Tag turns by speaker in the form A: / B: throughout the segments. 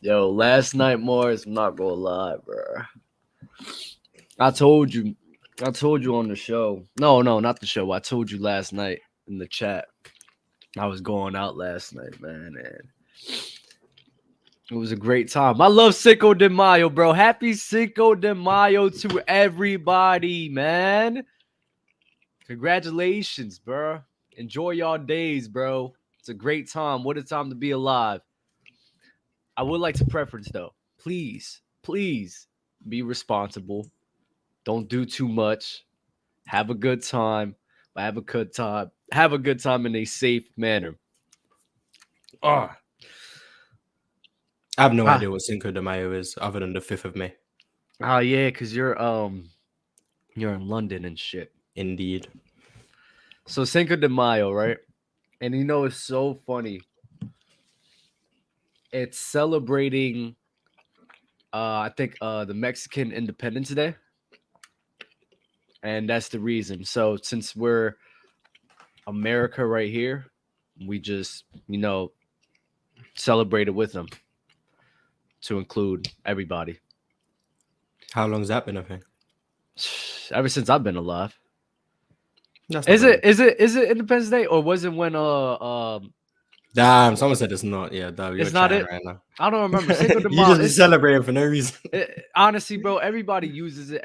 A: Yo, last night, Morris, I'm not gonna lie, bro. I told you on the show. No, not the show. I told you last night in the chat. I was going out last night, man, and it was a great time. I love Cinco de Mayo, bro. Happy Cinco de Mayo to everybody, man. Congratulations, bro. Enjoy y'all days, bro. It's a great time. What a time to be alive. I would like to preference, though. Please be responsible. Don't do too much. Have a good time. Have a good time in a safe manner.
B: I have no idea what Cinco de Mayo is other than the 5th of May.
A: Oh yeah, because you're in London and shit.
B: Indeed.
A: So Cinco de Mayo, right? And you know it's so funny. It's celebrating I think the Mexican Independence Day. And that's the reason. So since we're America right here, we just, celebrate it with them to include everybody.
B: How long's that been a thing?
A: Ever since I've been alive.
B: Is it
A: Independence Day, or was it when
B: Damn, someone said it's not. Yeah, dog,
A: it's not it
B: right now.
A: I don't remember. Cinco de
B: You
A: Mayo,
B: just be celebrating for no reason.
A: Honestly, bro, everybody uses it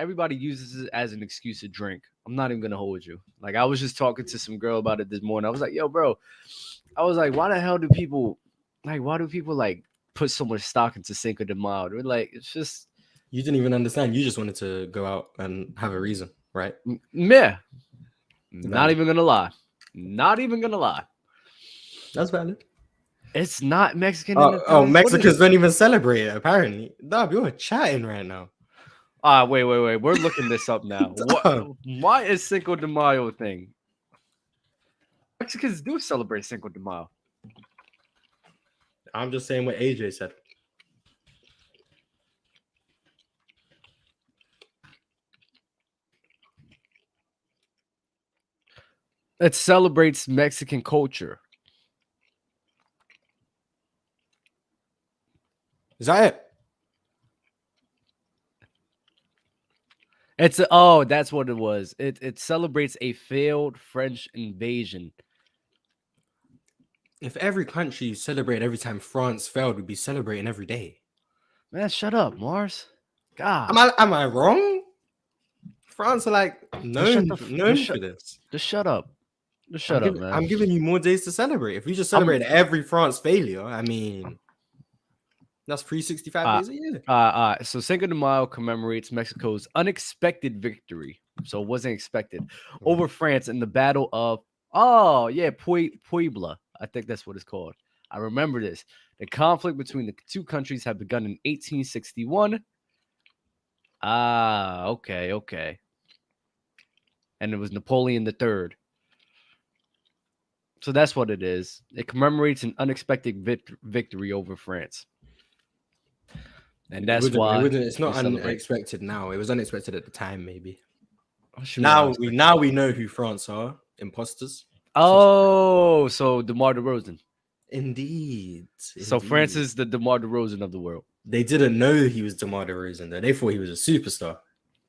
A: as an excuse to drink. I'm not even gonna hold you. Like, I was just talking to some girl about it this morning. I was like, yo, bro, I was like, why the hell do people like put so much stock into Cinco de Mayo? They're like, it's just,
B: you didn't even understand. You just wanted to go out and have a reason, right?
A: Yeah. Not even gonna lie.
B: That's valid.
A: It's not Mexican.
B: Mexicans don't even celebrate it, apparently. Dog, you're chatting right now.
A: Wait. We're looking this up now. Why is Cinco de Mayo a thing? Mexicans do celebrate Cinco de Mayo.
B: I'm just saying what AJ said.
A: It celebrates Mexican culture.
B: Is that it?
A: That's what it was. It celebrates a failed French invasion.
B: If every country celebrated every time France failed, we'd be celebrating every day.
A: Man, shut up, Mars. God.
B: Am I wrong? France are like known for this.
A: Just shut up. Man.
B: I'm giving you more days to celebrate. If we just celebrate every France failure, I mean, that's 365 days a year.
A: So Cinco de Mayo commemorates Mexico's unexpected victory. So it wasn't expected over France in the Battle of Puebla. I think that's what it's called. I remember this. The conflict between the two countries had begun in 1861. Okay. And it was Napoleon III. So that's what it is. It commemorates an unexpected victory over France. And that's why
B: it's not unexpected now. It was unexpected at the time, maybe.
A: Now
B: we know who France are. Imposters.
A: Oh, so DeMar DeRozan.
B: Indeed.
A: So France is the DeMar DeRozan of the world.
B: They didn't know he was DeMar DeRozan, though. They thought he was a superstar.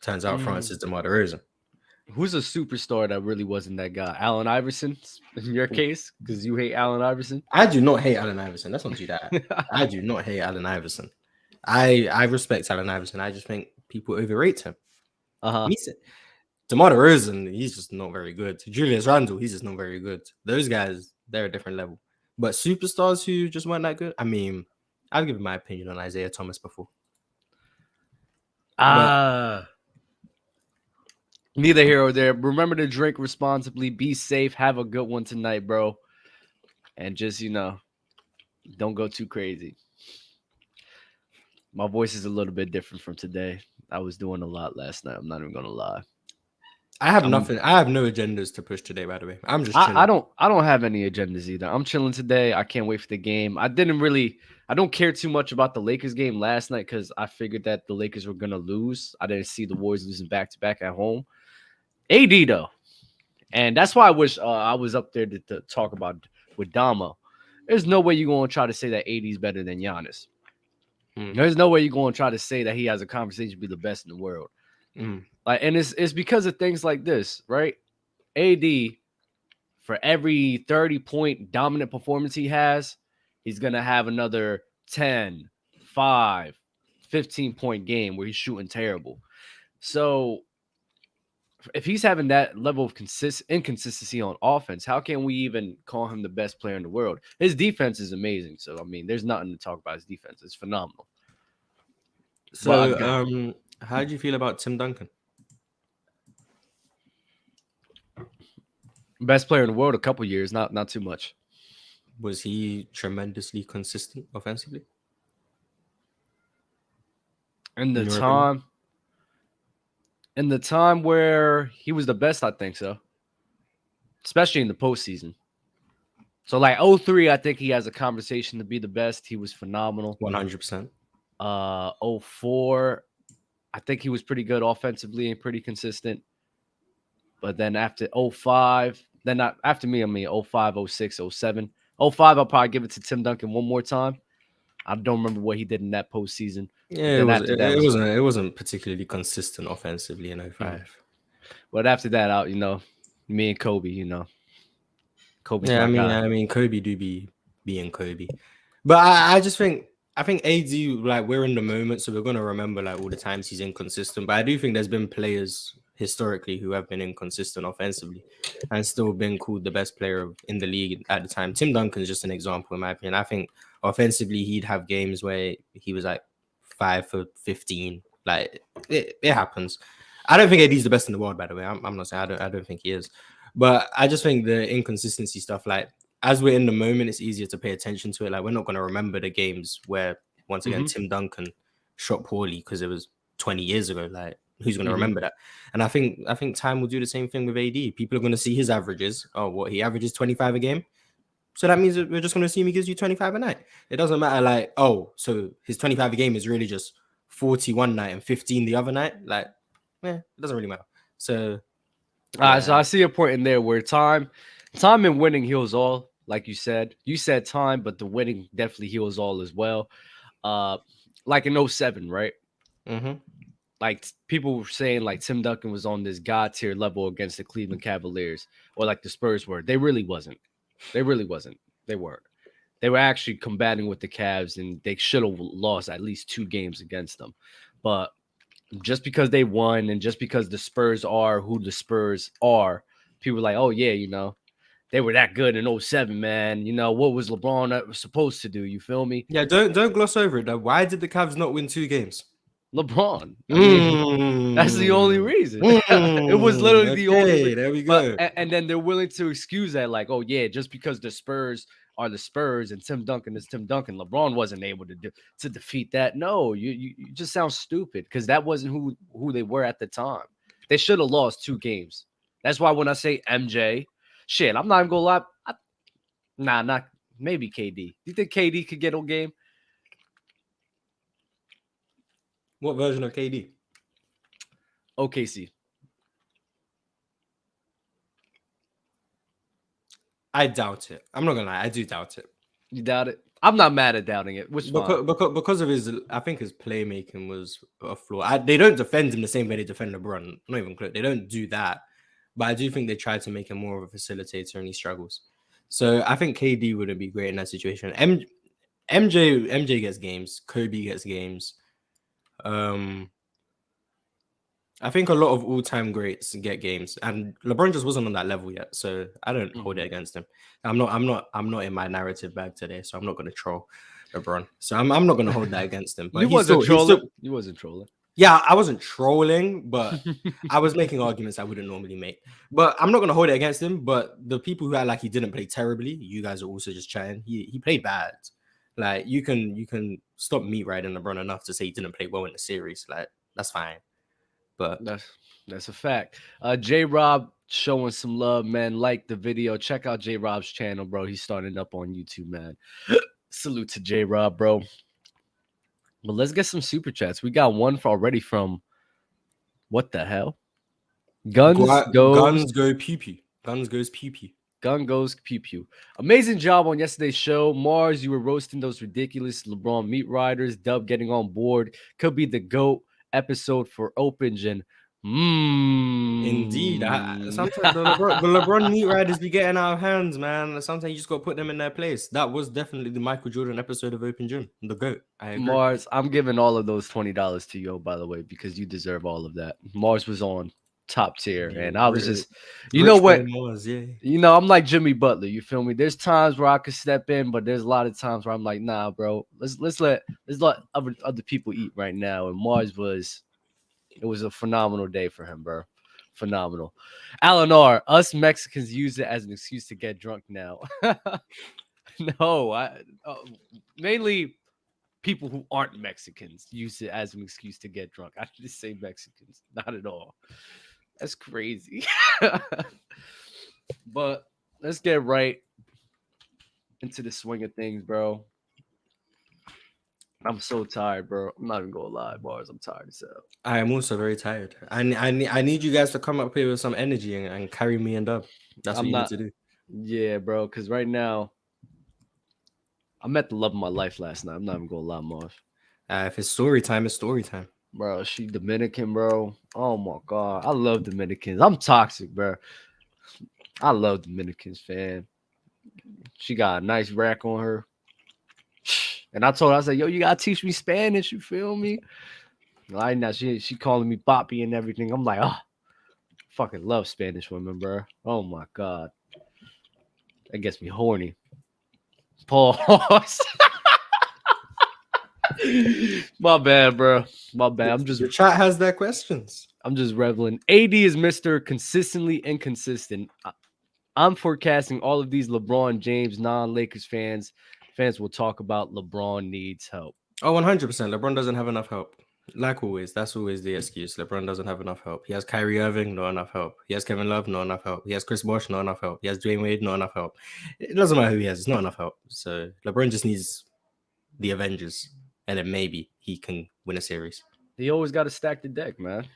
B: Turns out France is DeMar DeRozan.
A: Who's a superstar that really wasn't that guy? Allen Iverson, in your case, because you hate Allen Iverson?
B: I do not hate Allen Iverson. Let's not do that. I do not hate Allen Iverson. I respect Allen Iverson. I just think people overrate him. DeMar DeRozan, he's just not very good. Julius Randle, he's just not very good. Those guys, they're a different level. But superstars who just weren't that good, I mean, I've given my opinion on Isaiah Thomas before.
A: Neither here or there. Remember to drink responsibly. Be safe. Have a good one tonight, bro. And just, don't go too crazy. My voice is a little bit different from today. I was doing a lot last night. I'm not even going to lie.
B: I have nothing. I have no agendas to push today, by the way. I'm just chilling.
A: I don't have any agendas either. I'm chilling today. I can't wait for the game. I don't care too much about the Lakers game last night because I figured that the Lakers were going to lose. I didn't see the Warriors losing back-to-back at home. AD, though. And that's why I wish I was up there to talk about with Damo. There's no way you're going to try to say that AD is better than Giannis. There's no way you're going to try to say that he has a conversation to be the best in the world. Like, and it's because of things like this, right? AD, for every 30-point dominant performance he has, he's going to have another 10, 5, 15-point game where he's shooting terrible. So if he's having that level of inconsistency on offense, how can we even call him the best player in the world? His defense is amazing. So, I mean, there's nothing to talk about his defense. It's phenomenal.
B: So, how do you feel about Tim Duncan?
A: Best player in the world a couple years, not too much.
B: Was he tremendously consistent offensively?
A: In the time where he was the best, I think so. Especially in the postseason. So, like 03, I think he has a conversation to be the best. He was phenomenal.
B: 100%.
A: 04, I think he was pretty good offensively and pretty consistent. But then after 05, then not after me, I mean 05, 06, 07. 05, I'll probably give it to Tim Duncan one more time. I don't remember what he did in that postseason.
B: Yeah, it wasn't particularly consistent offensively in 05.
A: But after that, me and Kobe, Kobe's my guy.
B: I mean, Kobe do be being Kobe. But I think AD, like, we're in the moment, so we're gonna remember like all the times he's inconsistent. But I do think there's been players historically who have been inconsistent offensively and still been called the best player in the league at the time. Tim Duncan is just an example, in my opinion. I think offensively he'd have games where he was like 5 for 15. Like, it happens. I don't think AD's the best in the world, by the way. I'm not saying I don't think he is. But I just think the inconsistency stuff, like, as we're in the moment, it's easier to pay attention to it. Like, we're not going to remember the games where, once again, Tim Duncan shot poorly because it was 20 years ago. Like, who's going to remember that? And I think time will do the same thing with AD. People are going to see his averages. Oh, what, he averages 25 a game? So that means that we're just going to see him, he gives you 25 a night. It doesn't matter, like, oh, so his 25 a game is really just 40 one night and 15 the other night. Like, it doesn't really matter. So,
A: so I see a point in there where time and winning heals all. Like you said time, but the winning definitely heals all as well. Like in 07, right? Like, people were saying like Tim Duncan was on this god tier level against the Cleveland Cavaliers, or like the Spurs were. They really wasn't. They weren't. They were actually combating with the Cavs, and they should have lost at least 2 games against them. But just because they won, and just because the Spurs are who the Spurs are, people are like, oh yeah, they were that good in 07, man. What was LeBron supposed to do? You feel me?
B: Yeah, don't gloss over it though. Why did the Cavs not win 2 games?
A: LeBron. I mean, that's the only reason. It was literally the only reason. There we go. And then they're willing to excuse that, like, oh yeah, just because the Spurs are the Spurs and Tim Duncan is Tim Duncan, LeBron wasn't able to defeat that. No, you just sound stupid, because that wasn't who they were at the time. They should have lost 2 games. That's why when I say MJ, shit, I'm not even gonna lie. Not maybe KD. Do you think KD could get on game?
B: What version of KD?
A: OKC.
B: I doubt it. I'm not gonna lie, I do doubt it.
A: You doubt it? I'm not mad at doubting it.
B: Because of his, I think his playmaking was a flaw. They don't defend him the same way they defend LeBron. Not even close. They don't do that. But I do think they try to make him more of a facilitator, and he struggles. So I think KD wouldn't be great in that situation. MJ gets games. Kobe gets games. I think a lot of all-time greats get games, and LeBron just wasn't on that level yet, so I don't hold it against him. I'm not in my narrative bag today, so I'm not going to troll LeBron. So I'm not going to hold that against him. But
A: you wasn't trolling.
B: Yeah, I wasn't trolling, but I was making arguments I wouldn't normally make. But I'm not going to hold it against him. But the people who act like he didn't play terribly, you guys are also just chatting. He played bad. Like, you can stop me riding LeBron enough to say he didn't play well in the series. Like, that's fine. But
A: that's a fact. J-Rob showing some love, man. Like the video. Check out J-Rob's channel, bro. He's starting up on YouTube, man. Salute to J-Rob, bro. But let's get some super chats. We got one already from, what the hell? Guns go
B: pee-pee. Guns goes pee-pee.
A: Gun goes pew pew. Amazing job on yesterday's show. Mars, you were roasting those ridiculous LeBron meat riders. Dub getting on board. Could be the GOAT episode for Open Gen.
B: Indeed. Sometimes the LeBron meat riders be getting out of hands, man. Sometimes you just got to put them in their place. That was definitely the Michael Jordan episode of Open Gym. The GOAT. I agree.
A: Mars, I'm giving all of those $20 to you, by the way, because you deserve all of that. Mars was on top tier, and I was just, you know what?
B: Mars, yeah.
A: You know, I'm like Jimmy Butler. You feel me? There's times where I could step in, but there's a lot of times where I'm like, nah, bro. Let's let other people eat right now. And Mars it was a phenomenal day for him, bro. Phenomenal. Alan R, us Mexicans use it as an excuse to get drunk now. No, mainly people who aren't Mexicans use it as an excuse to get drunk. I just say Mexicans, not at all. That's crazy. But let's get right into the swing of things, bro. I'm so tired, bro. I'm not even gonna lie, bars. I'm tired as hell.
B: I am also very tired. I need you guys to come up here with some energy and carry me and Dub. That's what you need to do.
A: Yeah, bro. Because right now, I met the love of my life last night. I'm not even gonna lie, Mars.
B: If it's story time, it's story time.
A: Bro, she Dominican, bro. Oh my god, I love Dominicans. I'm toxic, bro. I love Dominicans, fam. She got a nice rack on her. And I told her, I said, yo, you gotta teach me Spanish, you feel me? Like now she calling me Papi and everything. I'm like, oh, fucking love Spanish women, bro. Oh my god. That gets me horny. Pause. My bad, bro. My bad.
B: Your chat has their questions.
A: I'm just reveling. AD is Mr. Consistently Inconsistent. I'm forecasting all of these LeBron James non-Lakers fans will talk about LeBron needs help.
B: Oh, 100%. LeBron doesn't have enough help. Like always, that's always the excuse. LeBron doesn't have enough help. He has Kyrie Irving, not enough help. He has Kevin Love, not enough help. He has Chris Bosh, not enough help. He has Dwayne Wade, not enough help. It doesn't matter who he has. It's not enough help. So LeBron just needs the Avengers, and then maybe he can win a series.
A: He always got to stack the deck, man.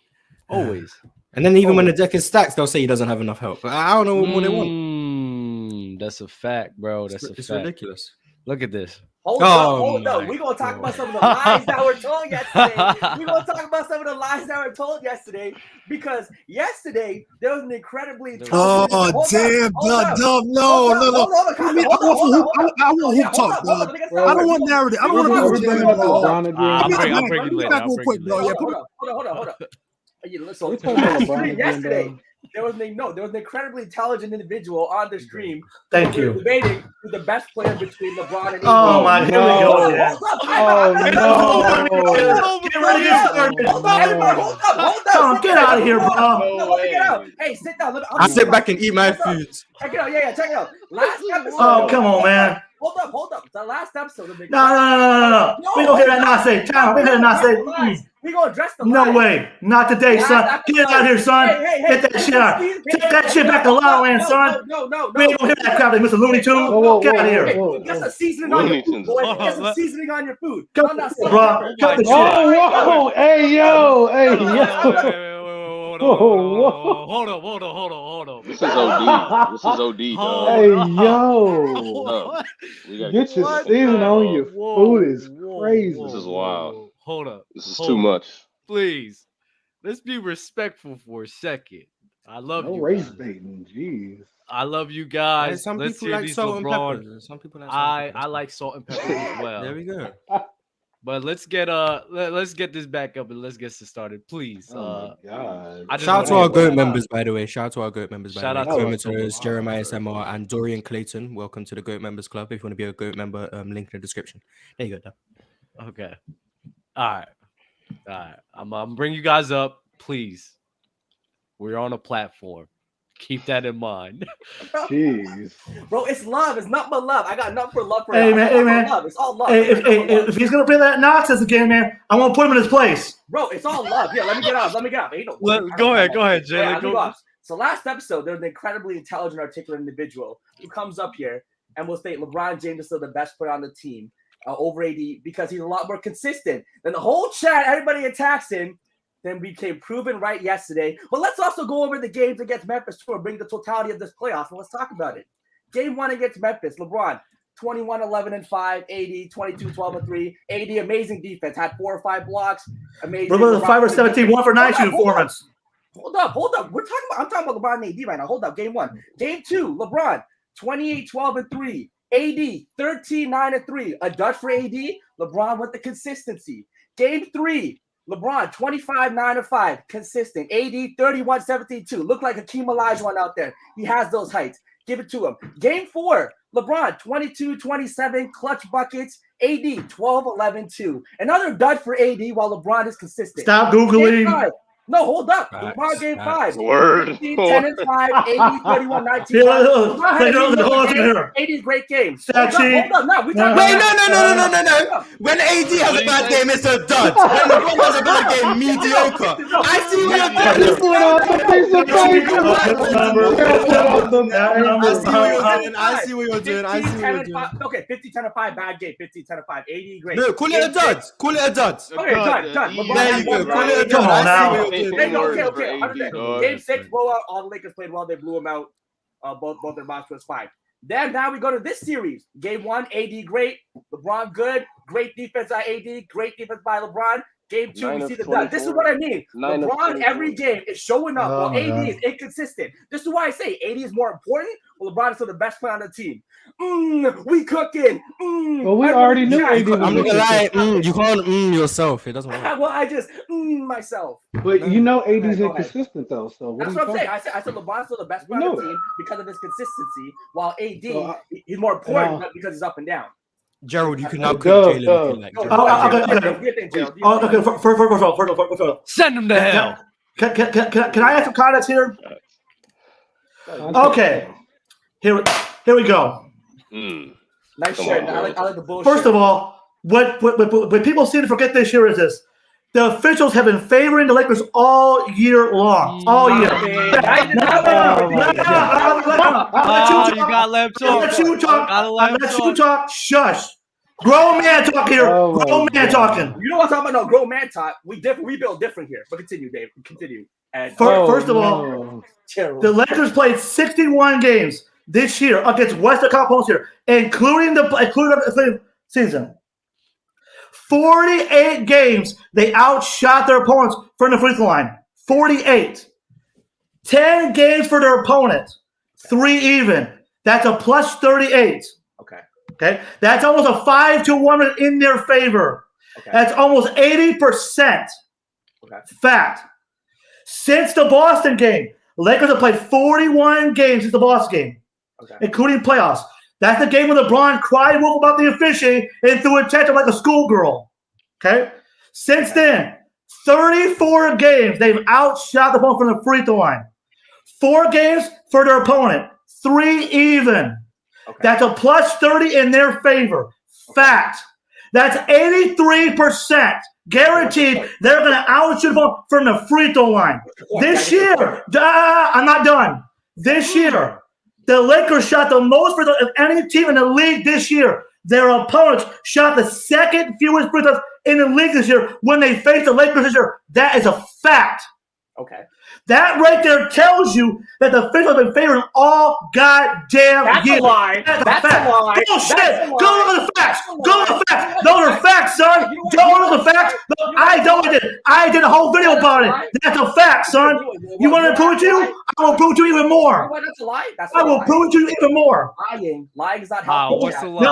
A: Always.
B: And then even when the deck is stacked, they'll say he doesn't have enough help. But I don't know what more they want.
A: That's a fact, bro. It's
B: ridiculous.
A: Look at this.
C: Hold up. We're going to talk about some of the lies that were told yesterday. Because yesterday, there was an incredibly...
D: Damn, Dub. No. I want hoop talk, Dub. I don't want narrative. I don't want to be
A: I'll bring you later.
C: Hold up. So yesterday, there was an incredibly intelligent individual on the stream.
E: Thank you.
C: Debating who the best player between LeBron and AD.
E: Oh my God! Hold up! Get out of here, bro!
C: Hey, sit down.
B: I sit back and eat my food.
C: Check it out. Yeah, check it out. Last episode.
E: Oh, come on, man.
C: Hold up. The last episode.
E: No. We gonna hear that nonsense. We hear that nonsense.
C: We gonna address the
E: No
C: lies.
E: way. Not today, son. Get out of here, son. Get that shit out. Take that shit back to La La Land, son.
C: No.
E: We ain't gonna hear that crap like Mr. Looney Tunes. Get out of here.
C: Get some seasoning on your food, boy. Get some seasoning on your food.
E: Cut the shit.
F: Whoa. Hey, yo.
A: Hold on.
G: This is OD.
F: Hey, yo. Get your season on your food is crazy.
G: This is wild.
A: Hold up.
G: This is too much.
A: Please. Let's be respectful for a second. I love you.
F: No race baiting. Jeez.
A: I love you guys.
B: Yeah, some
A: Let's
B: people
A: hear
B: like
A: these
B: salt and
A: LeBron.
B: pepper. Some people like salt and pepper.
A: I like salt and pepper as well.
B: There we go.
A: But let's get this back up and let's get this started, please.
F: Oh my God.
B: Shout out to our GOAT members, by the way. Shout out to
A: Shout out to
B: Comatose, Jeremiah SMR, and Dorian Clayton. Welcome to the GOAT members club. If you want to be a GOAT member, link in the description. There you go. Dub.
A: Okay. All right. I'm bring you guys up, please. We're on a platform. Keep that in mind.
F: Jeez.
C: Bro, it's love. It's not but love. I got nothing for love for
E: Hey, man.
C: love. It's all love.
E: If he's gonna play that nonsense again, man, I want to put him in his place.
C: Bro, it's all love. Yeah, let me get out. Hey,
A: Go ahead, Jay.
C: So last episode, there's an incredibly intelligent, articulate individual who comes up here and will state LeBron James is still the best player on the team over AD because he's a lot more consistent. Then the whole chat, everybody attacks him then we came proven right yesterday. But let's also go over the games against Memphis too, and bring the totality of this playoff. And let's talk about it. Game 1 against Memphis, LeBron, 21, 11, and 5, AD, 22, 12, and 3. AD, amazing defense, had 4 or 5 blocks. Amazing.
E: Remember the 5 or 17, 1 for 9 shooting performance.
C: Hold up. I'm talking about LeBron and AD right now. Hold up. Game 1. Game 2, LeBron, 28, 12, and 3. AD, 13, 9, and 3. A dud for AD. LeBron with the consistency. Game 3, LeBron, 25, 9, and 5. Consistent. AD, 31, 17, 2. Look like Hakeem Olajuwon out there. He has those heights. Give it to him. Game 4, LeBron, 22, 27, clutch buckets. AD, 12, 11, 2. Another dud for AD while LeBron is consistent.
E: Stop Googling.
C: No, hold up. LeBron game 5.
G: Word.
C: 15, 10, and 5. AD, 31, 19.
E: Here.
C: 80's great game.
E: Hold
C: up. No, we talking
B: No. When AD has a bad game, it's a dud. When LeBron has a good game, mediocre. I see what you're doing.
C: Okay, 50, 10, and 5, bad game. 50, 10, and 5. AD, great.
B: No, call it a dud.
C: Okay, dud.
B: There you go. Call it a
E: Come on now.
B: dud.
C: Okay. Game 6 blowout. All the Lakers played well. They blew them out. Both their box was 5. Then now we go to this series. Game 1, AD great. LeBron good. Great defense by AD. Great defense by LeBron. Game 2, we see the dud. This is what I mean. LeBron every game is showing up while AD is inconsistent. This is why I say AD is more important. Well, LeBron is still the best player on the team. We cooking.
F: Well, we already knew AD was
B: I'm not gonna lie. You can't yourself. It doesn't work.
C: Well, I just myself.
F: But you know AD's inconsistent though. So
C: that's what I'm saying. I said LeBron's still the best player on the team because of his consistency, while AD he's more important because he's up and down.
B: Gerald, you can now cook Jalen.
A: Okay. Send him to hell.
E: Can I add some comments here? Okay. Here we go.
C: Nice shirt. I like the bullshit.
E: First of all, what people seem to forget this year is this. The officials have been favoring the Lakers all year long. All year.
A: You got to let him talk.
E: Let you talk. Shush. Grown man talk here. Grown man talking.
C: You know what I'm talking about? No, grown man talk. We build different here. But continue, Dave. Continue. And
E: First of all, the Lakers played 61 games this year against Western Conference here, including the season. 48 games, they outshot their opponents from the free throw line. 48. 10 games for their opponent. 3 even. That's a plus 38. Okay. That's almost a 5-1 in their favor. Okay. That's almost 80%. Okay. Fact. Since the Boston game, Lakers have played 41 games since the Boston game, including playoffs. That's the game when LeBron cried wolf about the officiating and threw a tantrum like a schoolgirl. Okay? Since then, 34 games, they've outshot the opponent from the free throw line. 4 games for their opponent. 3 even. Okay. That's a plus 30 in their favor. Fact. That's 83% guaranteed they're going to outshoot the opponent from the free throw line. This year, I'm not done. This year, the Lakers shot the most free throws of any team in the league this year. Their opponents shot the second fewest free throws in the league this year when they faced the Lakers this year. That is a fact. Okay. That right there tells you that the officials have been favoring all goddamn year.
C: That's a lie. That's a lie.
E: Bullshit. Go look at the facts. Go look at the facts. Those are facts, son. Don't look at the facts. I did a whole video about it. That's a fact, son. You want to prove it to you? I will prove it to you even more.
C: That's a lie.
E: I will prove it to you even more.
C: Lying is not helpful.
A: What's the lie?
E: No.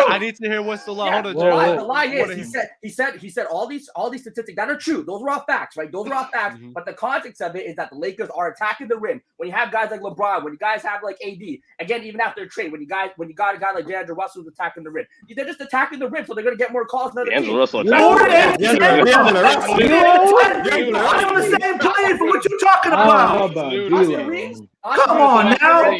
A: I need to hear what's the lie. Hold on,
C: Joe. The lie is he said all these statistics that are true. Those are all facts, right? Those are all facts. But the context of it is that the Lakers are attacking the rim. When you have guys like LeBron, when you guys have like AD, again, even after a trade, when you got a guy like D'Angelo Russell who's attacking the rim, they're just attacking the rim, so they're gonna get more calls than other teams.
G: Russell.
E: I'm on the same plane for what you're talking about. Come on now.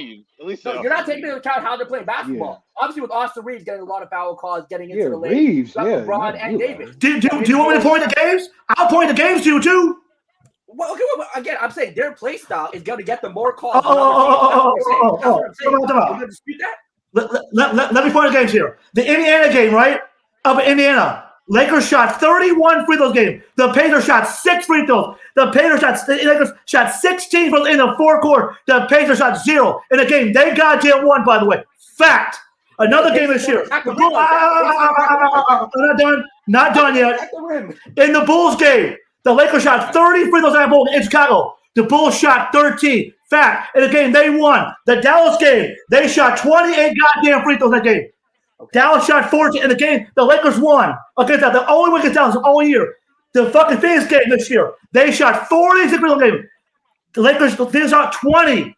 C: So you're not taking into account how they're playing basketball. Obviously, with Austin Reeves getting a lot of foul calls, getting into the lane.
F: Reeves,
C: LeBron and Davis.
E: Do you want me to point the games? I'll point the games to you too.
C: Well, okay, again, I'm saying their play style is going to get them more calls.
E: Come on.
C: Dispute that?
E: Let me point the games here. The Indiana game, right? Up in Indiana, Lakers shot 31 free throws game. The Pacers shot 6 free throws. The Lakers shot 16 free throws in the fourth quarter. The Pacers shot 0 in the game. They goddamn won, by the way. Fact. Another game this year. Not done. Not done yet. In the Bulls game, the Lakers shot 30 free throws in Chicago. The Bulls shot 13. Fact. In the game, they won. The Dallas game, they shot 28 goddamn free throws that game. Dallas shot 14 in the game. The Lakers won against that. The only win against Dallas all year. The fucking Phoenix game this year, they shot 46 free throws game. The Lakers shot 20.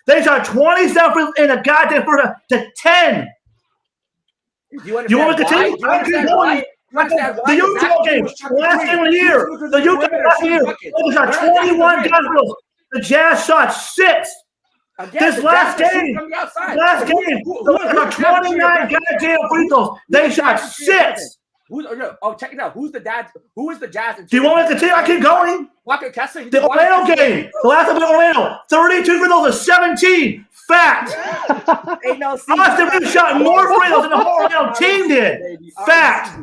E: They shot 27 free throws in a goddamn first half to 10. You want to continue? The Utah game, last game of the year. The Utah last year, they shot 21 free throws. The Jazz shot 6. This last game, the Lakers shot 29 goddamn free throws. They shot 6.
C: Check it out. Who is the Jazz?
E: Do you want me to continue? I keep going. The Orlando game. The last time in Orlando. 32 free throws to 17. Fact. Austin Reeves shot more free throws than the whole Orlando team did. Fact.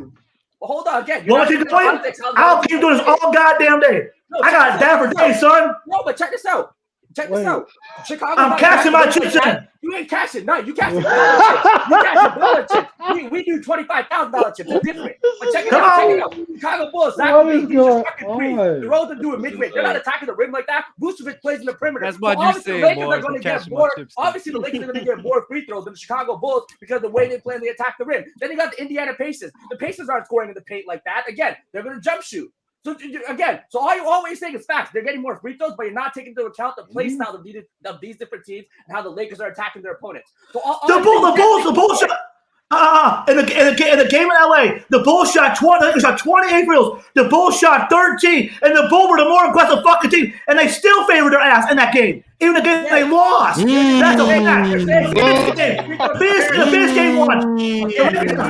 C: Well, hold on again.
E: You want to keep going? I'll keep doing this all goddamn day. I got that for days, son.
C: No, but check this out. Chicago.
E: I'm cashing my chips in.
C: You ain't cashing. No, you cashing dollar chips. You cashing dollar chips. We do $25,000 chips. It's different. But check it out. Chicago Bulls. DeRozan doing mid-range. They're not attacking the rim like that. Vucevic plays in the perimeter.
A: That's what you say, boys.
C: Obviously, the Lakers are going to get more free throws than the Chicago Bulls because of the way they play and they attack the rim. Then you got the Indiana Pacers. The Pacers aren't scoring in the paint like that. Again, they're going to jump shoot. So again, all you always saying is facts. They're getting more free throws, but you're not taking into account the play style of these different teams and how the Lakers are attacking their opponents. So
E: the Bulls shot. In the game in LA, the Bulls shot 20. The Lakers shot 28 free throws. The Bulls shot 13, and the Bulls were the more aggressive fucking team, and they still favored their ass in that game. Even the game they lost. That's a fact. The Phoenix game won.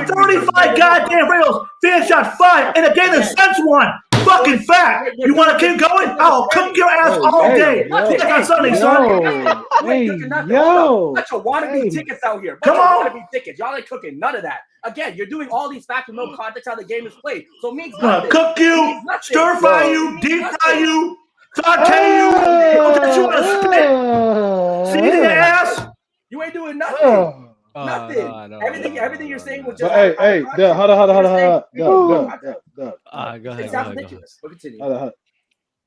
E: 35 goddamn free throws. Phoenix shot 5, and the game the Suns won. Fucking fact. You want to keep going? I'll cook your ass all day. That's on Sunday, son.
C: Bunch of wannabe tickets out here.
E: Come on.
C: Wannabe tickets. Y'all ain't cooking none of that. Again, you're doing all these facts with no context how the game is played. So it means nothing.
E: Cook you, stir fry you, deep fry you, saute you. That you want to spit. See the ass?
C: You ain't doing nothing. Nothing. No. Everything you're saying was just.
F: Hey, hold on.
A: Go ahead.
C: Sounds ridiculous. We'll continue.
F: Hold on.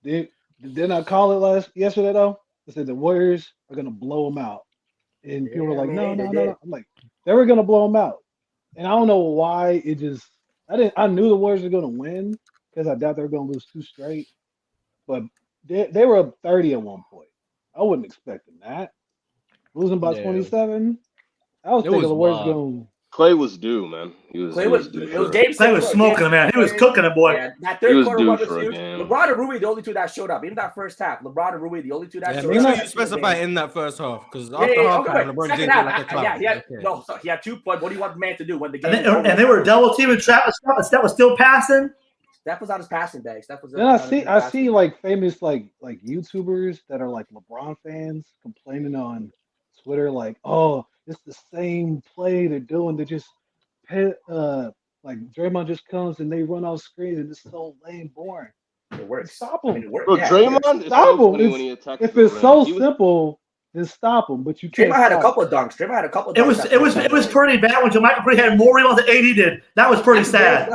F: Didn't I call it yesterday though? I said the Warriors are gonna blow them out, and people were like, no. I'm like, they were gonna blow them out, and I don't know why. I knew the Warriors were gonna win because I doubt they were gonna lose 2 straight, but they were up 30 at one point. I wasn't expecting that. Losing by 27. I was thinking the Warriors going.
G: Clay was due, man.
C: Clay was game.
E: Clay was smoking, man. He was cooking it, boy.
C: Yeah, that third quarter was huge. LeBron and Rui, the only two that showed up. Even that first half, LeBron and Rui, the only two that showed up.
B: Make sure you specify in that first half because after halftime, LeBron James did like a clown.
C: He had 2 points. What do you want the man to do when the game?
E: And they were double teaming Travis. Steph was still passing.
C: Steph was on his passing bag.
F: I see like famous like YouTubers that are like LeBron fans complaining on Twitter like, oh, it's the same play they're doing. They just like Draymond just comes and they run off screen and it's so lame, boring.
C: It works.
F: Stop him.
G: Bro, Draymond,
F: stop him. If it's so simple, then stop him. But you can't.
C: Draymond had a couple of dunks.
E: It was pretty bad when Michael Green had more rebounds than AD did. That was pretty sad.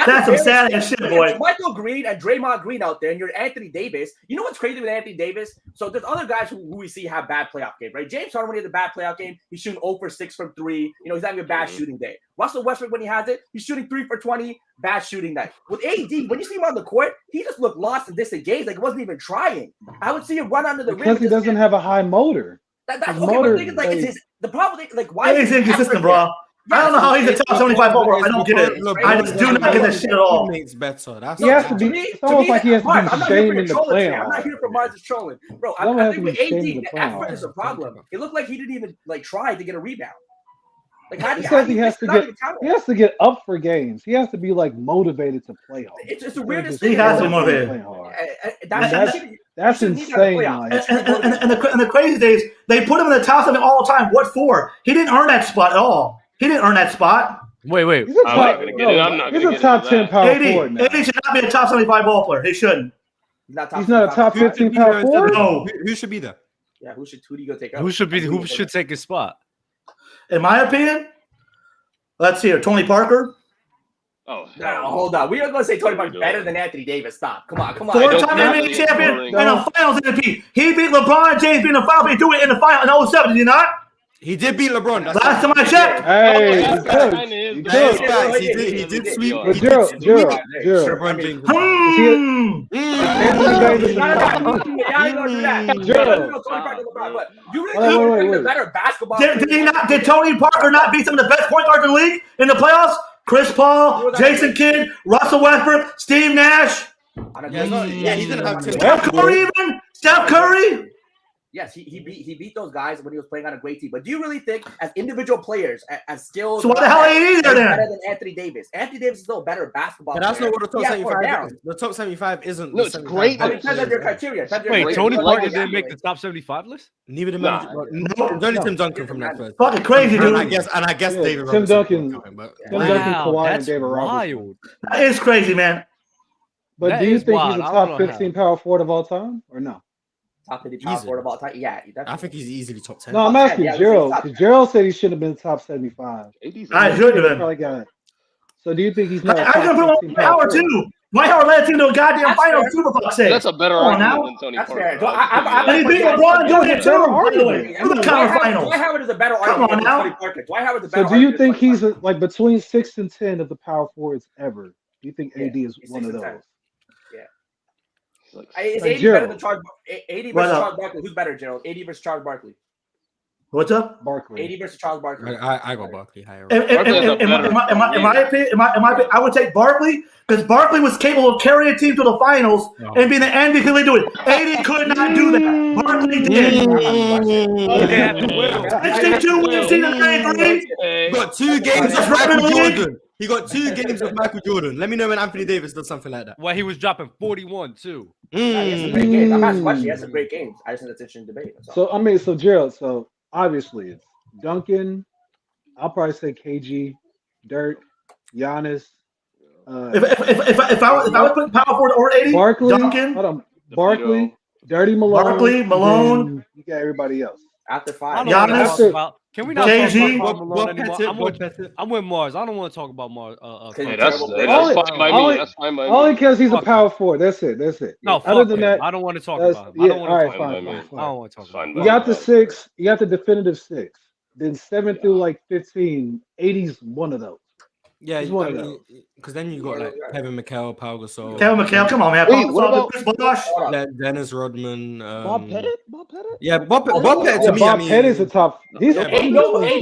E: That's some sad ass shit, boy.
C: Michael Green and Draymond Green out there, and you're Anthony Davis. You know what's crazy with Anthony Davis? So there's other guys who we see have bad playoff games, right? James Harden, when he had a bad playoff game, he's shooting 0 for 6 from 3. You know, he's having a bad shooting day. Russell Westbrook, when he has it, he's shooting 3 for 20. Bad shooting night. With AD, when you see him on the court, he just looked lost and disengaged, like he wasn't even trying. I would see him run under the rim.
F: Because he doesn't have a high motor.
C: That's okay, but the thing is, like, it's his, the problem is, like, why
E: he's inconsistent, bro. I don't know how he's a top 75 overall. I don't get it. I just do not get this shit at all.
B: He
F: has to be. It's almost like he has to be shamed in the playoffs.
C: I'm not here for Mars' trolling, bro. I think with AD, the effort is a problem. It looked like he didn't even like try to get a rebound. Like how do you,
F: he has to get up for games. He has to be like motivated to play hard.
C: It's the weirdest
E: thing. He has to be motivated.
F: That's insane.
E: And the crazy days, they put him in the top 7 all the time. What for? He didn't earn that spot at all. He didn't earn that spot.
A: Wait.
F: He's a
G: I'm
F: top.
G: not gonna get it. I'm not
F: He's
G: gonna
F: a
G: get
F: top
G: into
F: 10
G: that.
F: power
E: 80,
F: forward now.
E: 80 should not be a top 75 ball player. He shouldn't.
F: He's not a top 15 power forward.
E: No.
B: Who should be there?
C: Yeah, who do you go take out?
A: Who should take his spot?
E: In my opinion, let's see here. Tony Parker.
G: Oh,
C: No, hold on. We are going to say Tony Parker better than Anthony Davis. Stop. Come on.
E: Four-time NBA champion and a finals MVP. He beat LeBron James in the finals. He do it in the final in 07, did he not?
B: He did beat LeBron. That's
E: Last time I checked.
F: Hey,
G: Oh,
F: he could. He
B: That's
F: could.
B: facts. He did sweep.
F: But
B: He did sweep
F: Gerald.
B: LeBron James.
F: Anthony Davis.
C: You really think the better basketball
E: Did Tony Parker not beat some of the best point guards in the league in the playoffs? Chris Paul, Jason Kidd, Russell Westbrook, Steve Nash,
B: Yeah, he didn't have
E: Steph Curry even? Steph Curry?
C: Yes, he beat those guys when he was playing on a great team. But do you really think, as individual players, as skills,
E: So what the hell are you there then?
C: better than Anthony Davis? Anthony Davis is still a better basketball
B: But that's
C: player.
B: not what the top
C: He has more
B: 75
C: downs.
B: is. The top 75 isn't.
G: No,
B: the
G: it's
B: 75
G: great.
C: I mean, depends on your criteria.
A: Wait, Tony
G: Like
A: Parker
G: it.
A: didn't make the top 75 list?
B: Neither did
G: Nah.
B: There's only Tim Duncan from that first.
E: Fucking crazy,
B: And I
E: dude.
B: guess
F: Yeah,
B: David
F: Tim
B: Robinson
F: Duncan.
B: coming, but-
F: Tim Duncan, Kawhi, and
A: that's
F: David Robinson.
A: wild.
E: That is crazy, man.
F: But
A: That
F: do you
A: is
F: think
A: wild.
F: he's a
A: I
F: top
A: don't know
F: 15 power forward of all time or no?
C: Top 50 power forward of all time. Yeah,
B: I think he's easily top 10.
F: No, I'm asking
C: Yeah,
F: Gerald.
C: top
F: 'Cause Gerald said he should have been top 75.
E: I should have been.
F: Probably got it. So do you think he's not?
E: I can put on Dwight Howard too. Dwight Howard led the team to a goddamn
C: That's
E: final
C: fair.
E: too, for fuck's sake.
G: That's a better
E: Come on
G: argument
E: now.
G: than Tony
C: That's
G: Parker.
C: fair.
E: And he beat LeBron James too, by the way. In the
C: Dwight
E: conference
C: Howard is a better
E: Come
C: argument
E: on
C: than
E: now.
C: Tony Parker. Dwight Howard's a
F: So
C: better
F: do you
C: argument
F: think
C: than
F: he's
C: Tony
F: like between 6 and 10 of the power forwards ever? Do you think
C: Yeah,
F: AD is
C: he's
F: one of
C: 6 and
F: those?
C: 10. Is
F: Like
C: 80
F: Gerald.
C: better than Charles? 80
E: What
C: versus
E: up?
C: Charles Barkley. Who's better, Gerald? 80 versus Charles Barkley.
E: What's up?
F: Barkley.
C: 80 versus Charles Barkley.
B: I got Barkley higher.
E: In my opinion, I would take Barkley because Barkley was capable of carrying a team to the finals and being the MVP. Do it. 80 could not do that. Barkley did. 62 wins in 93.
B: He got 2 games of Michael Jordan. He got 2 games of Michael Jordan. Let me know when Anthony Davis does something like that.
A: Well, he was dropping 41 too.
C: He has some great games. I'm asking questions. He has some great games. I just think that's an interesting debate. That's all.
F: So Gerald, so obviously it's Duncan. I'll probably say KG, Dirk, Giannis.
E: If I was putting power forward or 80,
F: Barkley,
E: Duncan,
F: hold on, Barkley, Dirty Malone,
E: Barkley, Malone.
F: and then you got everybody else.
C: After
A: I
C: 5.
A: don't want to
E: Giannis.
A: talk about. Can we not
E: KG.
A: talk about Malone anymore?
B: Bob Pettit.
A: I'm with Mars. I don't want to talk about Mars.
G: Hey, that's
C: Only-
G: fine by
F: only-
G: me. That's fine by
F: Only
G: me.
F: because he's a
A: Fuck
F: power forward. That's it.
A: No,
F: Other
A: fuck
F: than
A: him.
F: that,
A: I don't want to talk
F: that's,
A: about him. I
F: yeah,
A: don't
F: all
A: want to
F: right,
A: talk
G: fine
F: fine,
G: by me.
A: I
F: fine.
A: don't want to talk about
G: Fine
A: him.
G: by
F: You
G: me.
F: got the 6. You got the definitive 6. Then 7 through like 15. 80's one of those.
B: Yeah,
F: He's one of those.
B: because then you got like Kevin McHale, Pau Gasol,
E: Kevin McHale, come on, man.
G: Wait, what about-
E: Chris Bosh?
B: Dennis Rodman.
H: Bob Pettit? Bob Pettit?
B: Yeah, Bob Pettit to
F: Yeah,
B: me.
F: Bob
B: I mean,
F: Pettit is a top. He's
B: Yeah,
C: Ain't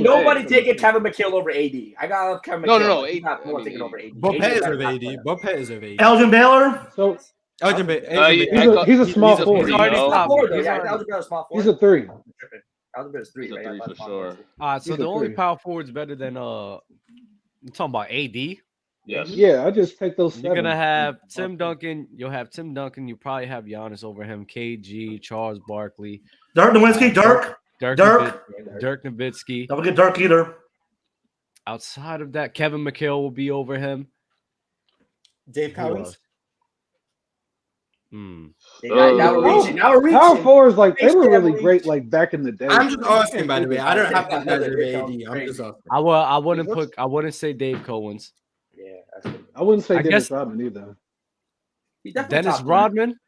C: nobody taking Kevin McHale over AD. I got to love Kevin McHale.
G: No,
C: He's not
G: I mean,
C: taking over AD.
B: Bob
C: AD
B: Pettit is
C: better
B: over
C: basketball
B: AD. Bob Pettit is over AD.
E: Elgin Baylor.
F: So
B: Elgin
F: he's a small
B: he's
F: forward.
A: He's already
C: Small
A: stopped.
C: forward, though.
A: He's
C: Yeah,
A: already-
C: Algebra is small
F: He's
C: forward.
F: a 3.
C: Algebra is 3,
G: He's a
C: right?
G: 3 for sure.
A: All right, so
F: He's a
A: the only
F: 3.
A: power forwards better than I'm talking about AD.
G: Yes.
F: Yeah, I just take those 7.
A: You're gonna have Tim Duncan. You'll have Tim Duncan. You probably have Giannis over him. KG, Charles Barkley,
E: Dirk Nowitzki. Dirk.
A: Dirk Nowitzki.
E: Don't forget Dirk either.
A: Outside of that, Kevin McHale will be over him.
H: Dave
A: Who
H: Cowens?
A: else? Hmm.
C: Now we're reaching. Now we're reaching.
F: Power forwards, like they were
C: Basically,
F: really
C: every-
F: great, like back in the day.
B: I'm just asking, by the way. I don't have to measure AD. I'm just asking.
A: I wouldn't say Dave Cowens.
C: Yeah, that's good.
F: I wouldn't say
A: I
F: Dennis
A: guess-
F: Rodman either.
C: He's definitely
A: Dennis
C: top three.
A: Rodman.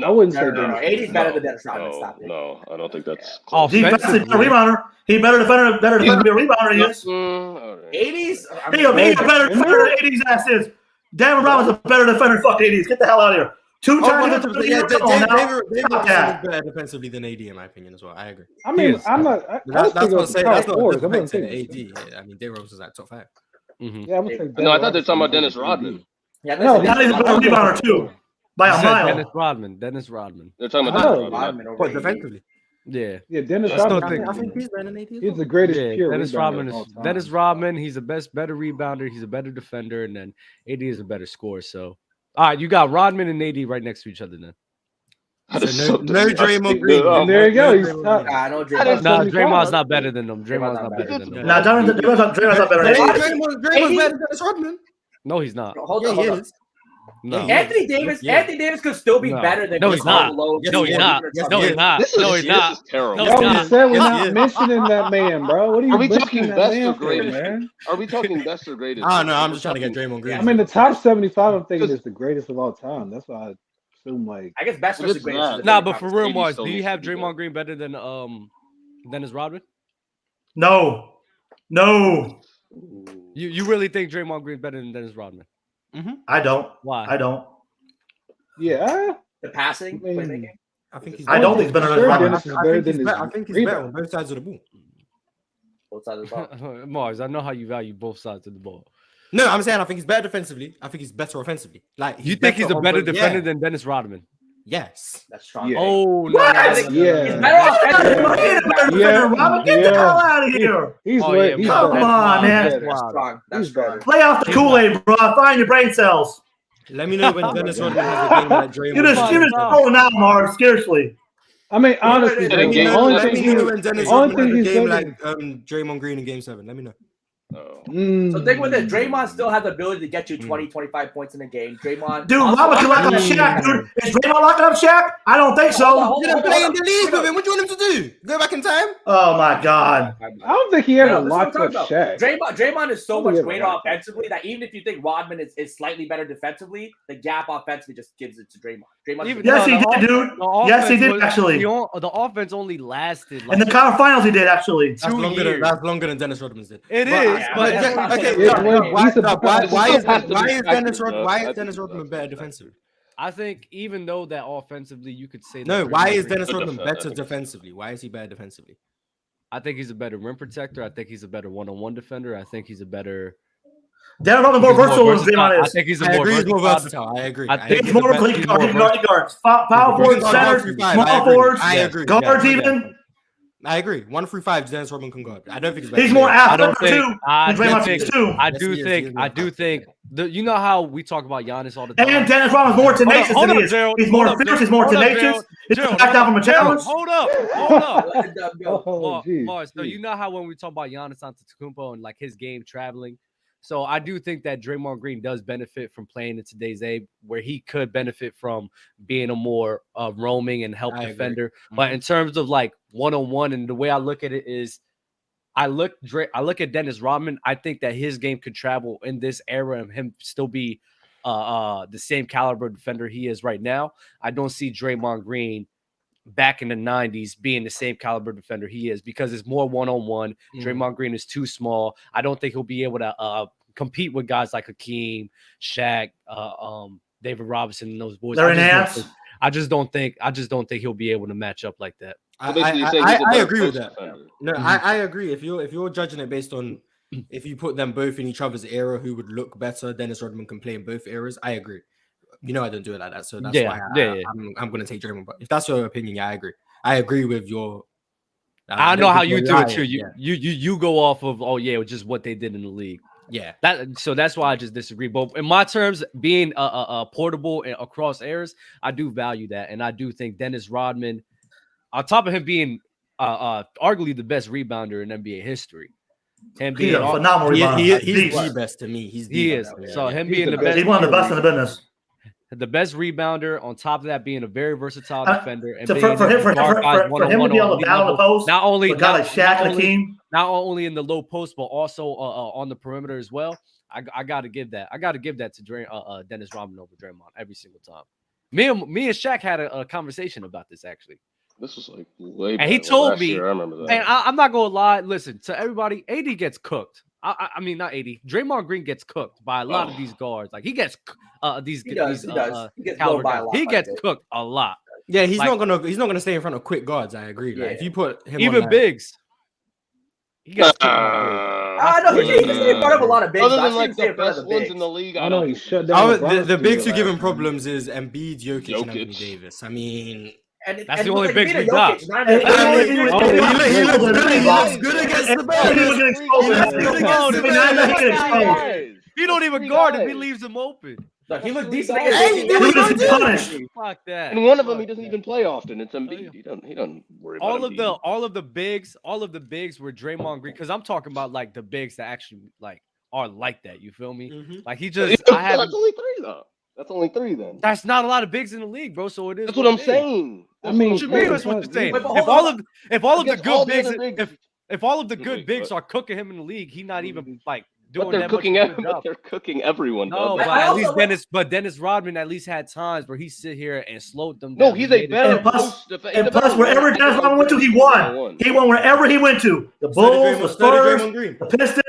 F: I wouldn't say
C: No,
F: Dennis.
C: 80's better than Dennis Rodman. Stop it.
G: No, I don't think that's
A: Oh,
G: close.
E: Defensive rebounder. He better defender to be a rebounder. He is.
G: All right.
C: 80's.
E: He a better defender than 80's ass is. Devin Robinson's a better defender than fucking 80's. Get the hell out of here.
B: Oh,
E: 2-time.
B: 100%. Yeah,
E: Come on now.
B: David
E: Stop that.
B: is better defensively than AD, in my opinion, as well. I agree.
F: I mean,
A: is.
F: I'm not. I
B: That's
F: was
B: not saying that's not
F: forwards. I wouldn't
B: disrespect
F: say
B: to AD. I mean, David Robinson is like top 5.
A: Mhm.
F: Yeah, I would say.
G: No, I thought they were talking about Dennis Rodman.
C: Yeah,
F: No,
E: Now he's a better rebounder too. By
A: You
E: a
A: said
E: mile.
A: Dennis Rodman.
G: They're talking
F: I
G: about
F: know.
G: Dennis Rodman.
C: Rodman over
B: What,
C: AD.
B: defensively?
A: Yeah.
F: Yeah, Dennis
A: I still
F: Rodman.
A: think-
B: I think he's better than AD.
F: He's the greatest
A: Yeah,
F: pure
A: Dennis
F: rebounder
A: Rodman
F: of all
A: is
F: time.
A: Dennis Rodman. He's the better rebounder. He's a better defender, and then AD is a better scorer. So, all right, you got Rodman and AD right next to each other. Then
B: So no Draymond Green.
F: And there you go. He's top.
C: I know
G: That is-
A: No,
F: 75.
A: Draymond's not better than them. Draymond's not better than them.
E: Nah, Draymond's not better than AD.
B: Draymond's better than Dennis Rodman.
A: No, he's not.
C: Hold
B: Yeah,
C: on,
B: he
C: hold on.
B: is.
A: No.
C: Anthony Davis.
B: Yeah.
C: Anthony Davis could still be
A: No.
C: better than.
A: No, he's not.
C: Malone.
A: No, he's not. No, he's not.
G: This is,
A: No, he's
G: this
A: not.
G: is terrible.
A: No,
F: Yo,
A: he's
F: we
A: not.
F: said we're
B: Yes,
F: not
B: he is.
F: mentioning that man, bro. What are you
G: Are we
F: mentioning
G: talking
F: that
G: best
F: man
G: or
F: for,
G: greatest?
F: man?
G: Are we talking best or greatest?
B: I don't know. I'm just trying to get Draymond Green.
F: I mean, the top 75, I'm thinking is the greatest of all time. That's why I assume, like,
C: I guess best
G: Well,
C: versus
G: this
C: greatest.
G: is
C: is a
A: Nah,
C: different
A: but for real,
G: AD
A: Mars,
G: still
A: do you
G: needs
A: have
G: to be
A: Draymond Green better than Dennis Rodman?
E: No.
A: You really think Draymond Green's better than Dennis Rodman?
E: I don't.
A: Why?
E: I don't.
F: yeah.
C: The passing,
F: I mean,
C: playmaking.
B: I think he's
E: I don't think he's better than
F: Sure,
E: Rodman.
F: Dennis is better than his
B: I think he's better on
F: rebound.
B: both sides of the ball.
C: Both sides of the ball.
A: Mars, I know how you value both sides of the ball.
B: No, I'm saying I think he's better defensively. I think he's better offensively. Like
A: You think he's a
B: on
A: better
B: both-
A: defender
B: Yeah.
A: than Dennis Rodman?
B: Yes.
C: That's strong.
F: Yeah.
A: Oh, no.
E: What?
A: no, no, no,
F: Yeah.
C: He's
A: no.
C: better offensively.
E: Robin, get the hell out of here.
F: He's
A: Oh,
F: way,
A: yeah,
F: he's
E: come
F: better.
E: on, man.
F: He's better.
C: That's strong. That's
F: He's
C: strong.
F: better.
E: Play off the Kool-Aid, bro. Find your brain cells.
B: Let me know when Dennis Rodman has a game like Draymond.
E: You're just calling out, Mark. Seriously.
F: I mean, honestly,
G: Let
F: the
G: me know-
F: only
G: let
F: thing
G: me
F: he
G: know
B: when Dennis
F: only
B: Rodman
F: thing
B: has a
F: he's
B: game
F: better
B: like Draymond Green in Game 7. Let me know.
G: Oh.
C: So think with it, Draymond still has the ability to get you 20, 25 points in a game. Draymond.
E: Dude,
C: also-
E: Robin can lock up Shaq, dude. Is Draymond locking up Shaq? I don't think so.
C: Hold
B: You
C: on,
B: didn't play in the league with him. What do you want him to do? Go back in time?
E: Oh, my God.
F: I don't think he ever
C: No, this is what I'm
F: locked up
C: talking about.
F: Shaq.
C: Draymond is so
F: Oh,
C: much
F: yeah,
C: greater
F: right.
C: offensively that even if you think Rodman is slightly better defensively, the gap offensively just gives it to Draymond. Draymond.
A: Even-
E: Yes, he
A: the
E: did,
A: off-
E: dude.
A: the
E: Yes, he
A: offense
E: did,
A: was-
E: actually.
A: The offense only lasted
E: In
A: like
E: the conference finals, he did, actually.
B: That's
A: 2
B: longer,
A: years.
B: that's longer than Dennis Rodman's did.
A: It
B: But-
A: is,
C: yeah,
A: but
C: that's
B: okay,
C: not-
B: okay,
F: Yeah,
B: no,
F: well,
B: why
F: he's a-
B: is Dennis Rodman better defensively?
A: I think even though that offensively, you could say that
B: No, why
A: Draymond
B: is
A: Green-
B: Dennis
G: Good
B: Rodman
G: defense, I
B: better
G: think.
B: defensively? Why is he better defensively?
A: I think he's a better rim protector. I think he's a better one-on-one defender. I think he's a better.
E: Dennis Rodman's more
A: he's
E: versatile than
A: versatile.
E: Draymond
A: I
E: is.
A: think he's a
B: I
A: more
B: agree, he's more
A: versatile.
B: versatile. I agree.
A: I
B: I
A: think
E: He's
B: agree.
E: more
A: the best-
E: he
A: he's
E: can
A: more
E: guard guards. Power
B: He
E: forwards,
B: can guard
E: centers,
B: 1-3-5.
E: small forwards,
B: I agree.
E: guards
A: Yeah,
E: even.
B: I agree. 1 through 5, Dennis Rodman can guard. I don't think he's better.
E: He's more
A: I don't
E: athletic,
A: think.
E: too.
A: I
E: than
A: do
E: Draymond
A: think.
E: is, too.
A: I
B: Yes,
A: do
B: he is.
A: think.
B: He is
A: I
B: more
A: do think. You know how we talk about Giannis all the time.
E: And Dennis Rodman's more tenacious
A: Hold
E: than
A: up,
E: he is.
A: Gerald.
E: He's more
A: Hold up,
E: fierce. He's more
A: Hold up,
E: tenacious.
A: Gerald.
E: He's
A: Gerald,
E: back down from a
A: Gerald,
E: challenge.
A: hold up.
F: Oh, geez.
A: Mars, so you know how when we talk about Giannis Antetokounmpo and like his game traveling, so I do think that Draymond Green does benefit from playing in today's age, where he could benefit from being a more roaming and help
B: I agree.
A: defender. But in terms of like one-on-one, and the way I look at it is, I look at Dennis Rodman. I think that his game could travel in this era and him still be the same caliber defender he is right now. I don't see Draymond Green back in the 90s being the same caliber defender he is, because it's more one-on-one. Draymond Green is too small. I don't think he'll be able to compete with guys like Hakeem, Shaq, David Robinson, and those boys.
E: They're enhanced.
A: I just don't think he'll be able to match up like that.
G: So basically you're saying he's a
B: I
G: better
B: agree with
G: post
B: that.
G: defender.
B: No, I agree. If you're judging it based on if you put them both in each other's era, who would look better, Dennis Rodman can play in both eras. I agree. You know I don't do it like that, so that's
A: Yeah,
B: why
A: yeah.
B: I'm going to take Draymond. But if that's your opinion, yeah, I agree. I agree with your.
A: I know
B: don't
A: how
B: think
A: you
B: you're
A: do it
B: right,
A: too.
B: yeah.
A: You go off of just what they did in the league.
B: Yeah.
A: So that's why I just disagree. But in my terms, being portable and across eras, I do value that, and I do think Dennis Rodman, on top of him being arguably the best rebounder in NBA history, him
E: He's
A: being
E: a phenomenal rebounder.
B: He's
E: Beast.
B: the best to me. He's
A: he
B: the
A: is.
B: best.
A: So him
F: He's
A: being
F: the
A: the best,
E: He's one of the best in the business.
A: the best rebounder, on top of that being a very versatile defender, and
E: So
A: being
E: for him
A: able to guard guys
E: to be
A: one-on-one
E: able
A: on
E: to
A: the
E: battle the
A: level,
E: post,
A: not only
E: a guy like Shaq and
A: only-
E: Hakeem.
A: not only in the low post, but also on the perimeter as well. I got to give that. I got to give that to Dennis Rodman over Draymond every single time. Me and Shaq had a conversation about this actually,
G: This was like way
A: and he
G: back
A: told
G: last
A: me,
G: year, I remember that.
A: and I'm not gonna lie. Listen to everybody. AD gets cooked. I mean, not AD. Draymond Green gets cooked by a lot of these guards. Like he gets these.
C: He does.
A: These,
C: He does. He gets
A: caliber
C: blown by a
A: guys.
C: lot.
A: He
C: like
A: gets
C: that.
A: cooked a lot.
B: Yeah, he's
A: Like-
B: not gonna stay in front of quick guards. I agree. Like,
C: Yeah.
B: if you put him
A: Even
B: on,
A: bigs. He gets cooked.
C: I know he can stay in front of a lot of bigs.
G: Other
C: but I
G: than like
C: shouldn't stay
G: the
C: in front of
G: best
C: the
G: ones
C: bigs.
G: in the league,
F: I know he shut down.
B: the bigs who
F: give
B: give him problems is Embiid, Jokic, and Anthony
G: Jokic.
B: Davis. I mean,
A: That's the only bigs we
C: Jokic,
A: got.
C: not
E: Hey,
C: even-
E: hey,
B: he
E: hey,
B: looks
E: hey,
B: good.
E: hey,
B: He looks
E: hey,
B: good against the
E: He
B: Bears.
E: was getting exposed.
A: He don't even
E: He was getting exposed.
A: He don't even
G: Three
A: guard him. He
G: guys.
A: leaves him open.
C: Look, he looked decent.
B: Hey,
E: He was punished.
A: Fuck that.
G: And one of them he doesn't even play often. It's Embiid. He don't worry about Embiid.
A: all of the bigs were Draymond Green. Because I'm talking about like the bigs that actually like are like that. You feel me? Like he just
G: That's only three though. That's only three then.
A: That's not a lot of bigs in the league, bro. So it is.
G: That's what I'm saying.
F: I mean,
A: What you mean? That's what you're saying.
C: Wait, but
A: If all of the
G: Against all
A: good
G: the
A: bigs,
G: other bigs.
A: if all of the good
G: Wait,
A: bigs
G: what?
A: are cooking him in the league, he not even like doing
G: But they're
A: that
G: cooking.
A: much of a good
G: But
A: job.
G: they're cooking everyone.
A: No,
G: though.
A: but
C: I
A: at
C: also-
A: least Dennis Rodman at least had times where he sit here and slowed them
G: No,
A: down.
G: he's
A: He
G: a
A: made it-
G: better
E: And plus-
G: post defender.
E: And plus, wherever Dennis Rodman went to, he won. He won wherever he went to. The Bulls, the Spurs, the Pistons.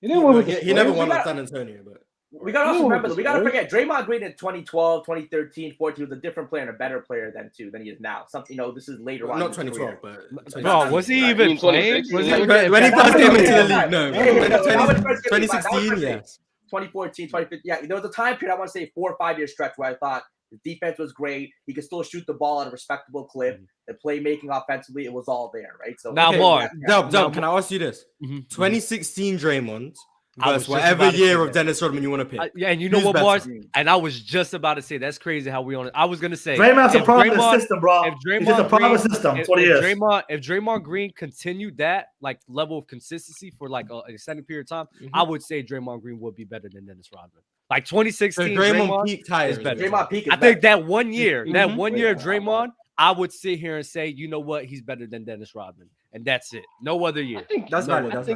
F: He didn't win with the
B: He never
F: Spurs.
B: won with San Antonio, but
C: We gotta also
F: Ooh,
C: remember, we gotta
F: Spurs.
C: forget Draymond Green in 2012, 2013, 14 was a different player and a better player than he is now. Something, this is later on.
B: not
C: in his
B: 2012.
C: career.
B: But
A: Bro, was he
G: I
A: even
G: mean,
A: playing?
G: 2016.
A: Was he even
B: when he first came into the league,
C: Yeah,
B: no.
C: that was first getting
B: 2016, yes.
C: 2014, 2015. Yeah, there was a time period, I want to say 4 or 5 year stretch where I thought the defense was great. He could still shoot the ball at a respectable clip. The playmaking offensively, it was all there, right? So
A: Now,
B: Okay,
A: Mark.
B: Dub, can I ask you this?
A: Mhm.
B: 2016 Draymond
A: I was
B: versus
A: just
B: whatever
A: about to
B: year
A: say
B: of
A: that.
B: Dennis Rodman you want to pick.
A: Yeah, and you know
B: Who's
A: what,
B: better?
A: Mars? And I was just about to say that's crazy how we on it. I was gonna say
E: Draymond's a
A: if
E: problem in the
A: Draymond-
E: system, bro.
A: if
E: He's just a
A: Draymond
E: problem in the
A: Green-
E: system. That's what he is.
A: If Draymond Green continued that like level of consistency for like an extended period of time, I would say Draymond Green would be better than Dennis Rodman. Like 2016,
B: So Draymond
A: Draymond
B: peaked higher.
A: is better.
C: Draymond peak is
A: I think
C: better.
A: that 1 year, that 1 year of
C: Yeah.
A: Draymond, I would sit here and say, you know what, he's better than Dennis Rodman, and that's it. No other year.
G: I think
B: That's
A: no
B: valid,
A: other.
B: that's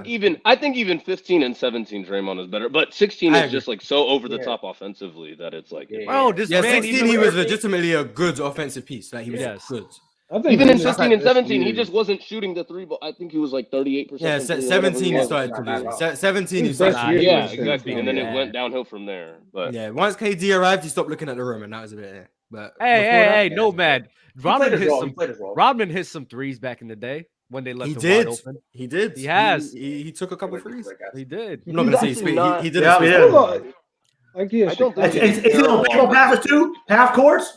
G: I think even 15 and 17 Draymond is better, but 16
B: I
G: is
B: agree.
G: just like so over the
C: Yeah.
G: top offensively that it's like
C: Yeah.
A: Bro, this
B: Yeah,
A: man,
B: 16 he was legitimately a good offensive piece. Like he was
A: Yes.
B: good.
F: I think
G: even in
F: Dennis
G: 16 and
F: Rodman
G: 17 he
F: is-
G: just wasn't shooting the three ball. I think he was like 38%.
B: Yeah,
G: from three,
B: 17 he
G: whatever
B: started to
C: was.
B: do. 17 he
F: His
B: started
F: best
B: to
F: year
B: do.
G: Yeah,
F: was
G: exactly. And then
A: Yeah.
G: it went downhill from there. But
B: Yeah, once KD arrived, he stopped looking at the room, and that was a bit. But
A: Hey,
B: before
A: hey,
B: that,
A: hey,
B: yeah.
A: no, man. Rodman hit some.
C: Played his role.
A: Rodman hit some threes back in the day when they left
B: He
A: him
B: did.
A: wide open.
B: He did.
A: He has.
B: He took a couple threes.
A: He did.
B: I'm not gonna say
G: He's
B: he spit.
G: not-
B: He did.
E: Yeah,
B: a spit.
E: yeah.
F: Hold on. Like, yeah,
G: I don't think
E: Is he on baseball passes too? Half courts?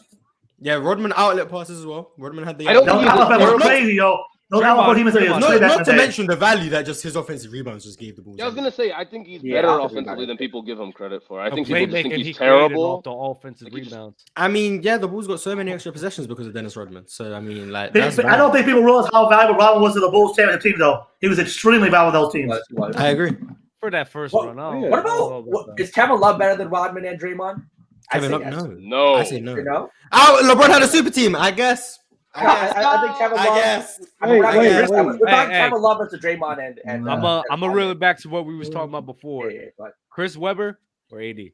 B: Yeah, Rodman outlet passes as well. Rodman had the.
G: I don't
E: Those
G: think he's
E: outlet
G: a-
E: passes are crazy, yo. Those
A: Draymond-
E: outlet passes are
A: Draymond-
E: crazy back in
B: Not
E: the
B: to
E: day.
B: mention the value that just his offensive rebounds just gave the Bulls.
G: Yeah, I was gonna say I think he's
C: Yeah,
G: better
C: offensively
G: offensively than
C: better.
G: people give him credit for. I
A: The
G: think people just think
A: playmaking he
G: he's
A: created
G: terrible.
A: off the offensive
G: Like, he just-
A: rebounds.
B: I mean, yeah, the Bulls got so many extra possessions because of Dennis Rodman. So I mean, like,
E: But
B: that's
E: I don't think people realize how valuable Rodman was to the Bulls championship team, though. He was extremely valuable with those teams.
B: I agree.
A: For that first
C: What-
A: run. I don't
F: yeah.
C: What
A: know
C: about
A: that.
C: is Kevin Love better than Rodman and Draymond?
B: Kevin Love,
C: yes.
B: no.
G: No.
B: I say no.
C: You know?
B: Oh, LeBron had a super team. I guess.
C: I think Kevin Love.
B: I guess.
C: I mean,
F: Wait,
C: we're
F: wait,
C: talking
F: wait.
C: Kevin
A: Hey,
C: Love versus Draymond and
A: I'm a reel it back to what we was talking about before.
C: Yeah, but
A: Chris Webber or AD?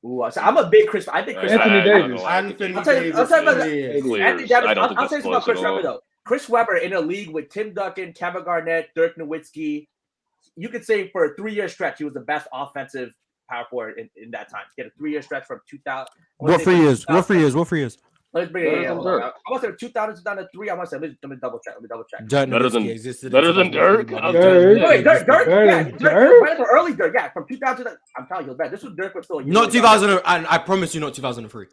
C: ooh, so I'm a big Chris. I think Chris.
F: Anthony
G: I don't
F: Davis.
G: know.
B: Anthony
C: I'll tell you-
B: Davis.
C: I'll tell you about
B: yeah.
G: Clear.
C: Anthony Davis.
G: I don't
C: I'll
G: think
C: say
G: that's
C: something about
G: close
C: Chris
G: at all.
C: Webber though. Chris Webber in a league with Tim Duncan, Kevin Garnett, Dirk Nowitzki. You could say for a 3-year stretch, he was the best offensive power forward in that time. He had a 3-year stretch from 2000.
D: What 3 years? What 3 years? What 3 years?
C: Let's bring it
G: Better
C: in.
G: than
C: Hold on.
G: Dirk.
C: I want to say 2000, 2003. I want to say, let me double check.
B: Dirk
G: Better
B: Nowitzki
G: than-
B: existed in
G: better than
B: 2003.
G: Dirk? I'm
F: Dirk.
C: Wait, Dirk,
F: Better
C: yeah,
F: than
C: Dirk,
F: Dirk?
C: better than early Dirk, yeah, from 2000. I'm telling you, man, this was Dirk was still a year
B: Not
C: ago.
B: 2000. And I promise you, not 2003.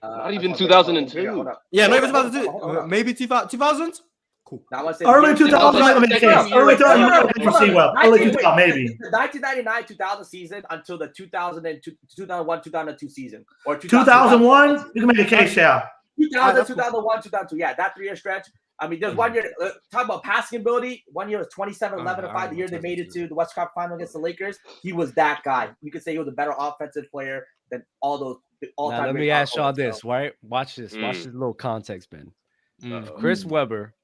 G: Not even
C: I
G: 2002.
C: hold up.
B: Yeah, not
C: Hold
B: even
C: up, hold up,
B: 2002.
C: hold up.
B: Maybe 2000. Cool.
C: Now I want to say
E: Early 2000 might make a case. Early 2000 might make a case. Well, early 2000 maybe.
C: The 1999-2000 season until the 2001-2002 season, or
E: 2001, you can make a case, yeah.
C: 2000, 2001, 2002. Yeah, that 3-year stretch. I mean, there's 1 year. Talk about passing ability. 1 year was 27, 11, and 5. The year they made it to the West Coast Final against the Lakers, he was that guy. You could say he was a better offensive player than all those all-time.
A: Now, let
C: great
A: me ask
C: power
A: y'all
C: forwards,
A: this, right? Watch this. Watch
G: Mm.
A: this little context, Ben.
G: Uh-oh.
A: Chris Webber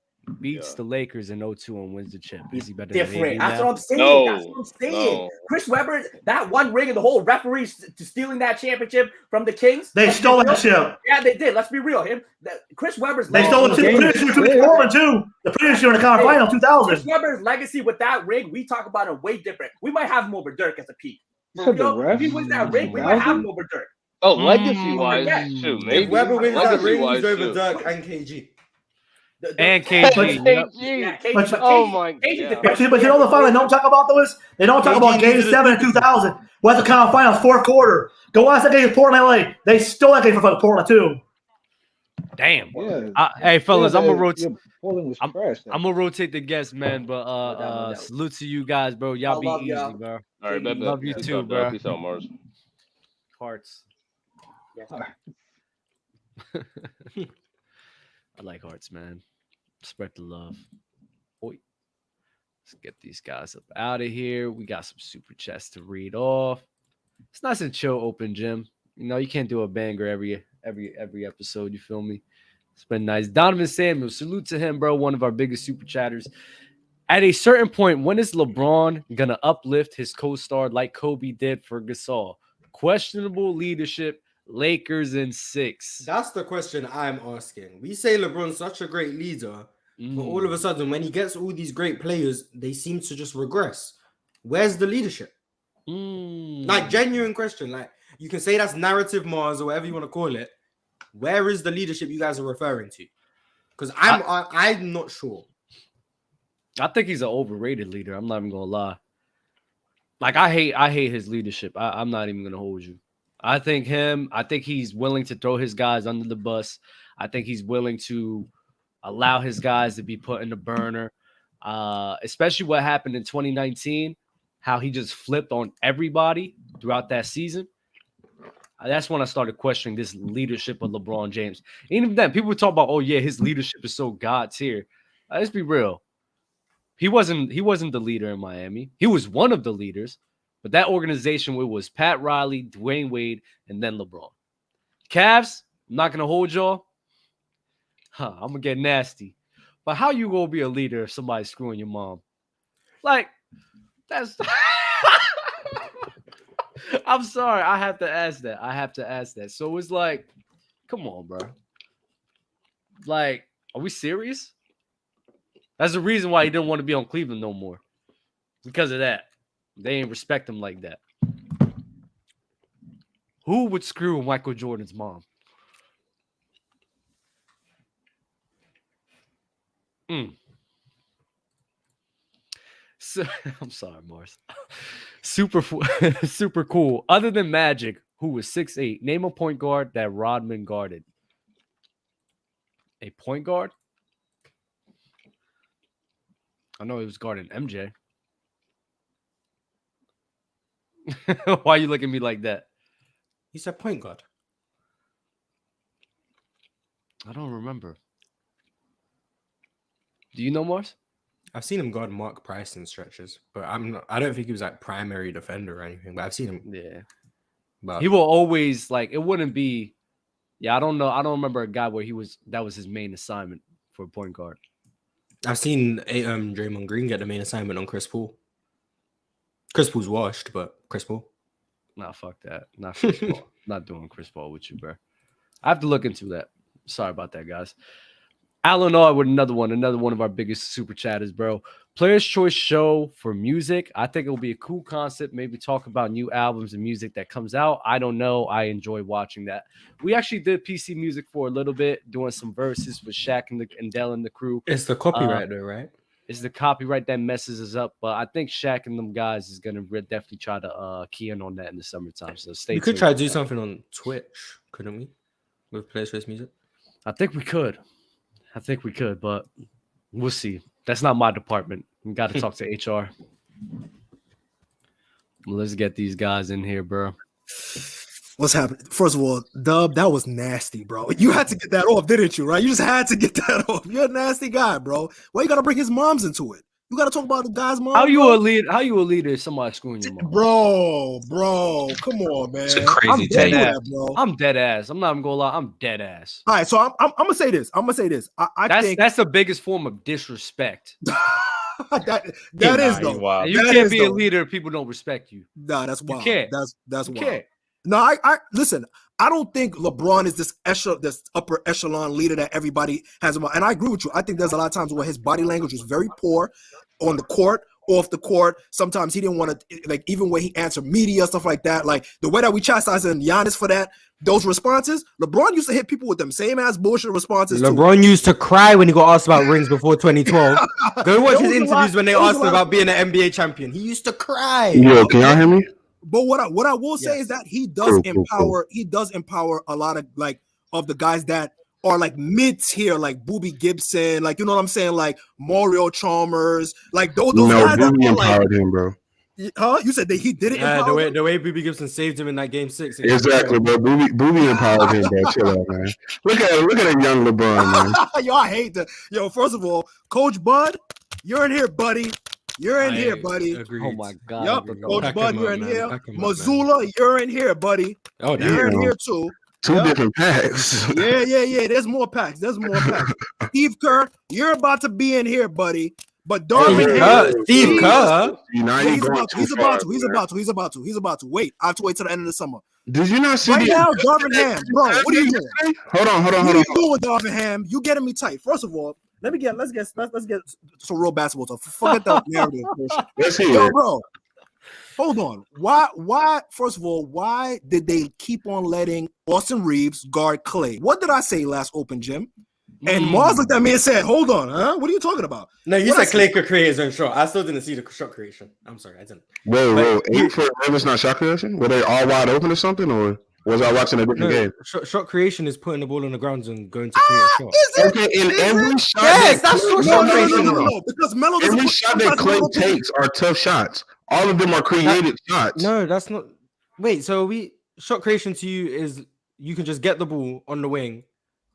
A: beats
G: Yeah.
A: the Lakers in 02 and wins the chip. Is he better
C: different.
A: than AD
C: That's
A: now?
C: what I'm saying.
G: No,
C: That's what I'm saying.
G: no.
C: Chris Webber, that one ring and the whole referees to stealing that championship from the Kings.
E: They
C: let's be
E: stole that
C: real.
E: ship.
C: Yeah, they did. Let's be real. Chris Webber's
E: They
C: legacy-
E: stole it too. The previous year, 2004 too. The previous year in the conference final,
C: Chris
E: 2000.
C: Webber's legacy with that ring, we talk about it way different. We might have him over Dirk as a peak.
F: You
C: For
F: said the
C: real, if he
F: refs?
C: wins that ring, we might have him over Dirk.
G: Oh, legacy wise,
C: Yeah.
G: shoot,
B: If
G: maybe.
B: Webber wins that ring,
G: Legacy-wise,
B: he's over
G: shoot.
B: Dirk and KG.
A: And
C: But-
A: KG. yep.
C: Yeah, KG,
E: But-
C: but
G: Oh
C: KG
G: my
C: KG
G: God.
C: defends-
E: But you know the final they don't talk about though is they don't talk about Game 7 in 2000. West the conference finals, fourth quarter. Go watch that game with Portland, LA. They stole that game from Portland too.
A: Damn.
F: Yeah.
A: Hey, fellas, I'm gonna rotate.
F: Yeah, Portland was trash.
A: I'm gonna rotate the guests, man. But
C: doubt.
A: salute to you guys, bro. Y'all
C: I
A: be
C: love
A: easy,
C: y'all.
A: bro.
G: All right, bet.
A: Love you
G: Peace
A: too,
G: out,
A: bro.
G: Peace out, Mars.
A: Hearts.
C: Yeah.
A: I like hearts, man. Spread the love. Oi. Let's get these guys up out of here. We got some super chats to read off. It's nice and chill, open gym. You know, you can't do a banger every episode. You feel me? It's been nice. Donovan Samuel, salute to him, bro. One of our biggest super chatters. At a certain point, when is LeBron gonna uplift his co-star like Kobe did for Gasol? Questionable leadership. Lakers in 6.
B: That's the question I'm asking. We say LeBron's such a great leader, but all of a sudden, when he gets all these great players, they seem to just regress. Where's the leadership? Like, genuine question. Like, you can say that's narrative Mars or whatever you want to call it. Where is the leadership you guys are referring to? Because I'm not sure.
A: I think he's an overrated leader. I'm not even gonna lie. Like, I hate his leadership. I'm not even gonna hold you. I think he's willing to throw his guys under the bus. I think he's willing to allow his guys to be put in the burner. Especially what happened in 2019, how he just flipped on everybody throughout that season. That's when I started questioning this leadership of LeBron James. Even then, people would talk about, oh yeah, his leadership is so God tier. Let's be real. He wasn't the leader in Miami. He was one of the leaders. But that organization, it was Pat Riley, Dwayne Wade, and then LeBron. Cavs, I'm not going to hold y'all. I'm going to get nasty. But how you going to be a leader if somebody's screwing your mom? Like, that's... I'm sorry. I have to ask that. So it's like, come on, bro. Like, are we serious? That's the reason why he didn't want to be on Cleveland no more. Because of that. They ain't respect him like that. Who would screw Michael Jordan's mom? So, I'm sorry, Mars. Super cool. Other than Magic, who was 6'8", name a point guard that Rodman guarded. A point guard? I know he was guarding MJ. Why you looking at me like that?
B: He said point guard.
A: I don't remember. Do you know, Mars?
B: I've seen him guard Mark Price in stretches, but I don't think he was like primary defender or anything. But I've seen him.
A: Yeah.
B: But
A: He will always like it wouldn't be. Yeah, I don't know. I don't remember a guy where that was his main assignment for a point guard.
B: I've seen Draymond Green get the main assignment on Chris Paul. Chris Paul's washed, but Chris Paul.
A: Nah, fuck that. Not Chris Paul. Not doing Chris Paul with you, bro. I have to look into that. Sorry about that, guys. Alan with another one of our biggest super chatters, bro. Player's Choice show for music. I think it'll be a cool concept. Maybe talk about new albums and music that comes out. I don't know. I enjoy watching that. We actually did PC music for a little bit, doing some verses with Shaq and Dell and the crew.
B: It's the copyright though, right?
A: It's the copyright that messes us up, but I think Shaq and them guys is gonna definitely try to key in on that in the summertime. So stay tuned.
B: We could try to do something on Twitch, couldn't we? With Player's Choice music.
A: I think we could, but we'll see. That's not my department. We got to talk to HR. Let's get these guys in here, bro.
D: What's happening? First of all, Dub, that was nasty, bro. You had to get that off, didn't you? Right? You just had to get that off. You're a nasty guy, bro. Why you gotta bring his moms into it? You gotta talk about the guy's mom.
A: How you a leader if somebody's screwing your mom?
D: Bro, come on, man.
I: It's a crazy take.
A: I'm dead ass. I'm not even gonna lie. I'm dead ass.
D: All right, so I'm gonna say this. I think
A: that's the biggest form of disrespect.
D: that is though.
I: Wow.
A: You can't be a leader if people don't respect you.
D: Nah, that's wild.
A: You can't.
D: That's
A: You
D: wild.
A: can't.
D: No, I listen. I don't think LeBron is this upper echelon leader that everybody has about. And I agree with you. I think there's a lot of times where his body language was very poor on the court, off the court. Sometimes he didn't want to, like, even when he answered media, stuff like that. Like the way that we chastising Giannis for those responses. LeBron used to hit people with them same ass bullshit responses.
B: LeBron used to cry when he got asked about rings before 2012. Go watch his interviews when they asked him about being an NBA champion. He used to cry.
I: Yo, can y'all hear me?
D: But what I will say is that he does empower. He does empower a lot of the guys that are like mid tier, like Boobie Gibson, like, you know what I'm saying, like Mario Chalmers, like those guys.
I: Boobie empowered him, bro.
D: Huh? You said that he did it.
B: The way Boobie Gibson saved him in that game 6.
I: Exactly, bro. Boobie empowered him, bro. Chill out, man. Look at a young LeBron, man.
D: Yo, I hate that. Yo, first of all, Coach Bud, you're in here, buddy. You're in here, buddy.
B: Agreed.
A: Oh my God.
D: Yep, Coach Bud, you're in here.
B: Back him up,
D: Missoula, you're in here, buddy.
B: Oh,
D: You're in
I: damn.
D: here too.
I: Two
D: Yep.
I: different packs.
D: Yeah. There's more packs. Steve Kerr, you're about to be in here, buddy. But Darvin Ham,
B: Steve Kerr.
I: Now
D: yeah,
I: you going too
D: he's
I: far,
D: about to. Wait, I have to wait till the end of the summer.
I: Did you not see
D: Right
I: the
D: now, Darvin Ham, bro, what are you doing?
I: Hold on.
D: What are you doing, Darvin Ham? You getting me tight. First of all, let's get some real basketball talk. Forget that narrative bullshit.
I: Let's hear
D: Yo,
I: it.
D: bro, hold on. Why? First of all, why did they keep on letting Austin Reeves guard Clay? What did I say last open gym? And Mars looked at me and said, "Hold on, huh? What are you talking about?"
B: No, you said Clay could create his own shot. I still didn't see the shot creation. I'm sorry, I didn't.
I: Whoa. 8 for 11's not shot creation? Were they all wide open or something? Or was I watching a different game?
B: Shot creation is putting the ball on the ground and going to create a shot.
D: Is it?
I: Okay, in every shot
B: Yes,
I: that
B: that's
I: Clay-
B: what shot creation is.
D: No, because Melo doesn't
I: Every
D: put
I: shot that Clay takes are tough shots. All of them are created shots.
B: No, that's not. Wait, so shot creation to you is you can just get the ball on the wing,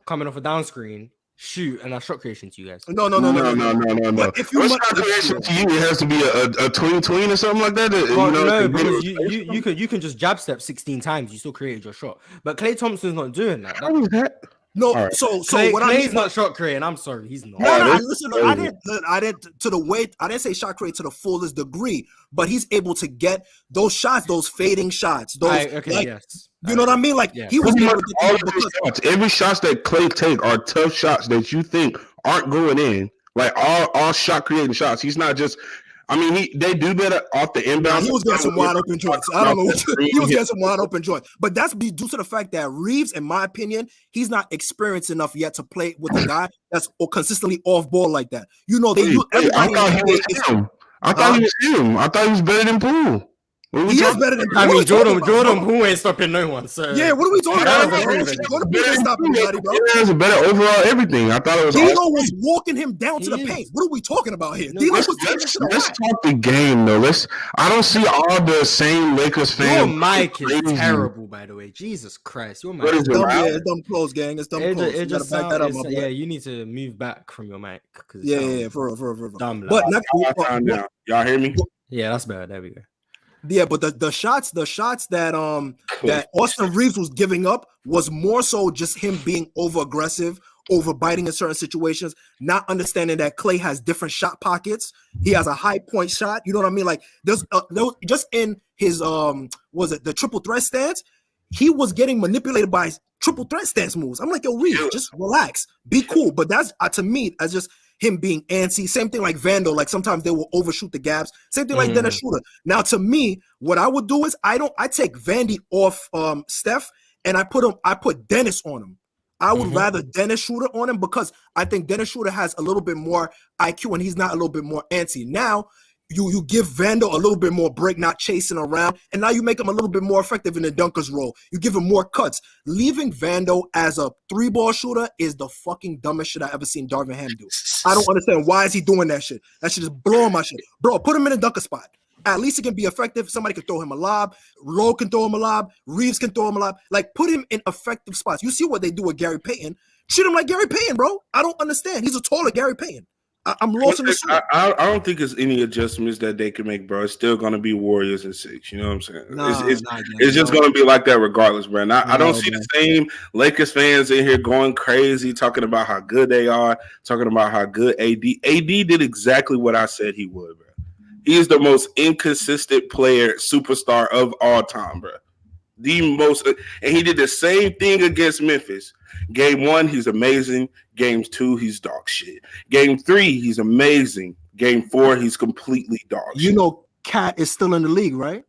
B: coming off a down screen, shoot, and that's shot creation to you guys.
D: No.
I: But if you shot creation to you, it has to be a tween or something like that.
B: No, because you can just jab step 16 times, you still created your shot. But Klay Thompson's not doing that.
I: How is that?
D: No,
I: Right.
D: so what
B: Clay's
D: I mean,
B: not shot creating. I'm sorry, he's not.
D: no, listen, I didn't to the way I didn't say shot create to the fullest degree, but he's able to get those shots, those fading shots, those
B: Yes.
D: you know what I mean? Like
B: Yeah.
D: he was able to
I: All
D: get
I: of those shots, every shots that Clay take are tough shots that you think aren't going in. Like all shot creating shots. He's not just. I mean, they do that off the inbound.
D: He was getting some wide open joints. I don't know. He was getting some wide open joints, but that's due to the fact that Reeves, in my opinion, he's not experienced enough yet to play with a guy that's consistently off ball like that. You know,
I: I thought he was him. I thought he was better than Poole.
D: He is better than Poole.
B: I mean, Jordan Poole ain't stopping no one. So
D: yeah, what are we talking about? Jordan Poole ain't stopping nobody, bro.
I: He has a better overall everything. I thought it was.
D: Dino was walking him down to the paint. What are we talking about here? Dino was
I: Let's talk the game though. I don't see all the same Lakers fans.
B: Your mic is terrible, by the way. Jesus Christ, your mic.
I: What is it?
D: It's dumb close, gang. It's dumb close.
B: It just back that up, yeah, you need to move back from your mic.
D: Yeah, for real.
B: Dumb.
D: But
I: y'all hear me?
B: Yeah, that's better. There we go.
D: Yeah, but the shots that Austin Reeves was giving up was more so just him being over aggressive, over biting in certain situations, not understanding that Clay has different shot pockets. He has a high point shot. You know what I mean? Like there's just in his the triple threat stance, he was getting manipulated by triple threat stance moves. I'm like, yo, Reeves, just relax, be cool. But that's to me as just him being antsy. Same thing like Vandal. Like sometimes they will overshoot the gaps. Same thing like Dennis Schroeder. Now to me, what I would do is I take Vandy off Steph and I put Dennis on him. I would rather Dennis Schroeder on him because I think Dennis Schroeder has a little bit more IQ and he's not a little bit more antsy. Now you give Vandal a little bit more break, not chasing around, and now you make him a little bit more effective in the dunker's role. You give him more cuts. Leaving Vandal as a 3-ball shooter is the fucking dumbest shit I ever seen Darvin Ham do. I don't understand why is he doing that shit. That shit is blowing my shit. Bro, put him in a dunker spot. At least he can be effective. Somebody can throw him a lob. Lowe can throw him a lob. Reeves can throw him a lob. Like, put him in effective spots. You see what they do with Gary Payton. Treat him like Gary Payton, bro. I don't understand. He's a taller Gary Payton. I'm lost in the shit.
J: I don't think it's any adjustments that they can make, bro. It's still going to be Warriors in 6. You know what I'm saying? It's just going to be like that regardless, bro. And I don't see the same Lakers fans in here going crazy, talking about how good they are, talking about how good AD did exactly what I said he would, bro. He is the most inconsistent player, superstar of all time, bro. The most, and he did the same thing against Memphis. Game 1, he's amazing. Game 2, he's dog shit. Game 3, he's amazing. Game 4, he's completely dog shit.
D: You know, Cat is still in the league, right?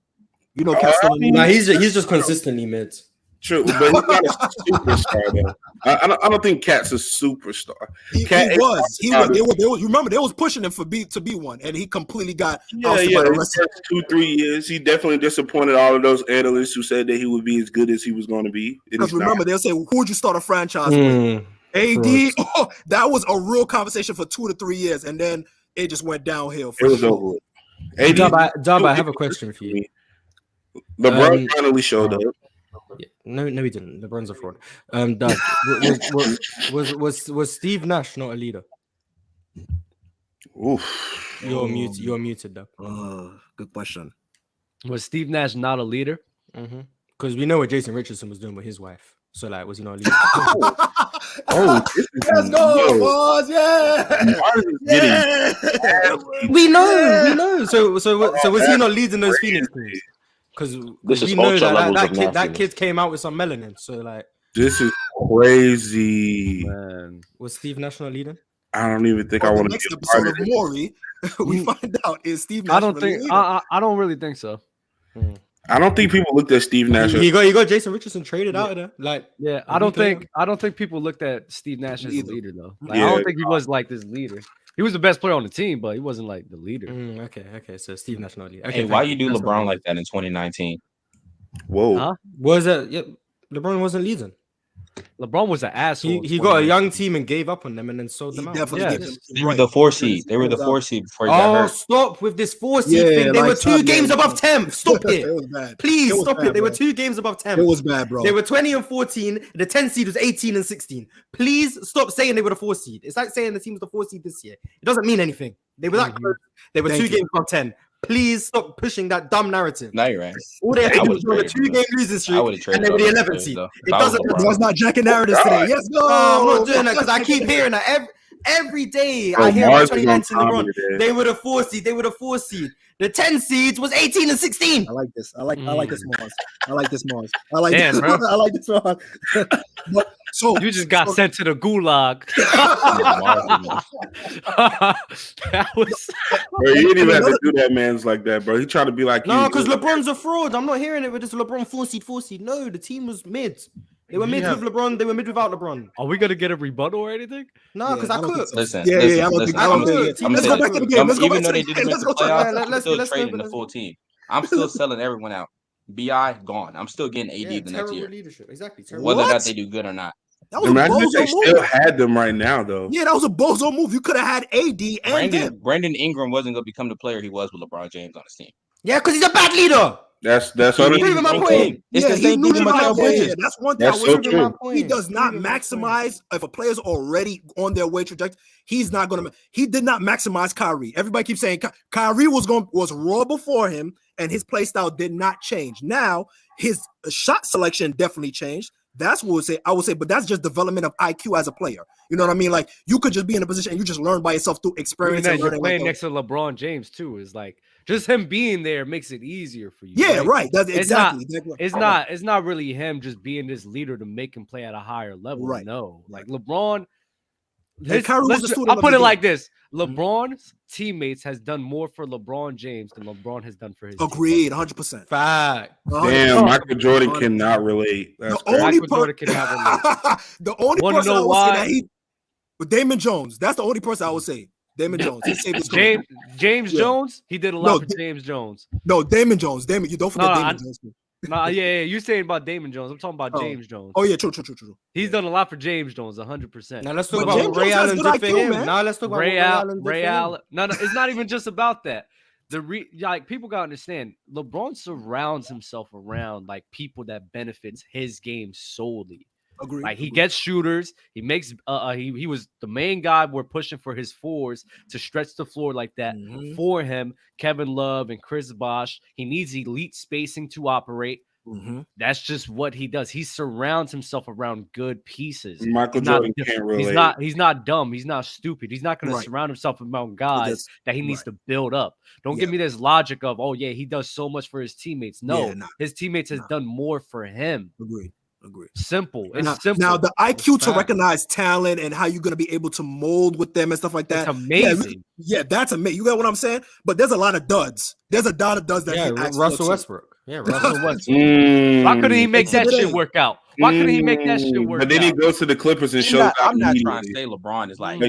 D: You know, Cat's still in the league.
B: Nah, he's just consistently mids.
J: True, but he's not a superstar, though. I don't think Cat's a superstar.
D: He was. Remember, they was pushing him to be one, and he completely got
J: the first 2-3 years. He definitely disappointed all of those analysts who said that he would be as good as he was going to be.
D: Because remember, they'll say, "Who would you start a franchise with?" AD. Oh, that was a real conversation for 2 to 3 years, and then it just went downhill.
J: It was over with.
B: Dub, I have a question for you.
J: LeBron finally showed up.
B: Yeah, no, he didn't. LeBron's a fraud. Dub, was Steve Nash not a leader?
J: Oof.
B: You're muted. You're muted, Dub.
D: Good question.
A: Was Steve Nash not a leader?
B: Because we know what Jason Richardson was doing with his wife. So, like, was he not a leader?
D: Let's go, boys! Yeah.
B: We know. So was he not leading those Phoenix teams? Because we know that kid came out with some melanin. So, like,
J: this is crazy.
B: Man. Was Steve Nash not leading?
J: I don't even think I want to
D: be a part of Maury. We find out is Steve Nash.
A: I don't really think so.
J: I don't think people looked at Steve Nash.
B: He got Jason Richardson traded out of there. Like,
A: I don't think people looked at Steve Nash as a leader though. Like, I don't think he was like this leader. He was the best player on the team, but he wasn't like the leader.
B: Okay. So Steve Nash not leader.
K: Okay, hey, why you do LeBron like that in 2019?
J: Whoa.
A: Huh?
B: Was that? Yeah, LeBron wasn't leading.
A: LeBron was an asshole.
B: He got a young team and gave up on them and then sold them out.
K: They were the 4 seed. They were the 4 seed before he got hurt.
B: Stop with this 4 seed thing. They were 2 games above 10. Stop it.
D: It was bad.
B: Please stop it. They were 2 games above 10.
D: It was bad, bro.
B: They were 20 and 14. The 10 seed was 18 and 16. Please stop saying they were the 4 seed. It's like saying the team was the 4 seed this year. It doesn't mean anything. They were that close. They were 2 games above 10. Please stop pushing that dumb narrative.
K: No, you're right.
B: All they had to do was on a 2-game losing streak, and they were the 11th seed. It doesn't.
D: Let's not jacking narratives today. Yes, go.
B: I'm not doing that because I keep hearing that every day. I hear about 2019 LeBron. They were the 4 seed. They were the 4 seed. The 10 seeds was 18 and 16.
D: I like this. I like this, Mars. I like this, Mars. I like this. I like this, Mars. So
A: you just got sent to the gulag.
J: That was. Bro, you didn't even have to do that, man's like that, bro. He trying to be like,
B: no, because LeBron's a fraud. I'm not hearing it with this LeBron 4 seed. No, the team was mid. They were mid with LeBron. They were mid without LeBron.
A: Are we gonna get a rebuttal or anything?
B: No, because I could.
K: Listen.
D: I don't think. Let's go back to the game.
K: Even though they didn't make the playoffs, I'm still trading the full team. I'm still selling everyone out. BI gone. I'm still getting AD the next year.
B: Leadership. Exactly.
K: Whether or not they do good or not.
J: Imagine if they still had them right now, though.
D: Yeah, that was a bozo move. You could have had AD and
K: Brandon Ingram wasn't going to become the player he was with LeBron James on his team.
B: Yeah, because he's a bad leader.
J: That's
B: my point.
K: It's the same thing with Mikal Bridges.
D: That's one thing.
J: That's so true.
D: He does not maximize if a player's already on their way trajectory. He's not going to. He did not maximize Kyrie. Everybody keeps saying Kyrie was raw before him, and his play style did not change. Now his shot selection definitely changed. That's what I would say, but that's just development of IQ as a player. You know what I mean? Like you could just be in a position and you just learn by yourself through experience. And
A: you're playing next to LeBron James too. Is like just him being there makes it easier for you.
D: Yeah, right. That's exactly.
A: It's not really him just being this leader to make him play at a higher level.
D: Right.
A: No, like LeBron.
D: I'll
A: put it like this: LeBron's teammates has done more for LeBron James than LeBron has done for his.
D: Agreed, 100%.
B: Fact.
J: Damn, Michael Jordan cannot relate.
D: The only person I would say that but Damon Jones. That's the only person I would say. Damon Jones. He saved his
A: James Jones. He did a lot for James Jones.
D: No, Damon Jones. You don't forget Damon Jones.
A: Yeah. You're saying about Damon Jones. I'm talking about James Jones.
D: Oh yeah, true.
A: He's done a lot for James Jones, 100%.
B: Now let's talk about Ray Allen did for him. Now let's talk about
A: Ray Allen. No, it's not even just about that. Like people gotta understand, LeBron surrounds himself around like people that benefits his game solely.
D: Agreed.
A: Like he gets shooters. He makes. He was the main guy. We're pushing for his fours to stretch the floor like that for him. Kevin Love and Chris Bosh. He needs elite spacing to operate. That's just what he does. He surrounds himself around good pieces.
J: Michael Jordan can't relate.
A: He's not dumb. He's not stupid. He's not going to surround himself around guys that he needs to build up. Don't give me this logic of, oh yeah, he does so much for his teammates. No, his teammates has done more for him.
D: Agreed.
A: Simple. It's simple.
D: Now the IQ to recognize talent and how you're going to be able to mold with them and stuff like that.
A: That's amazing.
D: Yeah, that's amazing. You got what I'm saying? But there's a lot of duds. There's a lot of duds that
B: Russell Westbrook. Yeah, Russell Westbrook.
A: Why couldn't he make that shit work out? Why couldn't he make that shit work out?
J: But then he goes to the Clippers and shows out.
K: I'm not trying to say LeBron is like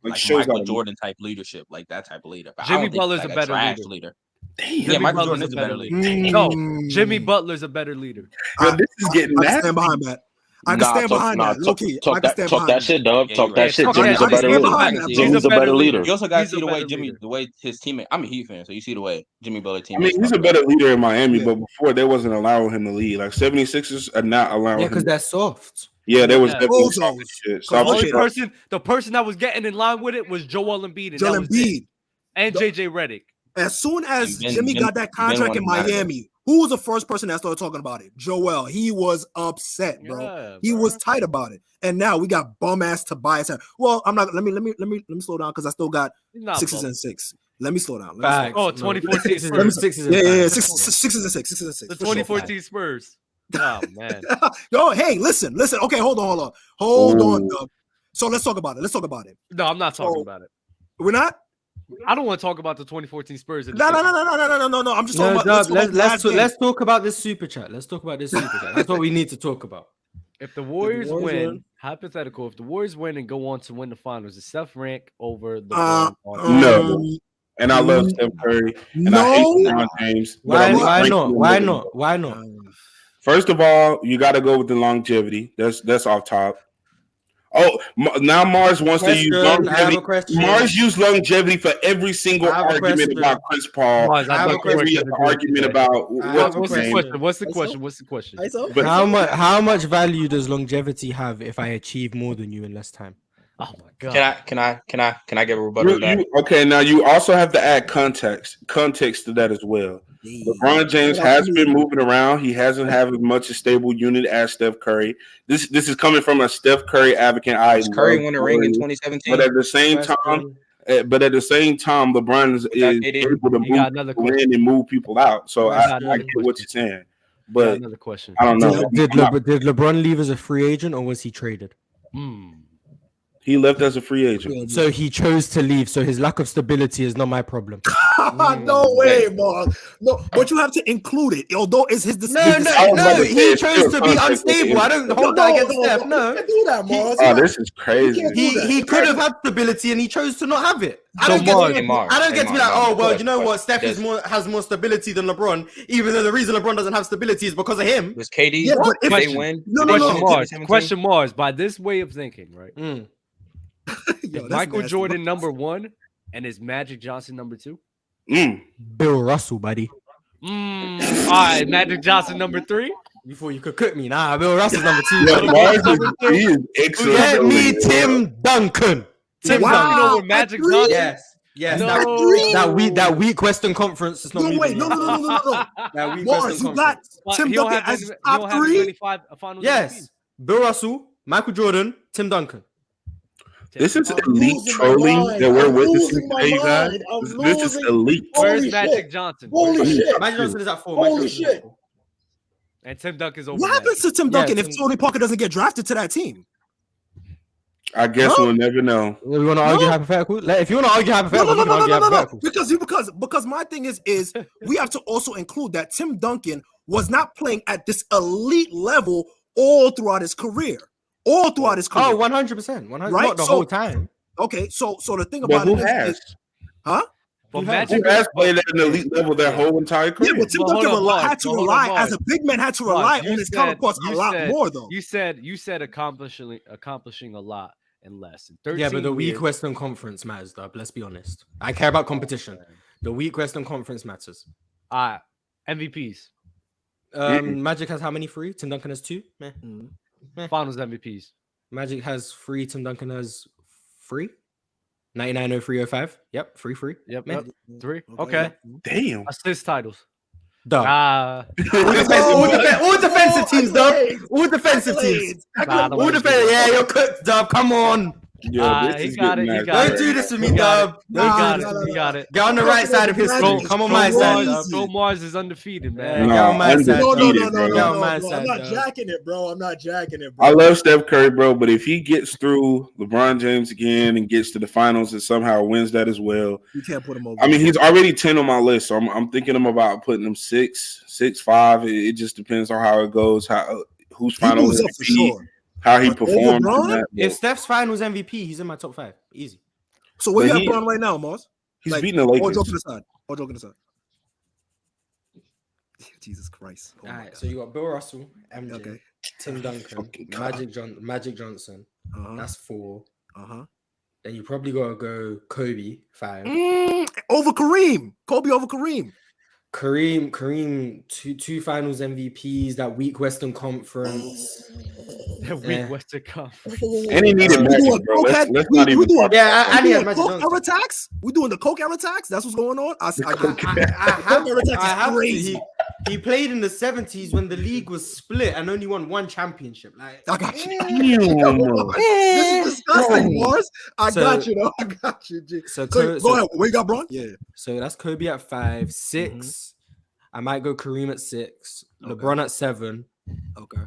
K: Michael Jordan type leadership, like that type of leader. But
A: Jimmy Butler's a better leader.
K: Yeah, Michael Jordan is a better leader.
A: No, Jimmy Butler's a better leader.
J: Yo, this is getting
D: I stand behind that. I can stand behind that. Low key, I can stand
G: talk
D: behind
G: that shit, dub.
K: Yeah,
G: Talk
K: you're
G: that
K: right.
G: shit.
A: Talk
G: Jimmy's
A: that-
G: a better
A: I can
G: leader.
A: stand behind that,
G: Jimmy's a better leader.
K: You also got to
A: He's
K: see
A: a
K: the way
A: better leader.
K: the way his teammate. I'm a Heat fan, so you see the way Jimmy Butler
J: I
K: teammates.
J: mean, he's a better leader in Miami, but before they wasn't allowing him to lead. Like 76ers are not allowing
B: Yeah,
J: him.
B: because they're soft.
J: Yeah, there was
A: Yeah.
J: definitely
D: Bozos.
J: soft shit.
A: The
J: Soft
A: only
J: shit.
A: the person that was getting in line with it was Joel Embiid, and
D: Joel
A: that was it.
D: Embiid.
A: And JJ Redick.
D: As soon as
K: And Ben-
D: Jimmy
K: Ben-
D: got that
K: Ben
D: contract in
K: wanted him out of there.
D: Miami, who was the first person that started talking about it? Joel. He was upset, bro.
A: Yeah,
D: He
A: bro.
D: was tight about it. And now we got bum ass Tobias. Well, I'm not. Let me slow down because I still got
A: He's not
D: sixes
A: bum.
D: and six. Let me slow down. Let me slow
B: Facts.
D: down.
A: Oh, 2014
B: Sixes
A: Spurs.
B: and sixes and
D: Yeah,
B: fives.
D: sixes and six.
A: The
D: for sure.
A: 2014 Spurs. Oh man.
D: Yo, hey, listen. Okay, hold on. Hold on, Doug. So let's talk about it.
A: No, I'm not talking
D: So-
A: about it.
D: We're not.
A: I don't want to talk about the 2014 Spurs.
D: No. I'm just talking
B: No,
D: about.
B: Dub,
D: talk about last game.
B: let's talk about this super chat. Let's talk about this super chat. That's what we need to talk about.
A: If the Warriors
D: Warriors
A: win,
D: win.
A: hypothetical, if the Warriors win and go on to win the finals, is Steph rank over the
J: No. And I love Steph Curry. And I hate LeBron James. but I'm
B: Why
J: ranking
B: not?
J: him.
B: Why not?
J: First of all, you got to go with the longevity. That's off top. Oh, now Mars wants to use
B: Question, I have
J: longevity.
B: a question.
J: Mars used longevity for every single
B: I have a
J: argument
B: question.
J: about Chris Paul.
A: Mars, I
B: have a
A: thought
B: question.
A: you
J: Every
A: were gonna do
J: argument
A: it.
J: about
B: have a
A: What's the
J: name.
A: question? What's the question? What's the question?
J: But
B: How much value does longevity have if I achieve more than you in less time?
A: Oh my god.
K: Can I get a rebuttal to that?
J: okay, now you also have to add context to that as well. LeBron James has been moving around. He hasn't had as much a stable unit as Steph Curry. This is coming from a Steph Curry advocate.
K: Curry won a ring in 2017.
J: But at the same time, LeBron is able to
A: You got another
J: move
A: question.
J: in and move people out. So
A: You got
J: I
A: another
J: get what
A: question.
J: you're saying,
A: You got
J: but
A: another question.
J: I don't know.
B: Did LeBron leave as a free agent or was he traded?
J: He left as a free agent.
B: So he chose to leave. So his lack of stability is not my problem.
D: No way, Mars. No, but you have to include it. Although it's his decision.
B: No. He chose to be unstable. I don't hold that against Steph. No.
D: You can't do that, Mars.
J: Oh, this is crazy.
B: He could have had stability and he chose to not have it. I
A: So
B: don't get
A: Mars-
B: to be like, oh well, you know what? Steph is has more stability than LeBron, even though the reason LeBron doesn't have stability is because of him.
K: Was KD?
D: Yeah, but if
K: They win.
A: Question Mars. By this way of thinking, right?
D: Yo,
A: Is
D: that's
A: Michael
D: nasty.
A: Jordan number 1 and is Magic Johnson number 2?
B: Bill Russell, buddy.
A: All right, Magic Johnson number 3.
B: Before you could cook me, nah. Bill Russell's number 2.
J: He is excellent.
B: Get me Tim Duncan.
A: Tim Duncan over Magic Johnson.
B: Yes.
A: No.
B: That weak Western Conference is not.
D: No, wait, no.
B: That weak
D: Mars,
B: Western
D: you got
B: Conference.
D: Tim
A: He don't
D: Duncan
A: have
D: as
A: any- he
D: top
A: don't have
D: 3?
A: 25 finals
B: Yes, Bill Russell, Michael Jordan, Tim Duncan.
J: This is
D: I'm
J: elite
D: losing my
J: trolling
D: mind.
J: that we're
D: I'm
J: witnessing
D: losing my
J: today, you guys.
D: mind. I'm
J: This is
D: losing-
J: elite.
A: Where's
D: Holy
A: Magic
D: shit.
A: Johnson?
D: Holy shit.
B: Magic Johnson is at 4.
D: Holy
B: Magic Johnson is at
D: shit.
B: 4.
A: And Tim Duncan's over
D: What happens to Tim Duncan if Tony Parker doesn't get drafted to that team?
J: I guess we'll never know.
B: We want to argue hypothetical. If you want to argue hypothetical, we can argue hypothetical.
D: Because my thing is we have to also include that Tim Duncan was not playing at this elite level all throughout his career.
B: Oh, 100%.
D: Right?
B: Not the whole time.
D: Okay, so the thing
J: But
D: about
J: who
D: it
J: has?
D: is, huh?
A: But
J: Who has played at an elite level their whole entire career?
D: Yeah, but Tim Duncan had to rely as a big man, had to rely on his counterparts a lot more though.
A: You said accomplishing a lot and less.
B: Yeah, but the weak
A: years,
B: Western Conference matters, Dub. Let's be honest. I care about competition. The weak Western Conference matters.
A: MVPs.
B: Magic has how many? 3? Tim Duncan has 2.
A: Finals MVPs.
B: Magic has 3. Tim Duncan has 3. 99, 03, 05. Yep, 3.
A: Yep. 3. Okay.
J: Damn.
A: Assist titles.
B: Dub.
A: All
B: defensive teams, Dub. All defensive teams. Yeah, you're cooked, Dub. Come on.
J: He
A: got it.
B: Don't do this with me, Dub.
A: He got it.
B: Get on the right side of history. Come on my side, Dub.
A: Go Mars is undefeated, man.
B: Get on my side.
D: No,
B: I'm
D: not jacking it, bro. I'm not jacking it, bro.
J: I love Steph Curry, bro, but if he gets through LeBron James again and gets to the finals and somehow wins that as well,
D: you can't put him over.
J: I mean, he's already 10 on my list, so I'm thinking about putting him 6, 5. It just depends on how it goes, who's finals
D: up for sure.
J: how he performs.
B: If Steph's finals MVP, he's in my top 5. Easy.
D: So where you have Bron right now, Mars?
J: He's beating the Lakers.
D: All joking aside. Jesus Christ. Oh
B: All
D: my
B: right,
D: God.
B: so you got Bill Russell, MJ,
D: Okay.
B: Tim Duncan, Magic Johnson. That's 4. Then you probably gotta go Kobe 5.
D: Over Kareem. Kobe over Kareem.
B: Kareem, two finals MVPs, that weak Western Conference.
A: That weak Western Conference.
J: And he needed Magic, bro. Let's not even.
B: And he had Magic
D: Coke
B: Johnson.
D: era tax? We doing the Coke era tax? That's what's going on? I
B: have to. He played in the 70s when the league was split and only won 1 championship. Like,
D: I got you. This is disgusting, Morris. I got you, though. I got you, G. So go ahead. Where you got Bron? Yeah.
B: So that's Kobe at 5. 6. I might go Kareem at 6. Okay. LeBron at 7.
D: Okay.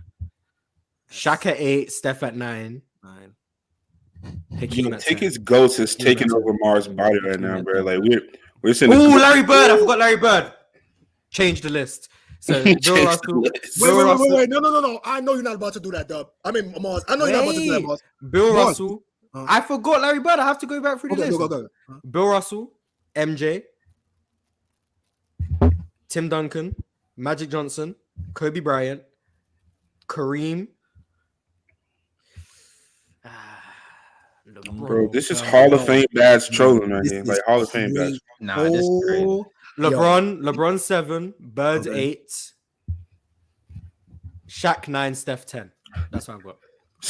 B: Shaq at 8. Steph at 9. Hakeem at 10.
J: Tickets Ghost is taking over Mars' body right now, bro. Like we're sitting.
B: Oh, Larry Bird! I forgot Larry Bird. Change the list. So Bill Russell.
D: Wait. No. I know you're not about to do that, Dub. I mean, Mars. I know you're not about to do that, Mars.
B: Bill Russell. I forgot Larry Bird. I have to go back through the list.
D: Go.
B: Bill Russell, MJ, Tim Duncan, Magic Johnson, Kobe Bryant, Kareem.
J: Bro, this is Hall of Fame badge trolling right here. Like Hall of Fame badge.
K: Nah, this is crazy.
B: LeBron 7, Bird 8, Shaq 9, Steph 10. That's what I've got.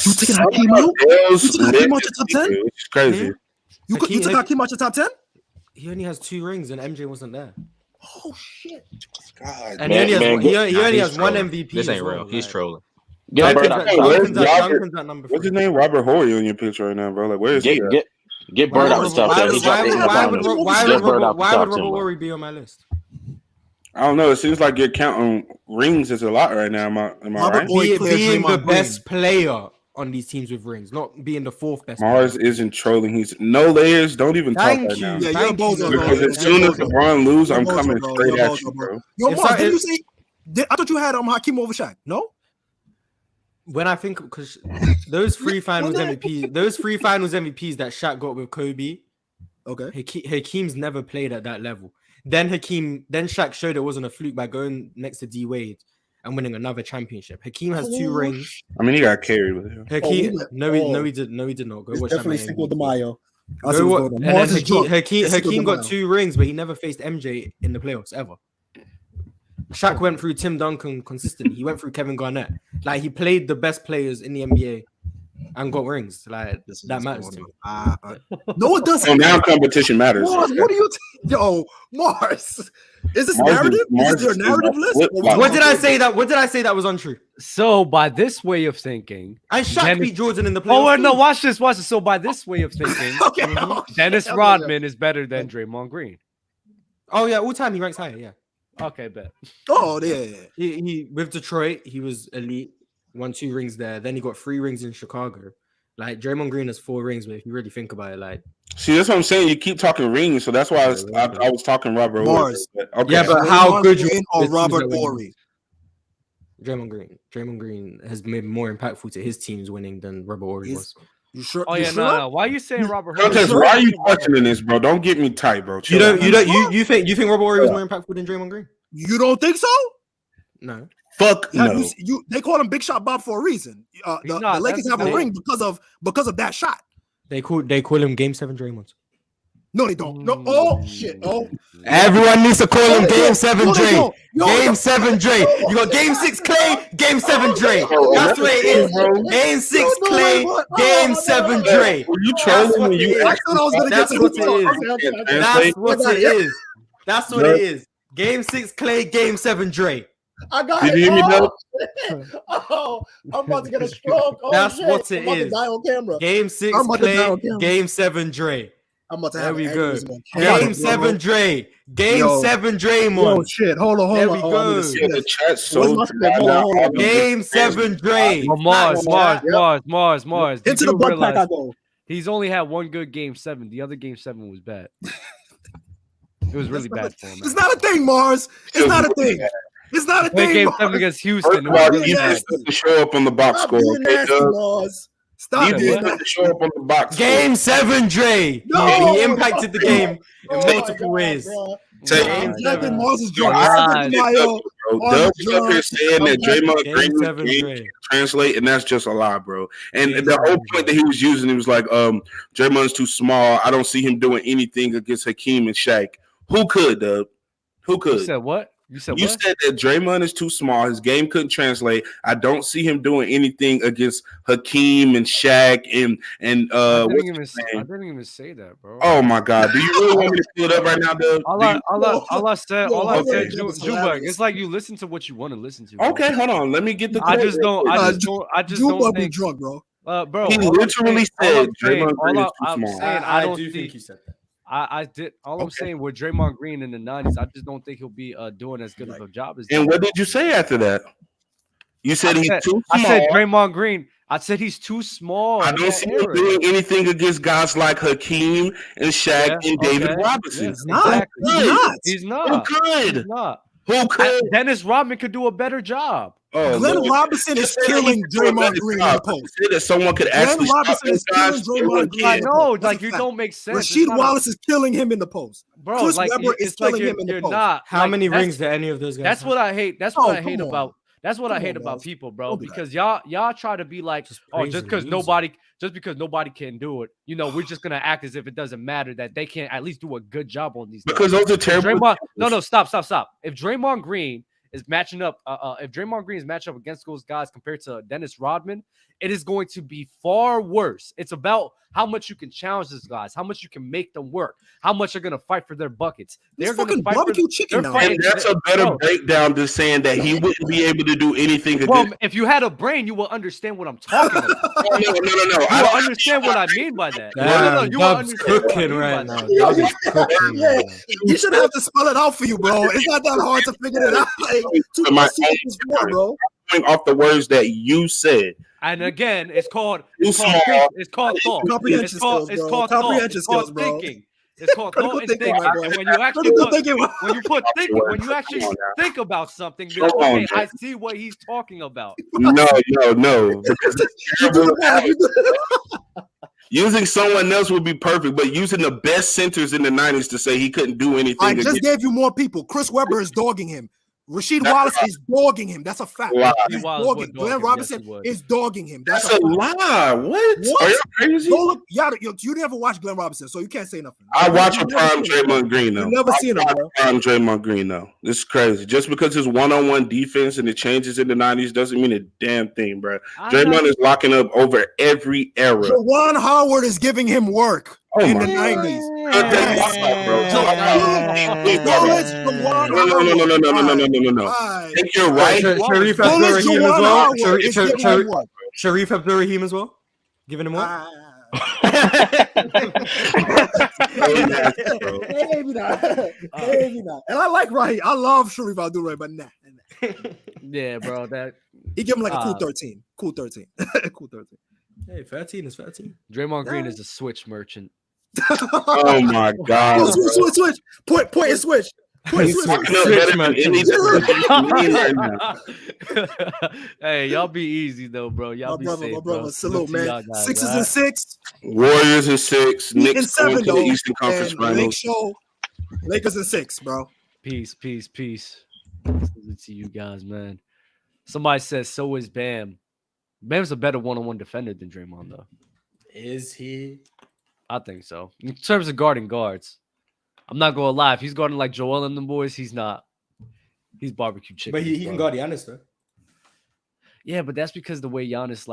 D: You taking Hakeem out? You took Hakeem out your top 10?
J: It's crazy.
D: You took Hakeem out your top 10?
B: He only has 2 rings and MJ wasn't there.
D: Oh shit!
J: God,
B: and he only has 1 MVP.
K: This ain't real. He's trolling.
J: What's his name? Robert Horry on your picture right now, bro. Like, where is he?
G: Get Bird out the top 10.
B: Why would Robert Horry be on my list?
J: I don't know. It seems like you're counting rings as a lot right now. Am I right?
B: Being the best player on these teams with rings, not being the 4th best.
J: Mars isn't trolling. He's no layers. Don't even talk right now.
D: Yeah, you're bozo,
J: because as soon as LeBron lose, I'm coming straight at you, bro.
D: Yo, Mars, didn't you say? I thought you had Hakeem over Shaq. No.
B: When I think, because those 3 finals MVPs, that Shaq got with Kobe,
D: okay,
B: Hakeem's never played at that level. Then Shaq showed it wasn't a fluke by going next to D Wade and winning another championship. Hakeem has 2 rings.
J: I mean, he got carried with him.
B: Hakeem, no, he did not. Go watch
H: definitely Cinco de Mayo.
B: And then Hakeem got 2 rings, but he never faced MJ in the playoffs ever. Shaq went through Tim Duncan consistently. He went through Kevin Garnett. Like, he played the best players in the NBA and got rings. Like, that matters to me.
D: No, it doesn't.
J: So now competition matters.
D: Mars, what are you? Yo, Mars. Is this narrative? Is there a narrative list?
B: What did I say that was untrue?
A: So by this way of thinking,
B: and Shaq beat Jordan in the playoffs.
A: Oh wait, no, watch this. So by this way of thinking, Dennis Rodman is better than Draymond Green.
B: Oh yeah, all time he ranks higher. Yeah.
A: Okay, bet.
D: Oh yeah.
B: He with Detroit, he was elite. Won 2 rings there. Then he got 3 rings in Chicago. Like, Draymond Green has 4 rings, but if you really think about it, like,
J: see, that's what I'm saying. You keep talking rings, so that's why I was talking Robert Horry.
B: Okay. Yeah, but how good you
D: or Robert Horry?
B: Draymond Green has been more impactful to his teams winning than Robert Horry was.
D: You sure?
A: Oh yeah, no. Why are you saying Robert
J: Horry? Why are you questioning this, bro? Don't get me tight, bro.
B: You think Robert Horry was more impactful than Draymond Green?
D: You don't think so?
B: No.
J: Fuck no.
D: They call him Big Shot Bob for a reason. The Lakers have a ring because of that shot.
B: They call him Game 7 Draymond.
D: No, they don't. No. Oh shit. Oh.
B: Everyone needs to call him Game 7 Dre. Game 7 Dre. You got Game 6 Clay. Game 7 Dre. That's what it is. Game 6 Clay. Game 7 Dre.
J: You trolling when you?
B: That's what it is. That's what it is. Game 6 Clay. Game 7 Dre.
D: I got
J: Did
D: it.
J: You hear me,
D: oh, I'm about to get a stroke. Oh,
B: that's
D: shit.
B: what it is.
D: Die on camera.
B: Game 6 Clay. Game 7 Dre.
D: I'm about to
B: there
D: have
B: we go. Game 7 Dre. Game 7 Draymond.
D: Oh shit! Hold on.
B: There we go.
J: The chat so
B: Game 7 Dre.
A: Mars.
D: Into the butt pack I go.
A: He's only had 1 good Game 7. The other Game 7 was bad. It was really bad for him.
D: It's not a thing, Mars. It's not a thing. It's not a thing.
A: Game 7 against Houston.
J: You have to show up on the box score.
D: Stop
J: being to show up on the box.
B: Game 7 Dre. He impacted the game in multiple ways.
D: Jonathan Mars is drunk.
J: Dub is up here saying that Draymond Green can't translate, and that's just a lie, bro. And the whole point that he was using, he was like, Draymond's too small. I don't see him doing anything against Hakeem and Shaq. Who could, Dub? Who could?
A: You said what? You said
J: that Draymond is too small. His game couldn't translate. I don't see him doing anything against Hakeem and Shaq and
A: I didn't even say that, bro.
J: Oh my God! Do you really want me to pull it up right now, Dub?
A: All I said, Jubak, it's like you listen to what you want to listen to. Bro.
J: Okay, hold on. Let me get the.
A: I just don't think,
D: drunk, bro.
A: Bro,
J: he literally said Draymond Green is too small.
B: I do think he said that.
A: I did. I'm saying with Draymond Green in the 90s, I just don't think he'll be doing as good of a job as.
J: And what did you say after that? You said he's too small.
A: I said Draymond Green. I said he's too small.
J: I don't see him doing anything against guys like Hakeem and Shaq and David Robinson.
A: He's not.
J: He's not. Who could?
A: He's not.
J: Who could?
A: Dennis Rodman could do a better job.
D: Glenn Robinson is killing Draymond Green in the post.
J: That someone could actually
D: Glenn Robinson is killing Draymond Green.
A: I know, like you don't make sense.
D: Rasheed Wallace is killing him in the post.
A: Bro,
D: Chris
A: like
D: Webber is killing him in the post.
B: How many rings do any of those guys?
A: That's what I hate. That's what I hate about. That's what I hate about people, bro. Because y'all try to be like, just because nobody can do it, we're just gonna act as if it doesn't matter that they can't at least do a good job on these.
J: Because those are terrible.
A: Stop. If Draymond Green is matching up, against those guys compared to Dennis Rodman, it is going to be far worse. It's about how much you can challenge these guys, how much you can make them work, how much they're going to fight for their buckets. They're going to fight
D: barbecue chicken now.
J: And that's a better breakdown than saying that he wouldn't be able to do anything.
A: Well, if you had a brain, you will understand what I'm talking about.
J: No.
A: You will understand what I mean by that. No. You will understand
B: cooking right now.
D: You should have to spell it out for you, bro. It's not that hard to figure it out.
J: Bro. Off the words that you said.
A: And again, it's called thought. It's called
D: comprehension skills, bro.
A: It's called thought and thinking. And when you actually think about something, okay, I see what he's talking about.
J: No. Using someone else would be perfect, but using the best centers in the 90s to say he couldn't do anything.
D: I just gave you more people. Chris Webber is dogging him. Rasheed Wallace is dogging him. That's a fact. He's dogging. Glenn Robinson is dogging him. That's
J: a lie. What? Are you crazy?
D: You never watched Glenn Robinson, so you can't say nothing.
J: I watch a prime Draymond Green, though.
D: You never seen him, bro.
J: Prime Draymond Green, though. This is crazy. Just because his one-on-one defense and the changes in the 90s doesn't mean a damn thing, bro. Draymond is locking up over every era.
D: Juwan Howard is giving him work. In the 90s.
J: No. I think you're right.
B: Sharif Abdur-Rahim as well. Giving him one.
D: Maybe not. And I like Raheem. I love Sharif Abdur-Rahim, but nah.
A: Yeah, bro. That
D: he give him like a cool 13. Cool 13.
B: Hey, 13 is 13.
A: Draymond Green is a switch merchant.
J: Oh my God!
D: Switch. Point and switch.
A: Hey, y'all be easy though, bro. Y'all be safe, bro.
D: Salute, man. 6 and 6.
J: Warriors and 6. Knicks
D: and 7
J: to the Eastern Conference Finals.
D: Lakers and 6, bro.
A: Peace. Listen to you guys, man. Somebody says so is Bam. Bam's a better one-on-one defender than Draymond, though.
B: Is he?
A: I think so. In terms of guarding guards, I'm not gonna lie. If he's guarding like Joel and them boys, he's not. He's barbecue chicken.
B: But he can guard Giannis though.
A: Yeah, but that's because the way Giannis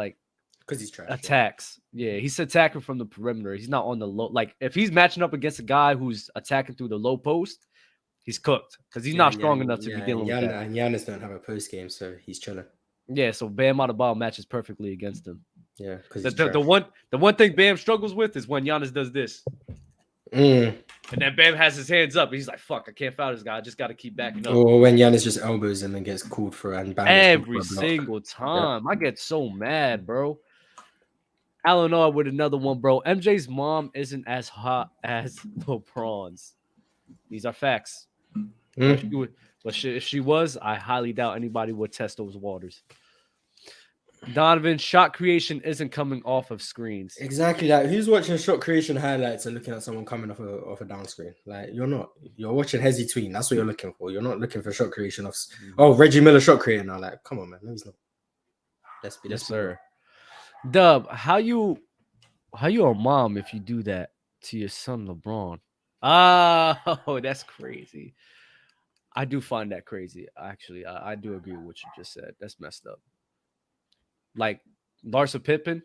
B: because he's trash
A: attacks. Yeah, he's attacking from the perimeter. He's not on the low. Like if he's matching up against a guy who's attacking through the low post, he's cooked because he's not strong enough to be dealing with that.
B: And Giannis don't have a post game, so he's chilling.
A: Yeah, so Bam Adebayo matches perfectly against him.
B: Yeah, because
A: the one thing Bam struggles with is when Giannis does this, and then Bam has his hands up. He's like, "Fuck, I can't foul this guy. I just got to keep backing up."
B: Or when Giannis just elbows him and gets called for and Bam
A: every single time. Yeah. I get so mad, bro. Eleanor with another one, bro. MJ's mom isn't as hot as LeBron's. These are facts. But if she was, I highly doubt anybody would test those waters. Donovan, shot creation isn't coming off of screens.
B: Exactly that. Who's watching shot creation highlights and looking at someone coming off a down screen? Like you're not. You're watching Hezzy tween. That's what you're looking for. You're not looking for shot creation of. Oh, Reggie Miller shot creating now. Like, come on, man. No, he's not. Let's
A: sir. Dub, how you a mom if you do that to your son LeBron? Oh, that's crazy. I do find that crazy. Actually, I do agree with what you just said. That's messed up. Like Larsa Pippen,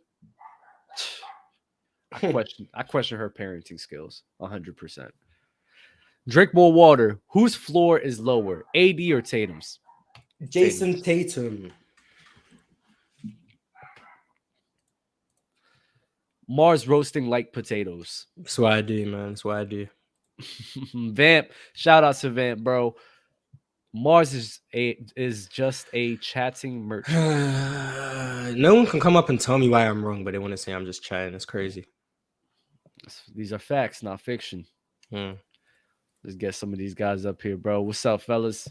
A: I question her parenting skills 100%. Drink more water. Whose floor is lower, AD or Tatum's?
B: Jason Tatum.
A: Mars roasting like potatoes.
B: That's what I do, man. That's what I do.
A: Vamp, shout out to Vamp, bro. Mars is just a chatting merchant.
B: No one can come up and tell me why I'm wrong, but they want to say I'm just chatting. It's crazy.
A: These are facts, not fiction. Let's get some of these guys up here, bro. What's up, fellas?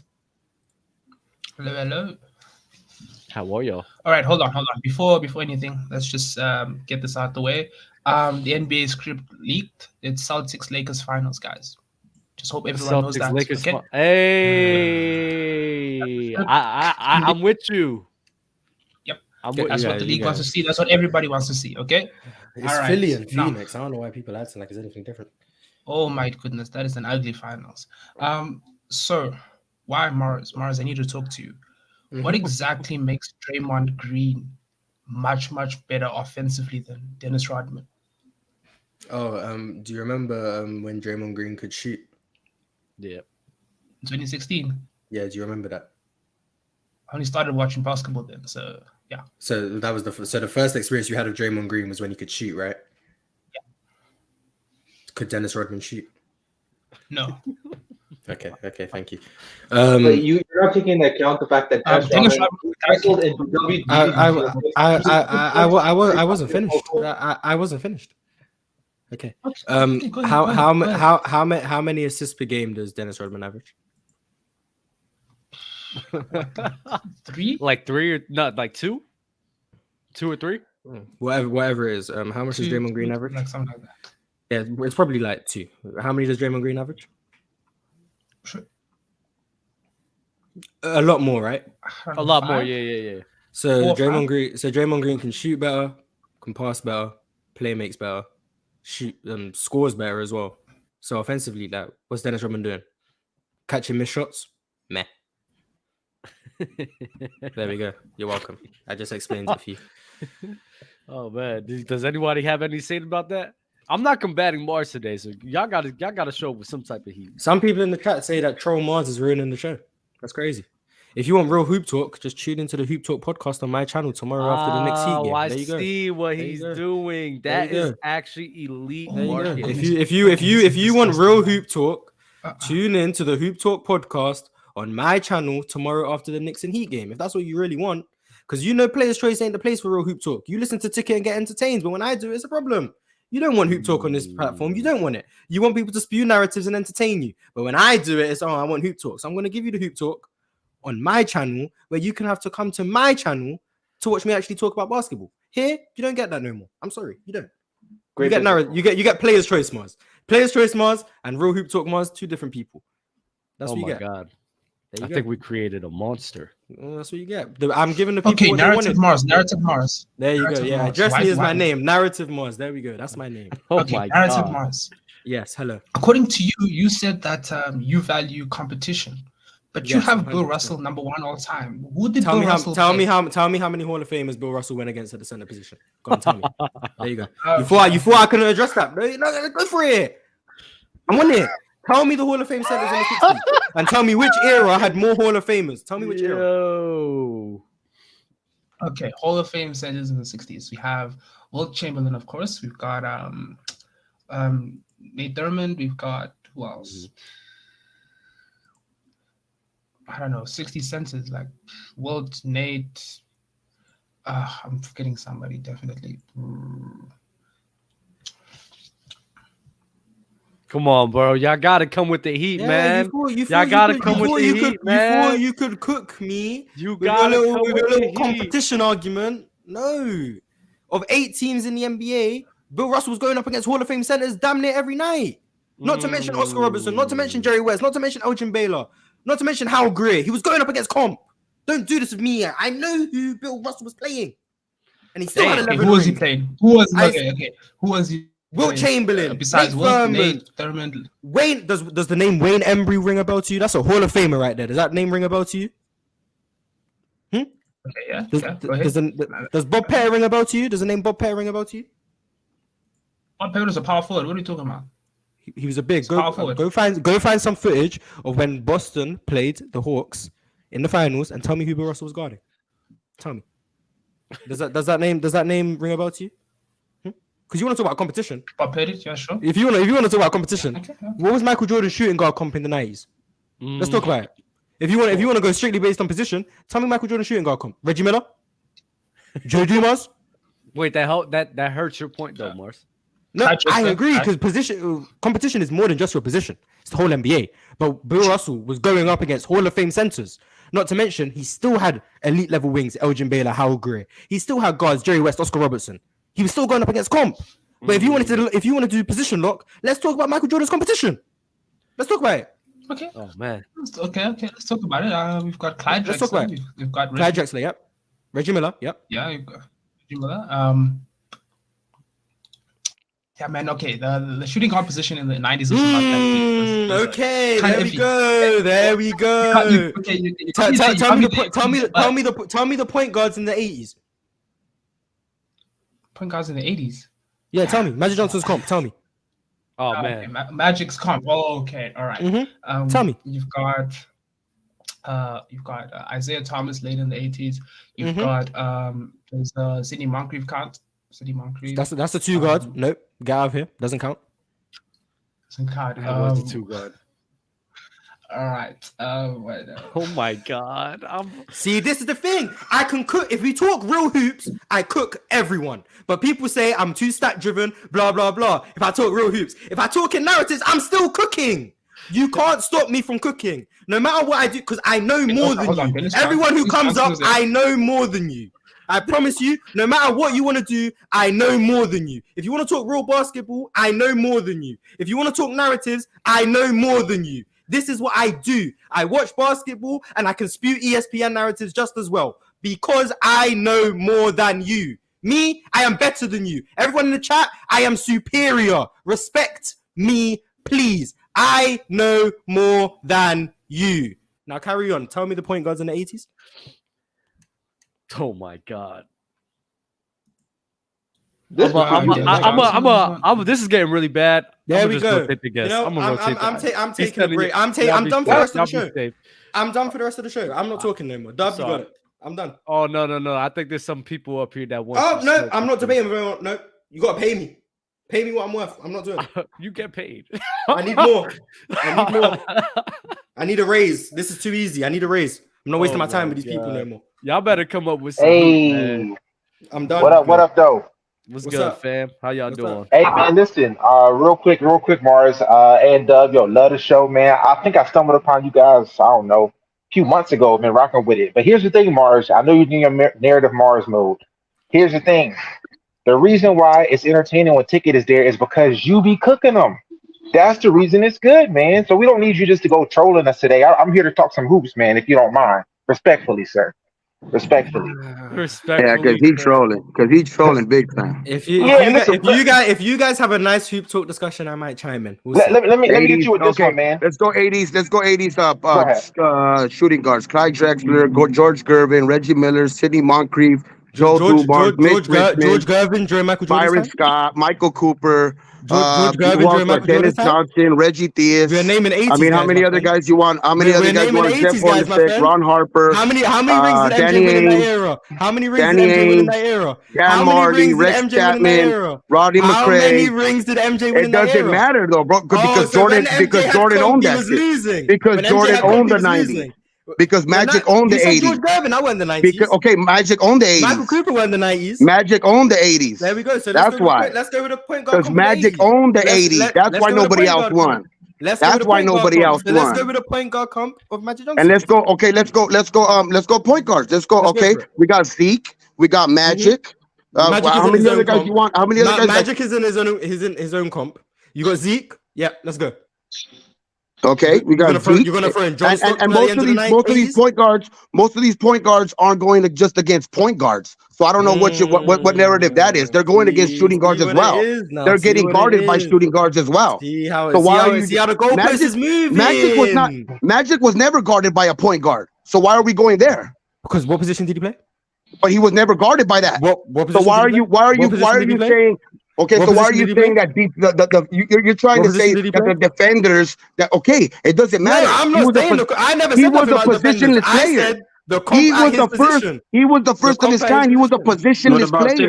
L: Hello.
A: How are y'all?
L: All right, hold on. Before anything, let's just get this out the way. The NBA script leaked. It's Celtics Lakers finals, guys. Just hope everyone knows that.
A: Lakers
L: okay?
A: Hey, I'm with you.
L: Yep.
A: That's
L: what the league wants to see. That's what everybody wants to see. Okay.
B: It's all right. Philly and Phoenix. I don't know why people acting like it's anything different.
L: Oh my goodness, that is an ugly finals. So why Mars? I need to talk to you. What exactly makes Draymond Green much better offensively than Dennis Rodman?
B: Oh, do you remember when Draymond Green could shoot?
A: Yeah.
L: 2016.
B: Yeah, do you remember that?
L: I only started watching basketball then, so yeah.
B: So that was the first experience you had of Draymond Green was when he could shoot, right?
L: Yeah.
B: Could Dennis Rodman shoot?
L: No.
B: Okay, thank you.
M: But you're not taking into account the fact that
L: Dennis
B: I wasn't finished. I wasn't finished. Okay. How many assists per game does Dennis Rodman average?
L: 3?
A: Like 3 or not? Like 2? 2 or 3?
B: Whatever it is. How much does Draymond Green average?
L: Like something like that.
B: Yeah, it's probably like 2. How many does Draymond Green average?
L: Sure.
B: A lot more, right?
A: A lot more. Yeah.
B: So Draymond Green can shoot better, can pass better, play makes better, shoot scores better as well. So offensively, like what's Dennis Rodman doing? Catching missed shots? Meh. There we go. You're welcome. I just explained it for you.
A: Oh man, does anybody have any say about that? I'm not combating Mars today, so y'all gotta show up with some type of heat.
B: Some people in the chat say that Troll Mars is ruining the show. That's crazy. If you want real hoop talk, just tune into the Hoop Talk podcast on my channel tomorrow after the next heat game.
A: I
B: there you go.
A: see what he's doing. That is actually elite marketing.
B: If you want real hoop talk, tune in to the Hoop Talk podcast on my channel tomorrow after the Knicks and Heat game. If that's what you really want, because Players' Choice ain't the place for real hoop talk. You listen to Ticket and get entertained, but when I do, it's a problem. You don't want hoop talk on this platform. You don't want it. You want people to spew narratives and entertain you. But when I do it, it's I want hoop talk. So I'm going to give you the hoop talk on my channel, where you can have to come to my channel to watch me actually talk about basketball. Here, you don't get that no more. I'm sorry, you don't. You get Players' Choice Mars. Players' Choice Mars and Real Hoop Talk Mars, 2 different people. That's what you get.
A: Oh my god. I think we created a monster.
B: That's what you get. I'm giving the people what
L: Narrative
B: they wanted.
L: Narrative Mars.
B: There you
L: Narrative
B: go. Yeah,
L: Mars.
B: address me as my name. Narrative Mars. There we go. That's my name.
L: My Narrative Mars.
B: Yes. Hello.
L: According to you, you said that you value competition, but you have 100%. Bill Russell number 1 all time. Who did Bill Russell
B: tell me how many Hall of Famers Bill Russell went against at the center position? Go on, tell me. There you go. You thought I couldn't address that? No, go for it. I'm on it. Tell me the Hall of Fame centers in the 60s and tell me which era had more Hall of Famers. Tell me which era.
L: Okay, Hall of Fame centers in the 60s. We have Wilt Chamberlain, of course. We've got Nate Thurmond. We've got who else? I don't know, 60 centers like Wilt, Nate. I'm forgetting somebody, definitely.
A: Come on, bro. Y'all gotta come with the heat, man. Y'all gotta come with the heat, man.
B: Before you could cook me,
A: you got a little
B: competition argument. No. Of 8 teams in the NBA, Bill Russell was going up against Hall of Fame centers damn near every night. Not to mention Oscar Robertson, not to mention Jerry West, not to mention Elgin Baylor, not to mention Hal Greer. He was going up against comp. Don't do this with me. I know who Bill Russell was playing. And he still had 11
L: Who was he
B: rings.
L: playing? Who was Who was he?
B: Wilt Chamberlain.
L: Besides
B: Nate Thurmond. Wayne, does the name Wayne Embry ring a bell to you? That's a Hall of Famer right there. Does that name ring a bell to you?
L: Okay, yeah.
B: Does Bob Pettit ring a bell to you? Does the name Bob Pettit ring a bell to you?
L: Bob Pettit was a power forward. What are you talking about?
B: He was a big. Go find some footage of when Boston played the Hawks in the finals and tell me who Bill Russell was guarding. Tell me. Does that name ring a bell to you? Because you want to talk about competition.
L: Bob Pettit, yeah, sure.
B: If you want to talk about competition, what was Michael Jordan's shooting guard comp in the 90s? Let's talk about it. If you want to go strictly based on position, tell me Michael Jordan's shooting guard comp. Reggie Miller, Joe Dumas.
A: Wait, that hurts your point though, Mars.
B: No, I agree because competition is more than just your position. It's the whole NBA. But Bill Russell was going up against Hall of Fame centers. Not to mention, he still had elite level wings, Elgin Baylor, Hal Greer. He still had guards, Jerry West, Oscar Robertson. He was still going up against comp. But if you wanted to do position lock, let's talk about Michael Jordan's competition. Let's talk about it.
L: Okay.
A: Oh man.
L: Okay. Let's talk about it. We've got Clyde
B: Let's
L: Drexler.
B: talk about it.
L: We've got
B: Clyde Drexler. Yep. Reggie Miller. Yep.
L: Yeah, you've got Reggie Miller. Yeah, man. Okay, the shooting guard position in the 90s was not that good.
B: Okay, there we go. Tell me the point guards in the 80s.
L: Point guards in the 80s.
B: Yeah, tell me. Magic Johnson's comp. Tell me.
A: Oh man,
L: okay. Magic's comp. Oh, okay, all right.
B: Tell me.
L: You've got Isaiah Thomas late in the 80s. You've got there's Sidney Moncrief count. Sidney Moncrief.
B: That's the two guard. Nope, get out of here. Doesn't count.
L: Doesn't count.
A: That was the two guard.
L: All right.
A: Oh my God.
B: See, this is the thing. I can cook. If we talk real hoops, I cook everyone. But people say I'm too stat driven, blah, blah, blah. If I talk real hoops, if I talk in narratives, I'm still cooking. You can't stop me from cooking. No matter what I do, because I know more than you. Everyone who comes up, I know more than you. I promise you, no matter what you want to do, I know more than you. If you want to talk real basketball, I know more than you. If you want to talk narratives, I know more than you. This is what I do. I watch basketball and I can spew ESPN narratives just as well because I know more than you. Me, I am better than you. Everyone in the chat, I am superior. Respect me, please. I know more than you. Now carry on. Tell me the point guards in the 80s.
A: Oh my God.
M: This
A: is getting really bad.
B: There we go. You know, I'm taking a break. I'm done for the rest of the show. I'm done for the rest of the show. I'm not talking no more. Dub, you got it. I'm done.
A: Oh no. I think there's some people up here that want.
B: Oh no, I'm not debating. No, you gotta pay me. Pay me what I'm worth. I'm not doing it.
A: You get paid.
B: I need more. I need a raise. This is too easy. I need a raise. I'm not wasting my time with these people no more.
A: Y'all better come up with some.
M: Hey,
B: I'm done.
M: What up, though?
A: What's good, fam? How y'all doing?
M: Hey, man, listen, real quick, Mars, and Doug, love the show, man. I think I stumbled upon you guys, I don't know, a few months ago, been rocking with it. But here's the thing, Mars. I know you're in your narrative Mars mode. Here's the thing. The reason why it's entertaining when Ticket is there is because you be cooking them. That's the reason it's good, man. So we don't need you just to go trolling us today. I'm here to talk some hoops, man, if you don't mind. Respectfully, sir. Respectfully.
I: Yeah, because he's trolling big time.
B: If you guys have a nice hoop talk discussion, I might chime in.
M: Let me get you with this one, man.
I: Let's go 80s. Let's go 80s up. Shooting guards: Clyde Drexler, George Gervin, Reggie Miller, Sidney Moncrief, George
B: Gervin, during Michael Jordan.
I: Byron Scott, Michael Cooper,
B: George Gervin,
I: Dennis Johnson, Reggie Theus.
B: We're naming 80s.
I: I mean, how many other guys you want? How many other guys you want? Jeff Hornacek, Ron Harper.
B: How many rings did MJ win in that era? How many rings did MJ win in that era?
I: Dan Marley, Rex Chapman, Roddy McRae.
B: How many rings did MJ win in that era?
I: It doesn't matter though, bro, because Jordan owned that shit. Because Jordan owned the 90s. Because Magic owned the 80s.
B: George Gervin, I won the 90s.
I: Magic owned the 80s.
B: Michael Cooper won the 90s.
I: Magic owned the 80s.
B: There we go. So
I: that's why.
B: Let's go with the point guard.
I: Because Magic owned the 80s. That's why nobody else won. That's why nobody else won.
B: Let's go with the point guard comp of Magic Johnson.
I: And let's go point guards. Let's go. Okay, we got Zeke.
N: We got Magic. How many other guys you want? How many other guys?
B: Magic is in his own comp. You got Zeke. Yeah, let's go.
N: Okay, we got Zeke.
B: You're gonna throw in John
N: and most of these point guards aren't going just against point guards. So I don't know what narrative that is. They're going against shooting guards as well. They're getting guarded by shooting guards as well.
B: See how
N: the
B: goalpost is moving.
N: Magic was never guarded by a point guard. So why are we going there?
B: Because what position did he play?
N: But he was never guarded by that.
B: What
N: so why are you saying? Okay, so why are you saying that you're trying to say that the defenders that it doesn't matter.
B: No, I'm not saying I never said
N: he was a positionless player. He was the first of his kind. He was a positionless player.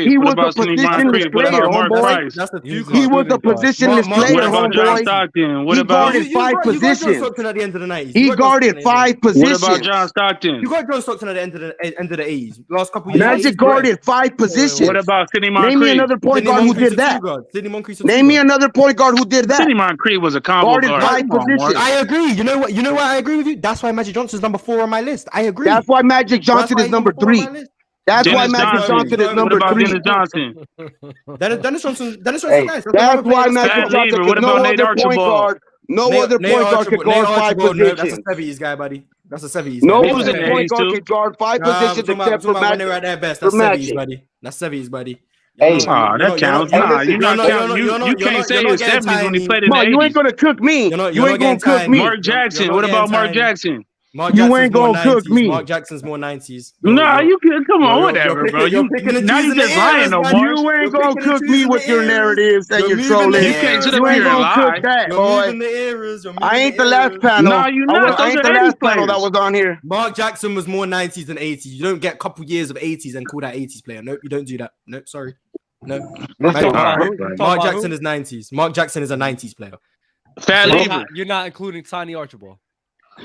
N: He was a positionless player, homeboy. He was a positionless player, homeboy. He guarded 5 positions. He guarded 5 positions.
I: What about John Stockton?
B: You got John Stockton at the end of the 80s. Last couple years.
N: Magic guarded 5 positions.
I: What about Sidney Moncrief?
N: Name me another point guard who did that. Name me another point guard who did that.
I: Sidney Moncrief was a combo guard.
N: 5 positions.
B: I agree. You know what? I agree with you. That's why Magic Johnson's number 4 on my list. I agree.
N: That's why Magic Johnson is number 3. That's why Magic Johnson is number 3.
I: Dennis Johnson.
B: Dennis Johnson. Nice.
N: That's why Magic Johnson could no other point guard. No other point guard could guard 5 positions.
B: That's a 70s guy, buddy. That's a 70s.
N: No other point guard could guard 5 positions except for Magic.
B: When they're at their best. That's 70s, buddy. That's 70s, buddy.
I: Hey, that counts. You can't say it's 70s when he played in the 80s.
N: You ain't gonna cook me. You ain't gonna cook me.
I: Mark Jackson. What about Mark Jackson?
N: You ain't gonna cook me.
B: Mark Jackson's more 90s.
I: No, you can come on, whatever, bro. Now you just lying, no more.
N: You ain't gonna cook me with your narratives and your trolling.
I: You can't sit up
N: You ain't
I: here and
N: gonna
I: lie.
N: cook that, boy. I ain't the last panel.
I: No, you not.
N: I ain't the last panel that was on here.
B: Mark Jackson was more 90s than 80s. You don't get a couple years of 80s and call that 80s player. Nope, you don't do that. Nope, sorry. No. Mark Jackson is 90s. Mark Jackson is a 90s player.
A: You're not including Tiny Archibald.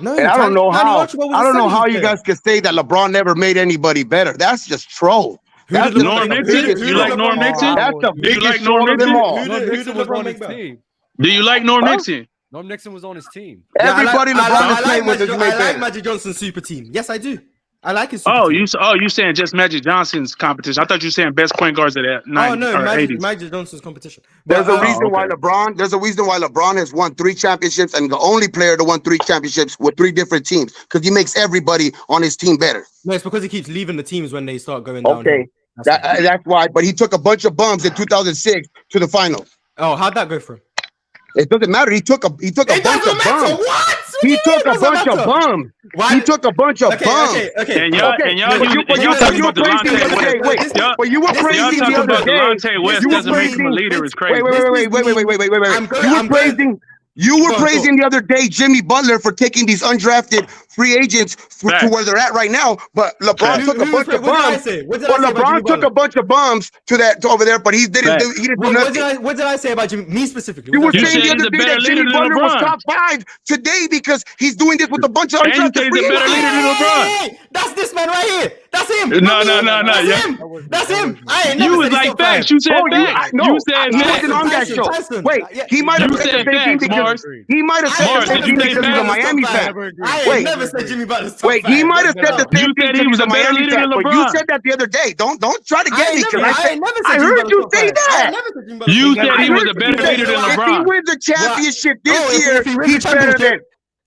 B: No,
N: and I don't know how you guys could say that LeBron never made anybody better. That's just troll.
I: Norm Nixon? You like Norm Nixon?
N: That's the biggest troll of them all.
A: Norm Nixon was on his team.
I: Do you like Norm Nixon?
A: Norm Nixon was on his team.
N: Everybody LeBron is playing with is
B: I like Magic Johnson's super team. Yes, I do. I like his super team.
I: You saying just Magic Johnson's competition? I thought you were saying best point guards of that 90s or 80s.
B: Magic Johnson's competition.
N: There's a reason why LeBron has won 3 championships and the only player to won 3 championships with 3 different teams because he makes everybody on his team better.
B: No, it's because he keeps leaving the teams when they start going down.
N: Okay, that's why. But he took a bunch of bums in 2006 to the finals.
B: Oh, how'd that go for him?
N: It doesn't matter. He took a bunch of bums.
B: What?
N: He took a bunch of bums. He took a bunch of bums.
I: Okay. And y'all talking about Delonte.
N: But you were praising the other day.
I: Delonte West doesn't make him a leader. Is crazy.
N: Wait. You were praising the other day Jimmy Butler for taking these undrafted free agents to where they're at right now. But LeBron took a bunch of bums. LeBron took a bunch of bums to over there, but he didn't do nothing.
B: What did I say about Jimmy? Me specifically.
N: You were saying the other day that Jimmy Butler was top 5 today because he's doing this with a bunch of undrafted free agents.
B: That's this man right here. That's him.
I: No.
B: That's him.
I: You was like facts. You said facts.
N: You said he wasn't on that show. Wait, he might have said the same thing because he might have said the same thing because he's a Miami fan.
B: Wait, never said Jimmy Butler's top 5.
N: Wait, he might have said the same thing because he was a Miami fan. But you said that the other day. Don't try to get me because I heard you say that.
I: You said he was a better leader than LeBron.
N: If he wins a championship this year, he's better than.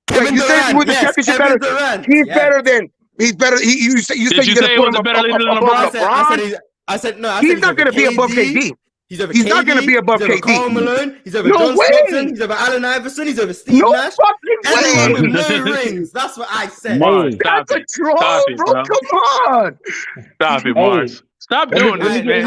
N: Wait, you said he wins the championship better. He's better than. He's better. You said you're gonna put him above LeBron.
B: I said no.
N: He's not gonna be above KD.
B: He's over.
N: He's not gonna be above KD.
B: Karl Malone. He's over. John Stockton. He's over. Allen Iverson. He's over. Steve Nash. Anyone with no rings. That's what I said.
N: That's a troll, bro. Come on.
I: Stop it, Mars. Stop doing this, man.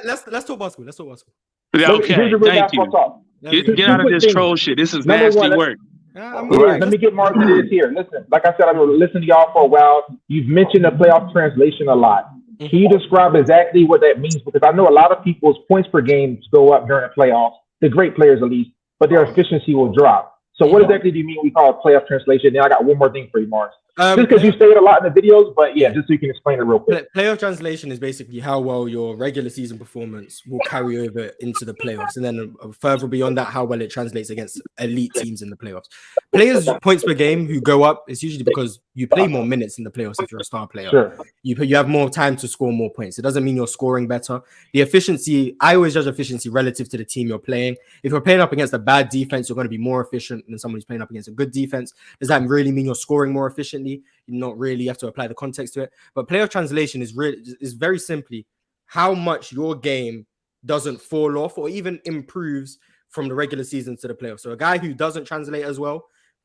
B: Let's talk basketball. Let's talk basketball.
I: Okay, thank you. Get out of this troll shit. This is nasty work.
M: Let me get Mark into this here. Listen, like I said, I've been listening to y'all for a while. You've mentioned the playoff translation a lot. Can you describe exactly what that means? Because I know a lot of people's points per game go up during the playoffs, the great players at least, but their efficiency will drop. So what exactly do you mean we call it playoff translation? Now I got one more thing for you, Mars. Just because you say it a lot in the videos, but yeah, just so you can explain it real quick.
B: Playoff translation is basically how well your regular season performance will carry over into the playoffs, and then further beyond that, how well it translates against elite teams in the playoffs. Players' points per game who go up is usually because You play more minutes in the playoffs if you're a star player.
M: Sure.
B: You have more time to score more points. It doesn't mean you're scoring better. The efficiency, I always judge efficiency relative to the team you're playing. If you're playing up against a bad defense, you're going to be more efficient than someone who's playing up against a good defense. Does that really mean you're scoring more efficiently? Not really. You have to apply the context to it. But playoff translation is very simply how much your game doesn't fall off or even improves from the regular season to the playoffs. So a guy who doesn't translate as well,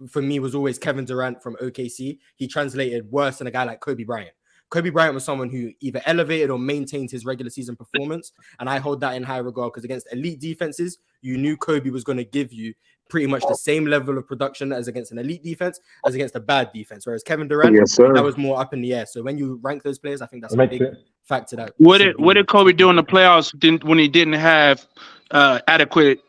B: for me, was always Kevin Durant from OKC. He translated worse than a guy like Kobe Bryant. Kobe Bryant was someone who either elevated or maintained his regular season performance, and I hold that in high regard because against elite defenses, you knew Kobe was going to give you pretty much the same level of production as against an elite defense as against a bad defense. Whereas Kevin Durant, that was more up in the air. So when you rank those players, I think that's a big factor. That
O: what did Kobe do in the playoffs when he didn't have adequate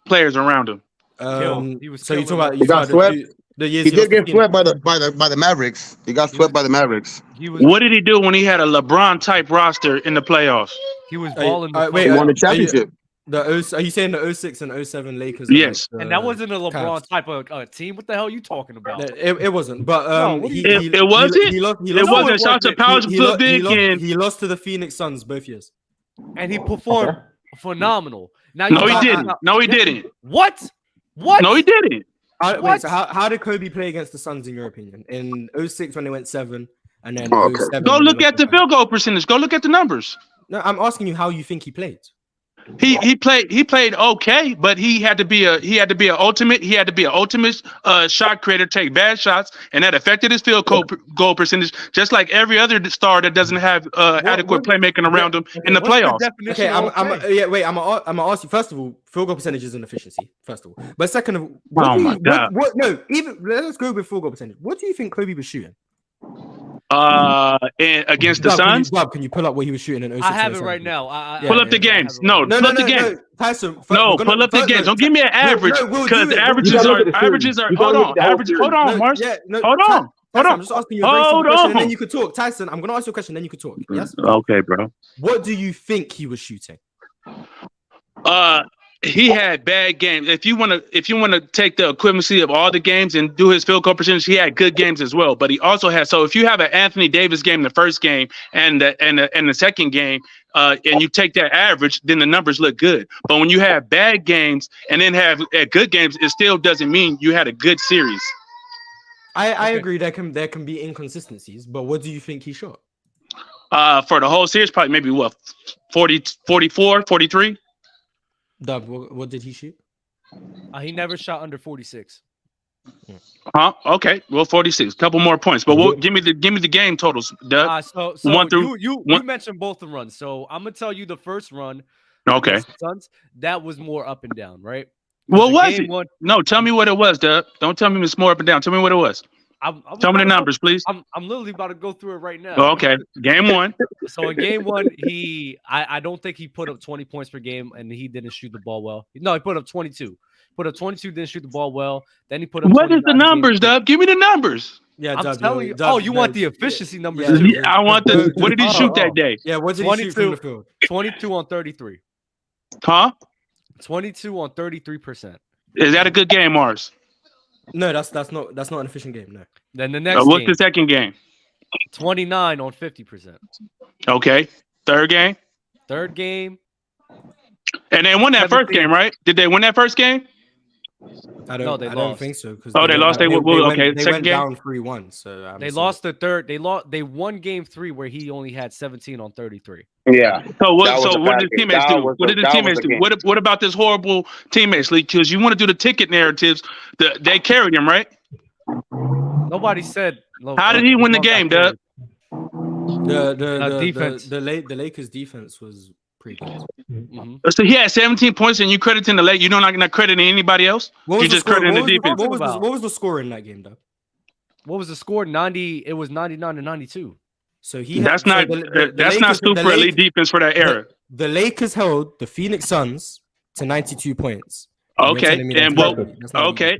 O: players around him?
B: So you talk about
N: he got swept. He did get swept by the Mavericks. He got swept by the Mavericks.
O: What did he do when he had a LeBron type roster in the playoffs?
P: He was balling.
N: He won the championship.
B: Are you saying the 06 and 07 Lakers?
O: Yes.
P: And that wasn't a LeBron type of team. What the hell are you talking about?
B: It wasn't. But
O: it wasn't. It wasn't. Shots of powers
B: he lost to the Phoenix Suns both years,
P: and he performed phenomenal. Now
O: no, he didn't. No, he didn't.
P: What?
O: No, he didn't.
B: Wait, so how did Kobe play against the Suns in your opinion? In 06 when they went 7, and then 07.
O: Go look at the field goal percentage. Go look at the numbers.
B: No, I'm asking you how you think he played.
O: He played okay, but he had to be an ultimate shot creator, take bad shots, and that affected his field goal percentage, just like every other star that doesn't have adequate playmaking around him in the playoffs.
B: Okay, I'm gonna ask you first of all, field goal percentage is an efficiency, first of all. But second of all, let's go with field goal percentage. What do you think Kobe was shooting?
O: And against the Suns.
B: Can you pull up what he was shooting in 06?
P: I have it right now.
O: Pull up the games. No, pull up the games.
B: Tyson,
O: pull up the games. Don't give me an average because averages are. Hold on, Mars. Hold on.
B: I'm just asking you a very simple question, and then you could talk. Tyson, I'm gonna ask you a question, then you could talk. Yes.
O: Okay, bro.
B: What do you think he was shooting?
O: He had bad games. If you want to take the equivalency of all the games and do his field goal percentage, he had good games as well. But he also had, so if you have an Anthony Davis game in the first game and the second game, and you take that average, then the numbers look good. But when you have bad games and then have good games, it still doesn't mean you had a good series.
B: I agree. There can be inconsistencies, but what do you think he shot?
O: For the whole series, probably maybe what 40, 44, 43.
B: Dub, what did he shoot?
P: He never shot under 46.
O: Huh? Okay. Well, 46. Couple more points, but give me the game totals. Dub.
P: So
O: 1 through
P: you mentioned both the runs. So I'm gonna tell you the first run.
O: Okay.
P: Suns, that was more up and down, right?
O: What was it? No, tell me what it was, Dub. Don't tell me it's more up and down. Tell me what it was. Tell me the numbers, please.
P: I'm literally about to go through it right now.
O: Okay, game 1.
P: So in game 1, I don't think he put up 20 points per game, and he didn't shoot the ball well. No, he put up 22. Didn't shoot the ball well. Then he put up.
O: What is the numbers, Dub? Give me the numbers.
P: Yeah, I'm telling you. You want the efficiency numbers?
O: Yeah, I want the. What did he shoot that day?
B: Yeah, what did he shoot from the field?
P: 22 on 33.
O: Huh?
P: 22 on 33%.
O: Is that a good game, Mars?
B: No, that's not an efficient game. No.
P: Then the next.
O: What's the second game?
P: 29 on 50%.
O: Okay. Third game. And they won that first game, right? Did they win that first game?
B: I don't think so.
O: They lost. They
B: went
O: second game
B: down 3-1. So
P: they lost the third. They won game 3 where he only had 17 on 33.
G: Yeah.
O: So what did the teammates do? What did the teammates do? What about this horrible teammates league? Because you want to do the ticket narratives. They carried him, right?
P: Nobody said.
O: How did he win the game, Doug?
B: The
P: defense.
B: The Lakers defense was pretty good.
P: Mm-hmm.
O: So he had 17 points, and you crediting the Lakers. You don't not crediting anybody else. You just crediting the defense.
B: What was the score in that game, Doug?
P: What was the score? 90. It was 99 to 92.
B: So he.
O: That's not super elite defense for that era.
B: The Lakers held the Phoenix Suns to 92 points.
O: Okay,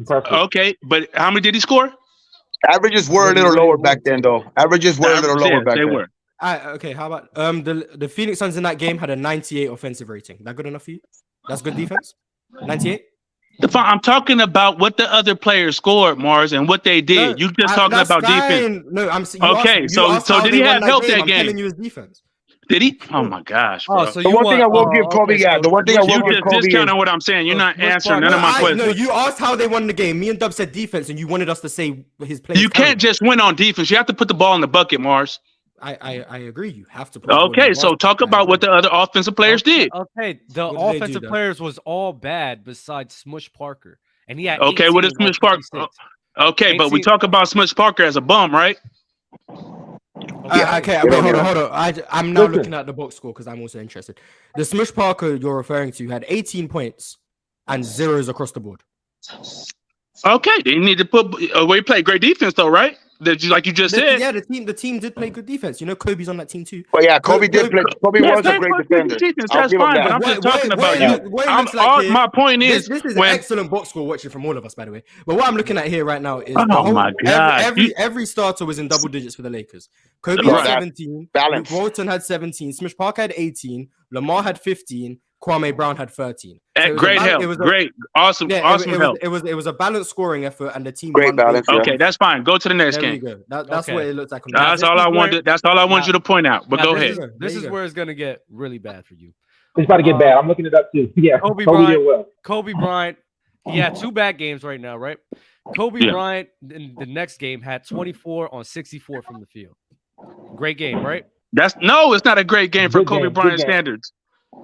O: okay, but how many did he score?
N: Averages were a little lower back then, though. Averages were a little lower back then.
B: Okay, how about the Phoenix Suns in that game had a 98 offensive rating. That good enough for you? That's good defense. 98.
O: I'm talking about what the other players scored, Mars, and what they did. You just talking about defense.
B: No,
O: okay. So did he have help that game?
B: I'm telling you his defense.
O: Did he? Oh my gosh, bro.
N: So the one thing I will give Kobe, the one thing I will give Kobe is
O: discounting what I'm saying. You're not answering none of my questions.
B: No, you asked how they won the game. Me and Dub said defense, and you wanted us to say his play.
O: You can't just win on defense. You have to put the ball in the bucket, Mars.
B: I agree. You have to put
O: okay, so talk about what the other offensive players did.
P: Okay, the offensive players was all bad besides Smush Parker. And he had
O: okay, what is Smush Parker? Okay, 18. But we talk about Smush Parker as a bum, right?
B: Okay, hold on. I'm now looking at the box score because I'm also interested. The Smush Parker you're referring to had 18 points and zeros across the board.
O: Okay, they need to put he played great defense though, right? Like you just said.
B: Yeah, the team did play good defense. You know, Kobe's on that team too.
N: But yeah, Kobe did play. Kobe was a great defender.
O: That's fine, but I'm just talking about you. My point is,
B: this is an excellent box score watching from all of us, by the way. But what I'm looking at here right now is
O: my God,
B: every starter was in double digits for the Lakers. Kobe had 17. Walton had 17. Smush Parker had 18. Lamar had 15. Kwame Brown had 13.
O: So great help. Awesome help.
B: It was a balanced scoring effort, and the team
N: great balance.
O: Okay, that's fine. Go to the next game.
B: Go. That's what it looks like.
O: That's all I wanted. That's all I want you to point out. But go ahead.
P: This is where it's gonna get really bad for you.
M: It's about to get bad. I'm looking it up too. Yeah,
P: Kobe Bryant. He had 2 bad games right now, right? Kobe Bryant in the next game had 24 on 64 from the field. Great game, right?
O: It's not a great game for Kobe Bryant standards.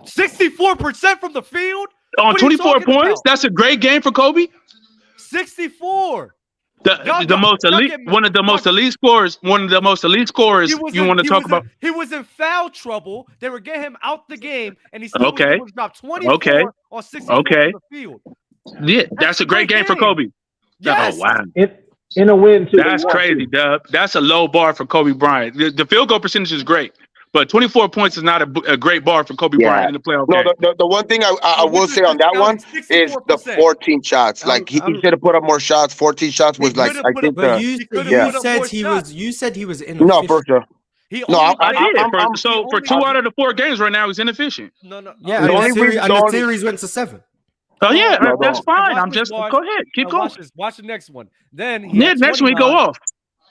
P: 64% from the field
O: on 24 points. That's a great game for Kobe.
P: 64.
O: The most elite, one of the most elite scorers. One of the most elite scorers. You want to talk about?
P: He was in foul trouble. They were getting him out the game, and he still was dropped 24 on 64 from the field.
O: Yeah, that's a great game for Kobe.
P: Yes.
O: Oh wow.
M: In a win too.
O: That's crazy, Dub. That's a low bar for Kobe Bryant. The field goal percentage is great. But 24 points is not a great bar for Kobe Bryant in the playoff game.
N: No, the one thing I will say on that one is the 14 shots. Like he should have put up more shots. 14 shots was like I think.
B: You said he was inefficient.
N: No, for sure.
O: I did. So for 2 out of the 4 games right now, he's inefficient.
B: Yeah, the series went to 7.
O: Oh yeah, that's fine. I'm just go ahead, keep going.
P: Watch the next one. Then
O: next one he go off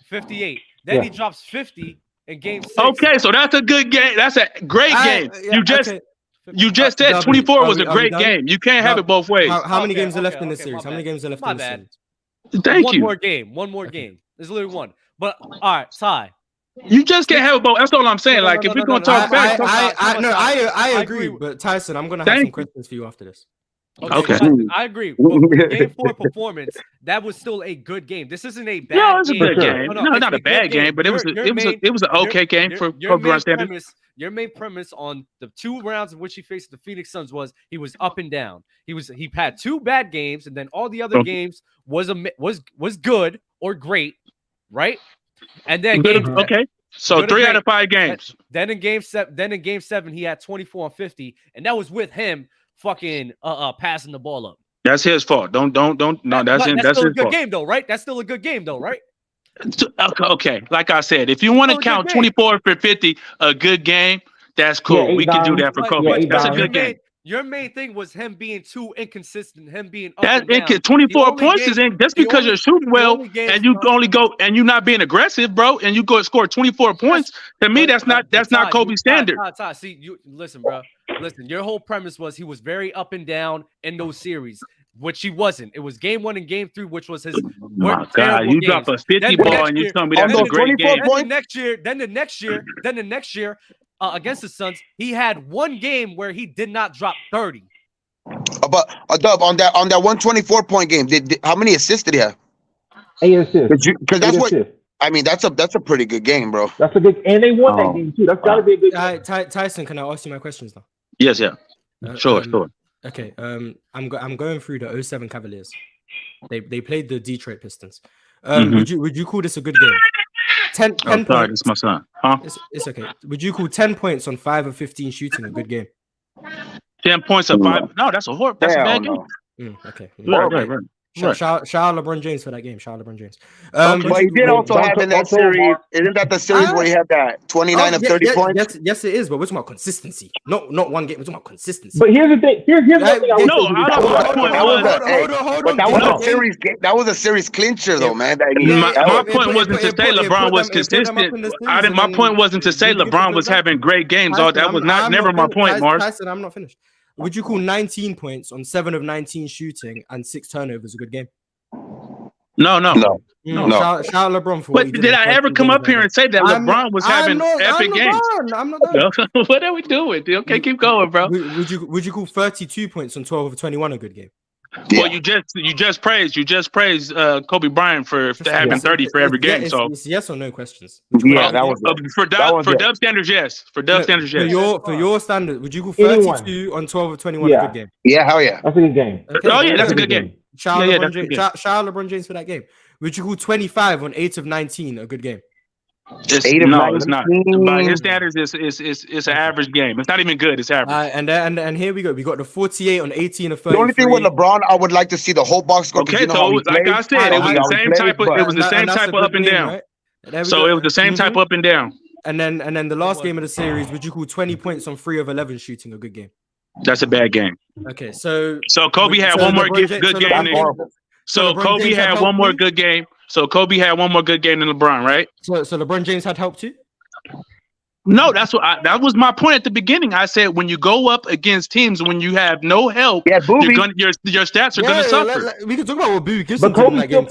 P: 58. Then he drops 50. In game 6.
O: Okay, so that's a good game. That's a great game. You just said 24 was a great game. You can't have it both ways.
B: How many games are left in this series? How many games are left in this series?
O: Thank you.
P: One more game. There's literally one. But all right, Ty.
O: You just can't have it both. That's all I'm saying. Like if we're gonna talk back,
B: I agree. But Tyson, I'm gonna have some questions for you after this.
P: Okay. I agree. Game 4 performance, that was still a good game. This isn't a bad game.
O: No, it's a good game. No, not a bad game, but it was an okay game for Kobe Bryant standards.
P: Your main premise on the 2 rounds in which he faced the Phoenix Suns was he was up and down. He had 2 bad games, and then all the other games was good or great, right? And then
O: so 3 out of 5 games.
P: Then in game 7, he had 24 on 50, and that was with him fucking passing the ball up.
O: That's his fault. Don't. No, that's
P: still
O: his
P: a good
O: fault.
P: game though, right? That's still a good game though, right?
O: Okay. Like I said, if you want to count 24 for 50 a good game, that's cool. We can do that for Kobe. That's a good game.
P: Your main thing was him being too inconsistent, him being up
O: that
P: and down.
O: 24 points is in just because you're shooting well and you only go and you're not being aggressive, bro, and you go score 24 points. To me, that's not Kobe's standard.
P: See, you listen, bro. Listen, your whole premise was he was very up and down in those series, which he wasn't. It was game 1 and game 3, which was his.
O: My God, you drop a 50 ball and you tell me that's a great game.
P: Then the next year. Against the Suns, he had 1 game where he did not drop 30.
N: But Dub, on that 124-point game, how many assists did he have?
M: 8 assists.
N: Because that's what I mean. That's a pretty good game, bro.
M: That's a good, and they won that game too. That's gotta be a good game.
B: Tyson, can I ask you my questions now?
O: Yes, yeah. Sure.
B: Okay. I'm going through the 07 Cavaliers. They played the Detroit Pistons. Would you call this a good game? 10
O: sorry,
B: points.
O: it's my son. Huh?
B: It's okay. Would you call 10 points on 5 of 15 shooting a good game?
O: 10 points on 5? No, that's a bad game.
B: Okay.
O: Right.
B: Shout out LeBron James for that game. Shout out LeBron James.
N: But he did also have in that series. Isn't that the series where he had that 29 of 30 points?
B: Yes, it is. But we're talking about consistency. Not one game. We're talking about consistency.
H: But here's the thing. Here's the thing.
N: That was a series clincher, though, man.
O: My point wasn't to say LeBron was consistent. My point wasn't to say LeBron was having great games. That was never my point, Mars.
B: Tyson, I'm not finished. Would you call 19 points on 7 of 19 shooting and 6 turnovers a good game?
O: No.
B: Shout out LeBron for what he did.
O: Did I ever come up here and say that LeBron was having epic games?
B: I'm not done.
O: What are we doing? Okay, keep going, bro.
B: Would you call 32 points on 12 of 21 a good game?
O: Yeah. Well, you just praised Kobe Bryant for having 30 for every game. So
B: it's yes or no questions.
N: Yeah, that was
O: for dub standards, yes. For dub standards, yes.
B: For your standard, would you call 32 on 12 of 21 a good game?
N: Yeah, hell yeah.
H: That's a good game.
O: Okay. Oh yeah, that's a good game.
B: Shout out LeBron James for that game. Would you call 25 on 8 of 19 a good game?
O: It's not. By his standards, it's an average game. It's not even good. It's average.
B: And here we go. We got the 48 on 18 of 33.
N: The only thing with LeBron, I would like to see the whole box score.
O: Okay, so like I said, it was the same type of. It was the same type of up and down. So it was the same type up and down.
B: And then the last game of the series, would you call 20 points on 3 of 11 shooting a good game?
O: That's a bad game.
B: Okay, so
O: Kobe had one more good game. So Kobe had one more good game. So Kobe had one more good game than LeBron, right?
B: So LeBron James had help too?
O: No, that was my point at the beginning. I said when you go up against teams when you have no help, your stats are going to suffer.
B: We can talk about what Booby Gibson
H: did in that game.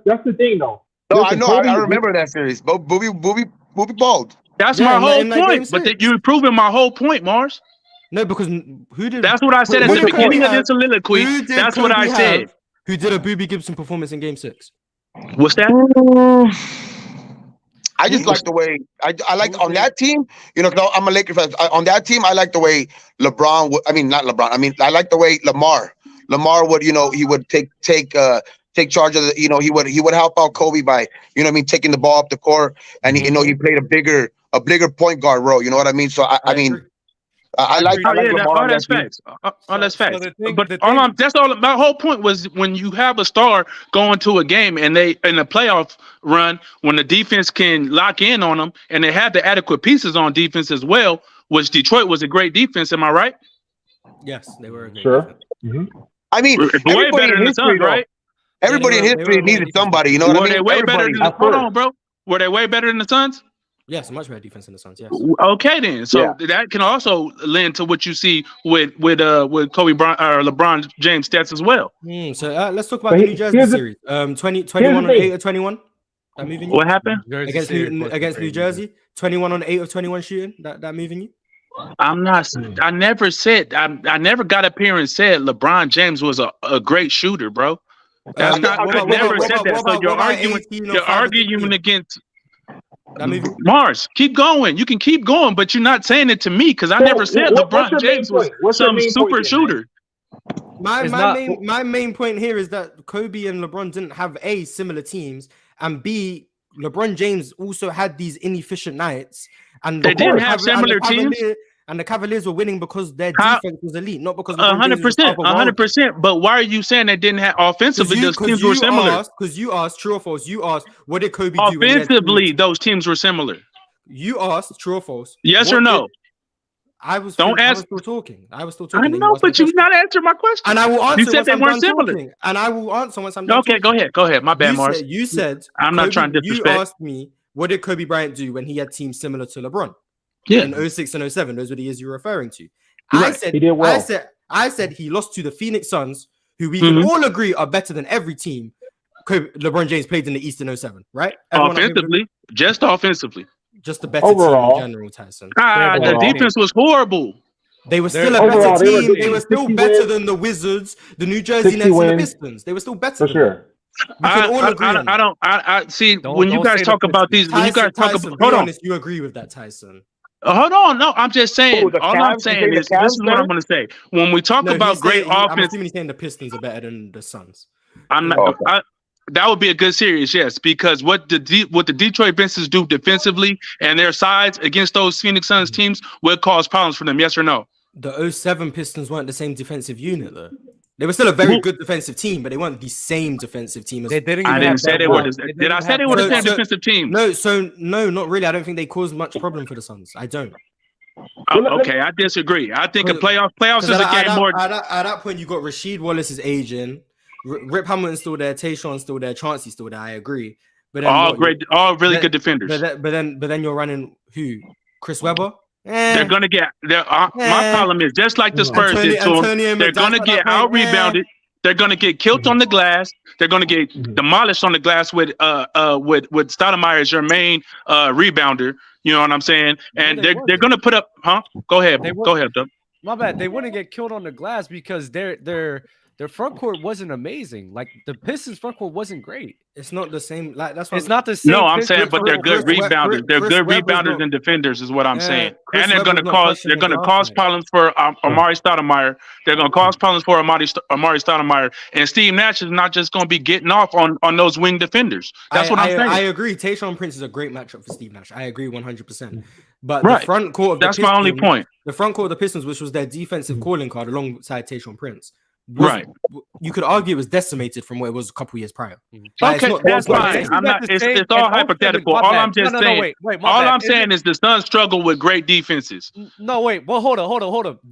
H: That's the thing, though.
N: No, I know. I remember that series. Booby balled.
O: That's my whole point. But you're proving my whole point, Mars.
B: No, because who did?
O: That's what I said at the beginning of this soliloquy. That's what I said.
B: Who did a Booby Gibson performance in Game 6?
O: What's that?
N: I just like the way I like on that team. You know, I'm a Lakers fan. On that team, I like the way LeBron. Not LeBron. I like the way Lamar would. You know, he would take charge of the. You know, he would help out Kobe by taking the ball up the court, and he played a bigger point guard role. You know what I mean? So I mean. I like
O: all that's facts. All that's facts. That's all. My whole point was when you have a star going to a game and they in a playoff run, when the defense can lock in on them and they have the adequate pieces on defense as well, which Detroit was a great defense. Am I right?
B: Yes, they were a great
H: defense.
N: Mm-hmm. I mean,
O: way better than the Suns, right?
N: Everybody in history needed somebody. You know what I mean?
O: They way better than hold on, bro. Were they way better than the Suns?
B: Yes, much better defense in the Suns. Yes.
O: Okay, then. So that can also lend to what you see with Kobe Bryant or LeBron James stats as well.
B: So let's talk about the New Jersey series. 21 on 8 of 21. That moving you?
O: What happened
B: against New Jersey? 21 on 8 of 21 shooting. That moving you?
O: I'm not. I never said. I never got up here and said LeBron James was a great shooter, bro. That's not. I never said that. So you're arguing against. Mars, keep going. You can keep going, but you're not saying it to me because I never said LeBron James was some super shooter.
B: My main point here is that Kobe and LeBron didn't have A, similar teams, and B, LeBron James also had these inefficient nights. And
O: they didn't have similar teams.
B: And the Cavaliers were winning because their defense was elite, not because
O: 100%. But why are you saying they didn't have offensively? Those teams were similar.
B: Because you asked, true or false? You asked, what did Kobe do?
O: Offensively, those teams were similar.
B: You asked, true or false?
O: Yes or no?
B: I was still talking. I
O: know, but you not answer my question.
B: And I will answer.
O: You said they weren't similar.
B: And I will answer once I'm done.
O: Okay, go ahead. My bad, Mars.
B: You said
O: I'm not trying to disrespect.
B: You asked me, what did Kobe Bryant do when he had teams similar to LeBron?
O: Yeah.
B: In 06 and 07, those were the years you're referring to.
H: Right. He did well.
B: I said he lost to the Phoenix Suns, who we can all agree are better than every team LeBron James played in the East in 07, right?
O: Offensively, just offensively.
B: Just the better team in general, Tyson.
O: The defense was horrible.
B: They were still a better team. They were still better than the Wizards, the New Jersey Nets, and the Pistons. They were still better.
H: For sure.
O: I see when you guys talk about these. When you guys talk about, hold on,
B: you agree with that, Tyson?
O: Hold on, no, I'm just saying. All I'm saying is this is what I'm going to say. When we talk about great offense,
B: I'm assuming he's saying the Pistons are better than the Suns.
O: I'm not. That would be a good series, yes, because what the Detroit Pistons do defensively and their sides against those Phoenix Suns teams would cause problems for them. Yes or no?
B: The 07 Pistons weren't the same defensive unit, though. They were still a very good defensive team, but they weren't the same defensive team as.
O: I didn't say they were. Did I say they were the same defensive team?
B: No, not really. I don't think they caused much problem for the Suns. I don't.
O: Okay, I disagree. I think playoffs is a game more.
B: At that point, you got Rasheed Wallace's agent, Rip Hamilton's still there, Tayshaun's still there, Chauncey's still there. I agree. But then
O: all really good defenders.
B: But then you're running who? Chris Webber.
O: They're gonna get. My problem is just like the Spurs did to them. They're gonna get out rebounded. They're gonna get killed on the glass. They're gonna get demolished on the glass with Stoudemire as your main rebounder. You know what I'm saying? And they're gonna put up. Go ahead. Go ahead, Doug.
P: My bad. They wouldn't get killed on the glass because their front court wasn't amazing. Like the Pistons front court wasn't great.
B: It's not the same. Like that's why
P: it's not the same.
O: No, I'm saying, but they're good rebounders. They're good rebounders and defenders, is what I'm saying. And they're gonna cause problems for Amari Stoudemire. They're gonna cause problems for Amari Stoudemire. And Steve Nash is not just gonna be getting off on those wing defenders. That's what I'm saying.
B: I agree. Tayshaun Prince is a great matchup for Steve Nash. I agree 100%. But the front court of the Pistons,
O: my only point.
B: The front court of the Pistons, which was their defensive calling card alongside Tayshaun Prince. You could argue it was decimated from what it was a couple years prior.
O: Okay, that's fine. It's all hypothetical. All I'm just saying. All I'm saying is the Suns struggle with great defenses.
P: No, wait. Well, hold on.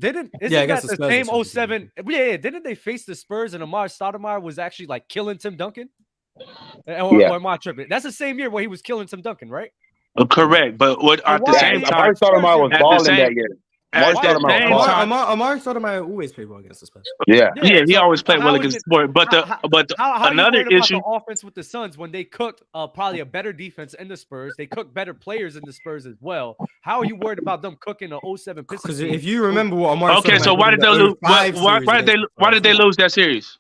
P: Isn't that the same 07? Yeah. Didn't they face the Spurs and Amari Stoudemire was actually like killing Tim Duncan? Or am I tripping? That's the same year where he was killing Tim Duncan, right?
O: Correct. But at the same time,
N: Amari Stoudemire was balling that year.
B: Amari Stoudemire always played well against the Spurs.
O: Yeah, he always played well against the Spurs. But another issue,
P: the offense with the Suns when they cooked probably a better defense in the Spurs, they cooked better players in the Spurs as well. How are you worried about them cooking an 07 Pistons?
B: Because if you remember what Amari,
O: so why did they lose? Why did they lose that series?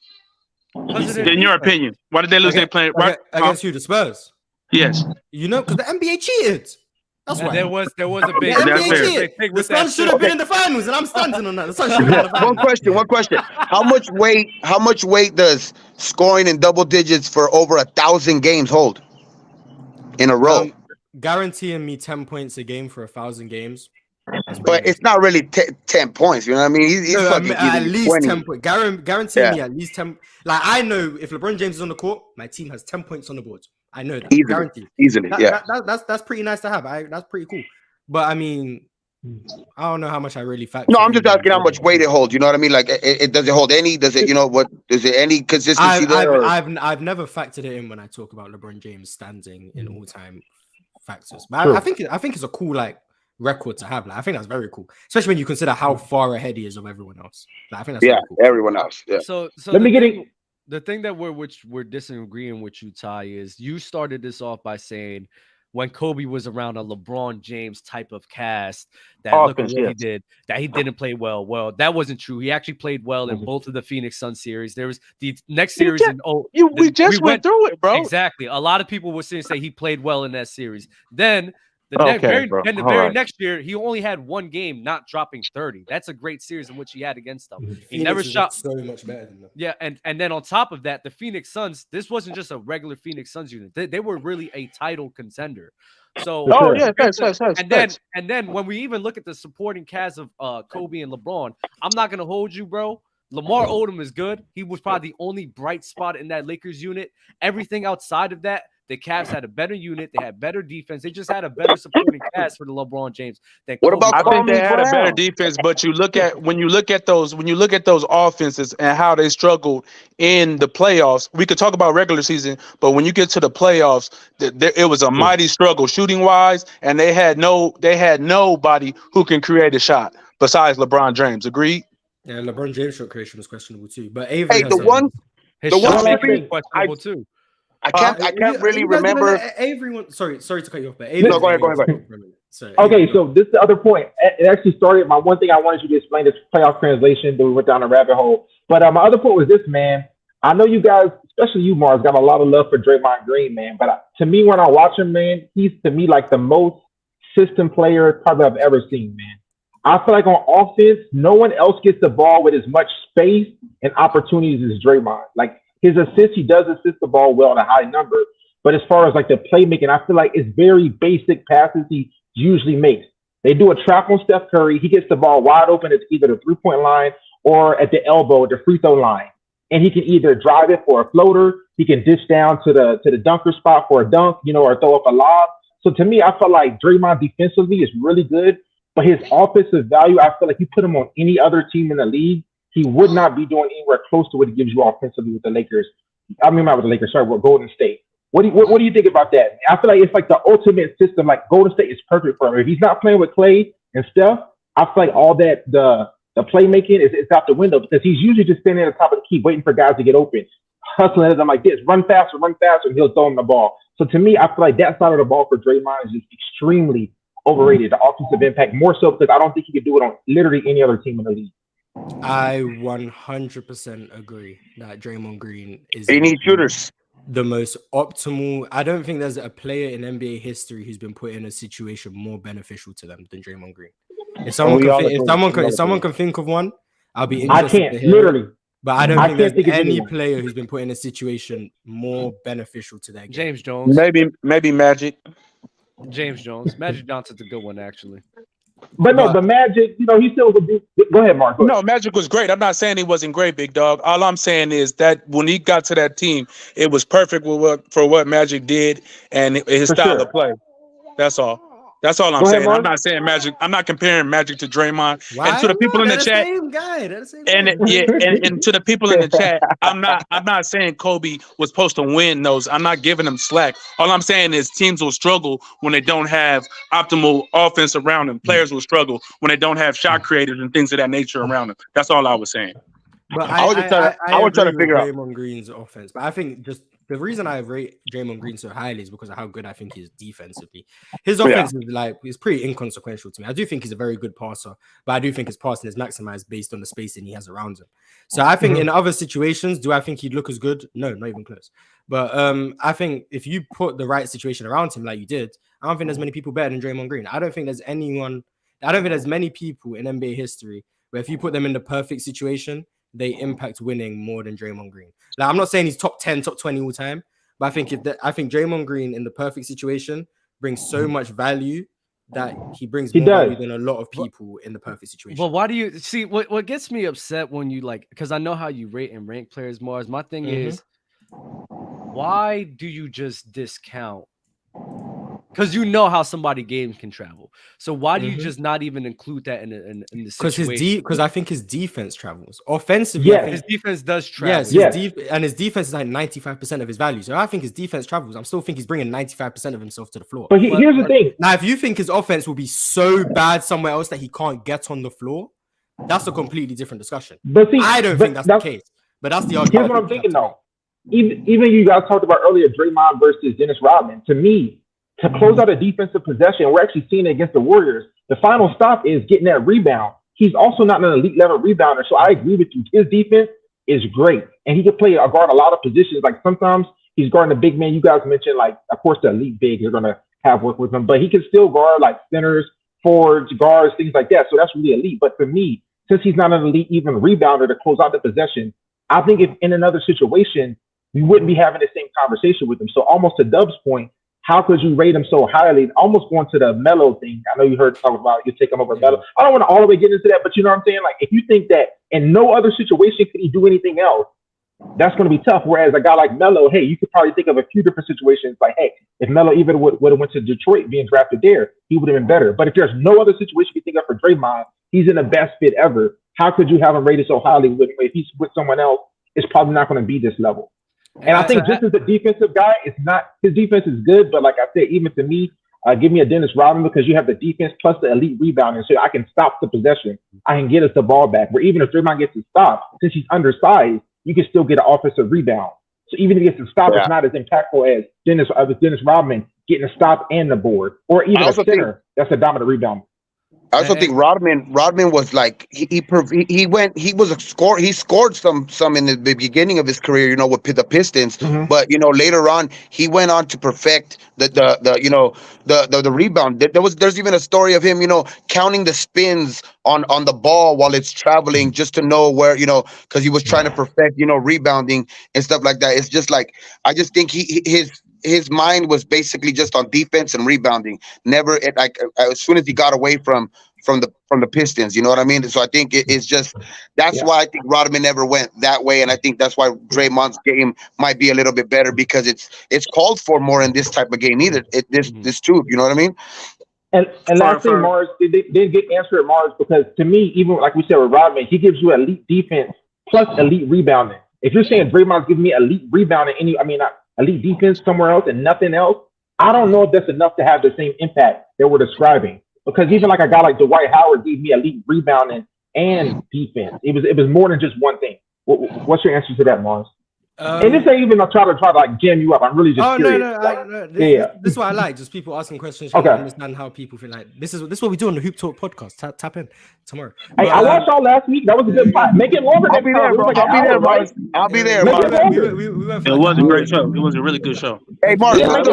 O: In your opinion, why did they lose? They playing
B: against who? The Spurs.
O: Yes.
B: You know, because the NBA cheated. That's why.
P: There was a big.
B: The Suns should have been in the finals, and I'm stunting on that. The Suns should have been in the finals.
N: One question. How much weight does scoring in double digits for over 1,000 games hold in a row?
B: Guaranteeing me 10 points a game for 1,000 games.
N: But it's not really 10 points. You know what I mean? He's fucking
B: at least
N: 20.
B: 10 points. Guarantee me at least 10. Like I know if LeBron James is on the court, my team has 10 points on the board. I know that.
N: Easily.
B: That's pretty nice to have. That's pretty cool. But I mean, I don't know how much I really factor.
N: No, I'm just asking how much weight it holds. You know what I mean? Like, it does it hold any? Does it? You know what? Is there any consistency there?
B: I've never factored it in when I talk about LeBron James standing in all time factors. But I think it's a cool record to have. I think that's very cool, especially when you consider how far ahead he is of everyone else. I think that's cool.
N: Everyone else. Yeah.
P: So
H: let me get it.
P: The thing that we're disagreeing with you, Ty, is you started this off by saying when Kobe was around a LeBron James type of cast, that look at what he did, that he didn't play well. Well, that wasn't true. He actually played well in both of the Phoenix Suns series. There was the next series,
O: we went through it, bro.
P: Exactly. A lot of people were saying he played well in that series. Then the very next year, he only had one game not dropping 30. That's a great series in which he had against them. He never shot
B: so much better than them.
P: Yeah, and then on top of that, the Phoenix Suns, this wasn't just a regular Phoenix Suns unit. They were really a title contender. So and then when we even look at the supporting cast of Kobe and LeBron, I'm not gonna hold you, bro. Lamar Odom is good. He was probably the only bright spot in that Lakers unit. Everything outside of that, the Cavs had a better unit. They had better defense. They just had a better supporting cast for the LeBron James.
N: What about?
O: I think they had a better defense, but when you look at those offenses and how they struggled in the playoffs. We could talk about regular season, but when you get to the playoffs, it was a mighty struggle shooting wise, and they had nobody who can create a shot besides LeBron James. Agreed?
B: Yeah, LeBron James shot creation was questionable too. But Avery
N: hey, the one
P: questionable too.
N: I can't really remember.
B: Avery, sorry to cut you off, but Avery,
N: no, go ahead.
B: Sorry,
H: okay, so this is the other point. It actually started. My one thing I wanted you to explain this playoff translation. Then we went down a rabbit hole. But my other point was this, man. I know you guys, especially you, Mars, got a lot of love for Draymond Green, man. But to me, when I watch him, man, he's to me like the most system player probably I've ever seen, man. I feel like on offense, no one else gets the ball with as much space and opportunities as Draymond. Like his assists, he does assist the ball well at a high number. But as far as like the playmaking, I feel like it's very basic passes he usually makes. They do a trap on Steph Curry. He gets the ball wide open at either the 3-point line or at the elbow at the free throw line. and he can either drive it for a floater, he can dish down to the dunker spot for a dunk, or throw up a lob. So to me, I feel like Draymond defensively is really good, but his offensive value, I feel like you put him on any other team in the league, he would not be doing anywhere close to what he gives you offensively with the Lakers. I mean, not with the Lakers, sorry, with Golden State. What do you think about that? I feel like it's like the ultimate system. Like Golden State is perfect for him. If he's not playing with Klay and Steph, I feel like all that the playmaking is out the window because he's usually just standing at the top of the key waiting for guys to get open, hustling at them like this, run faster, and he'll throw him the ball. So to me, I feel like that side of the ball for Draymond is just extremely overrated. The offensive impact more so because I don't think he could do it on literally any other team in the league.
B: I 100% agree that Draymond Green is.
Q: They need shooters.
B: The most optimal. I don't think there's a player in NBA history who's been put in a situation more beneficial to them than Draymond Green. If someone can think of one, I'll be interested.
H: I can't literally,
B: but I don't think there's any player who's been put in a situation more beneficial to that game.
P: James Jones,
Q: maybe Magic.
P: James Jones, Magic Johnson's a good one actually.
H: But no, the Magic, he still would do. Go ahead, Mark.
O: No, Magic was great. I'm not saying he wasn't great, big dog. All I'm saying is that when he got to that team, it was perfect for what Magic did and his style of play. That's all. That's all I'm saying. Mark. I'm not saying Magic. I'm not comparing Magic to Draymond.
B: Why?
O: And to the people in the chat, and to the people in the chat, I'm not saying Kobe was supposed to win those. I'm not giving him slack. All I'm saying is teams will struggle when they don't have optimal offense around them. Players will struggle when they don't have shot creators and things of that nature around them. That's all I was saying.
B: But
Q: I was trying to figure out
B: Draymond Green's offense, but I think just the reason I rate Draymond Green so highly is because of how good I think he is defensively. His offense is pretty inconsequential to me. I do think he's a very good passer, but I do think his passing is maximized based on the spacing he has around him. So I think in other situations, do I think he'd look as good? No, not even close. But I think if you put the right situation around him like you did, I don't think there's many people better than Draymond Green. I don't think there's many people in NBA history where if you put them in the perfect situation, they impact winning more than Draymond Green. Like, I'm not saying he's top 10, top 20 all time, but I think Draymond Green in the perfect situation brings so much value that he brings more value than a lot of people in the perfect situation.
P: Well, why do you see what gets me upset when you because I know how you rate and rank players, Mars. My thing is, why do you just discount? Because you know how somebody games can travel. So why do you just not even include that in the situation?
B: Because I think his defense travels. Offensively,
P: his defense does travel.
B: Yes, and his defense is like 95% of his value. So I think his defense travels. I still think he's bringing 95% of himself to the floor.
H: But here's the thing.
B: Now, if you think his offense will be so bad somewhere else that he can't get on the floor, that's a completely different discussion.
H: But see,
B: I don't think that's the case. But that's the argument.
H: Here's what I'm thinking, though. Even you guys talked about earlier, Draymond versus Dennis Rodman. To me, to close out a defensive possession, we're actually seeing it against the Warriors. The final stop is getting that rebound. He's also not an elite level rebounder. So I agree with you. His defense is great. And he can guard a lot of positions. Like sometimes he's guarding a big man. You guys mentioned, like, of course, the elite big are going to have work with him. But he can still guard like centers, forwards, guards, things like that. So that's really elite. But for me, since he's not an elite even rebounder to close out the possession, I think if in another situation, we wouldn't be having the same conversation with him. So almost to Dub's point, how could you rate him so highly? Almost going to the Melo thing. I know you heard talk about you take him over Melo. I don't want to all the way get into that, but you know what I'm saying? Like, if you think that in no other situation could he do anything else, that's going to be tough. Whereas a guy like Melo, hey, you could probably think of a few different situations. Like, hey, if Melo even would have went to Detroit being drafted there, he would have been better. But if there's no other situation you think of for Draymond, he's in the best fit ever. How could you have him rated so highly? If he's with someone else, it's probably not going to be this level. And I think just as a defensive guy, his defense is good, but like I said, even to me, give me a Dennis Rodman because you have the defense plus the elite rebounding, so I can stop the possession. I can get us the ball back. Where even if Draymond gets a stop, since he's undersized, you can still get an offensive rebound. So even if he gets a stop, it's not as impactful as Dennis Rodman getting a stop and the board, or even a center that's a dominant rebounder.
Q: I also think Rodman was like he scored some in the beginning of his career, with the Pistons, but later on he went on to perfect the rebound. There's even a story of him counting the spins on the ball while it's traveling just to know where because he was trying to perfect rebounding and stuff like that. It's just like I just think his mind was basically just on defense and rebounding. Never, as soon as he got away from from the Pistons. You know what I mean? So I think it's just that's why I think Rodman never went that way, and I think that's why Draymond's game might be a little bit better because it's called for more in this type of game. This too. You know what I mean?
H: And last thing, Mars, they didn't get answered at Mars because to me, even like we said with Rodman, he gives you elite defense plus elite rebounding. If you're saying Draymond's giving me elite rebounding, elite defense somewhere else and nothing else, I don't know if that's enough to have the same impact that we're describing. Because even like a guy like Dwight Howard gave me elite rebounding and defense. It was more than just one thing. What's your answer to that, Mars? And this ain't even try to like jam you up. I'm really just curious.
B: No. This is what I like. Just people asking questions. Okay. Understand how people feel. Like this is what we do on the Hoop Talk podcast. Tap in tomorrow.
H: Hey, I watched y'all last week. That was a good fight. Make it longer.
Q: I'll be there, bro. I'll be there.
O: It was a great show. It was a really good show.
Q: Hey, Mark, what's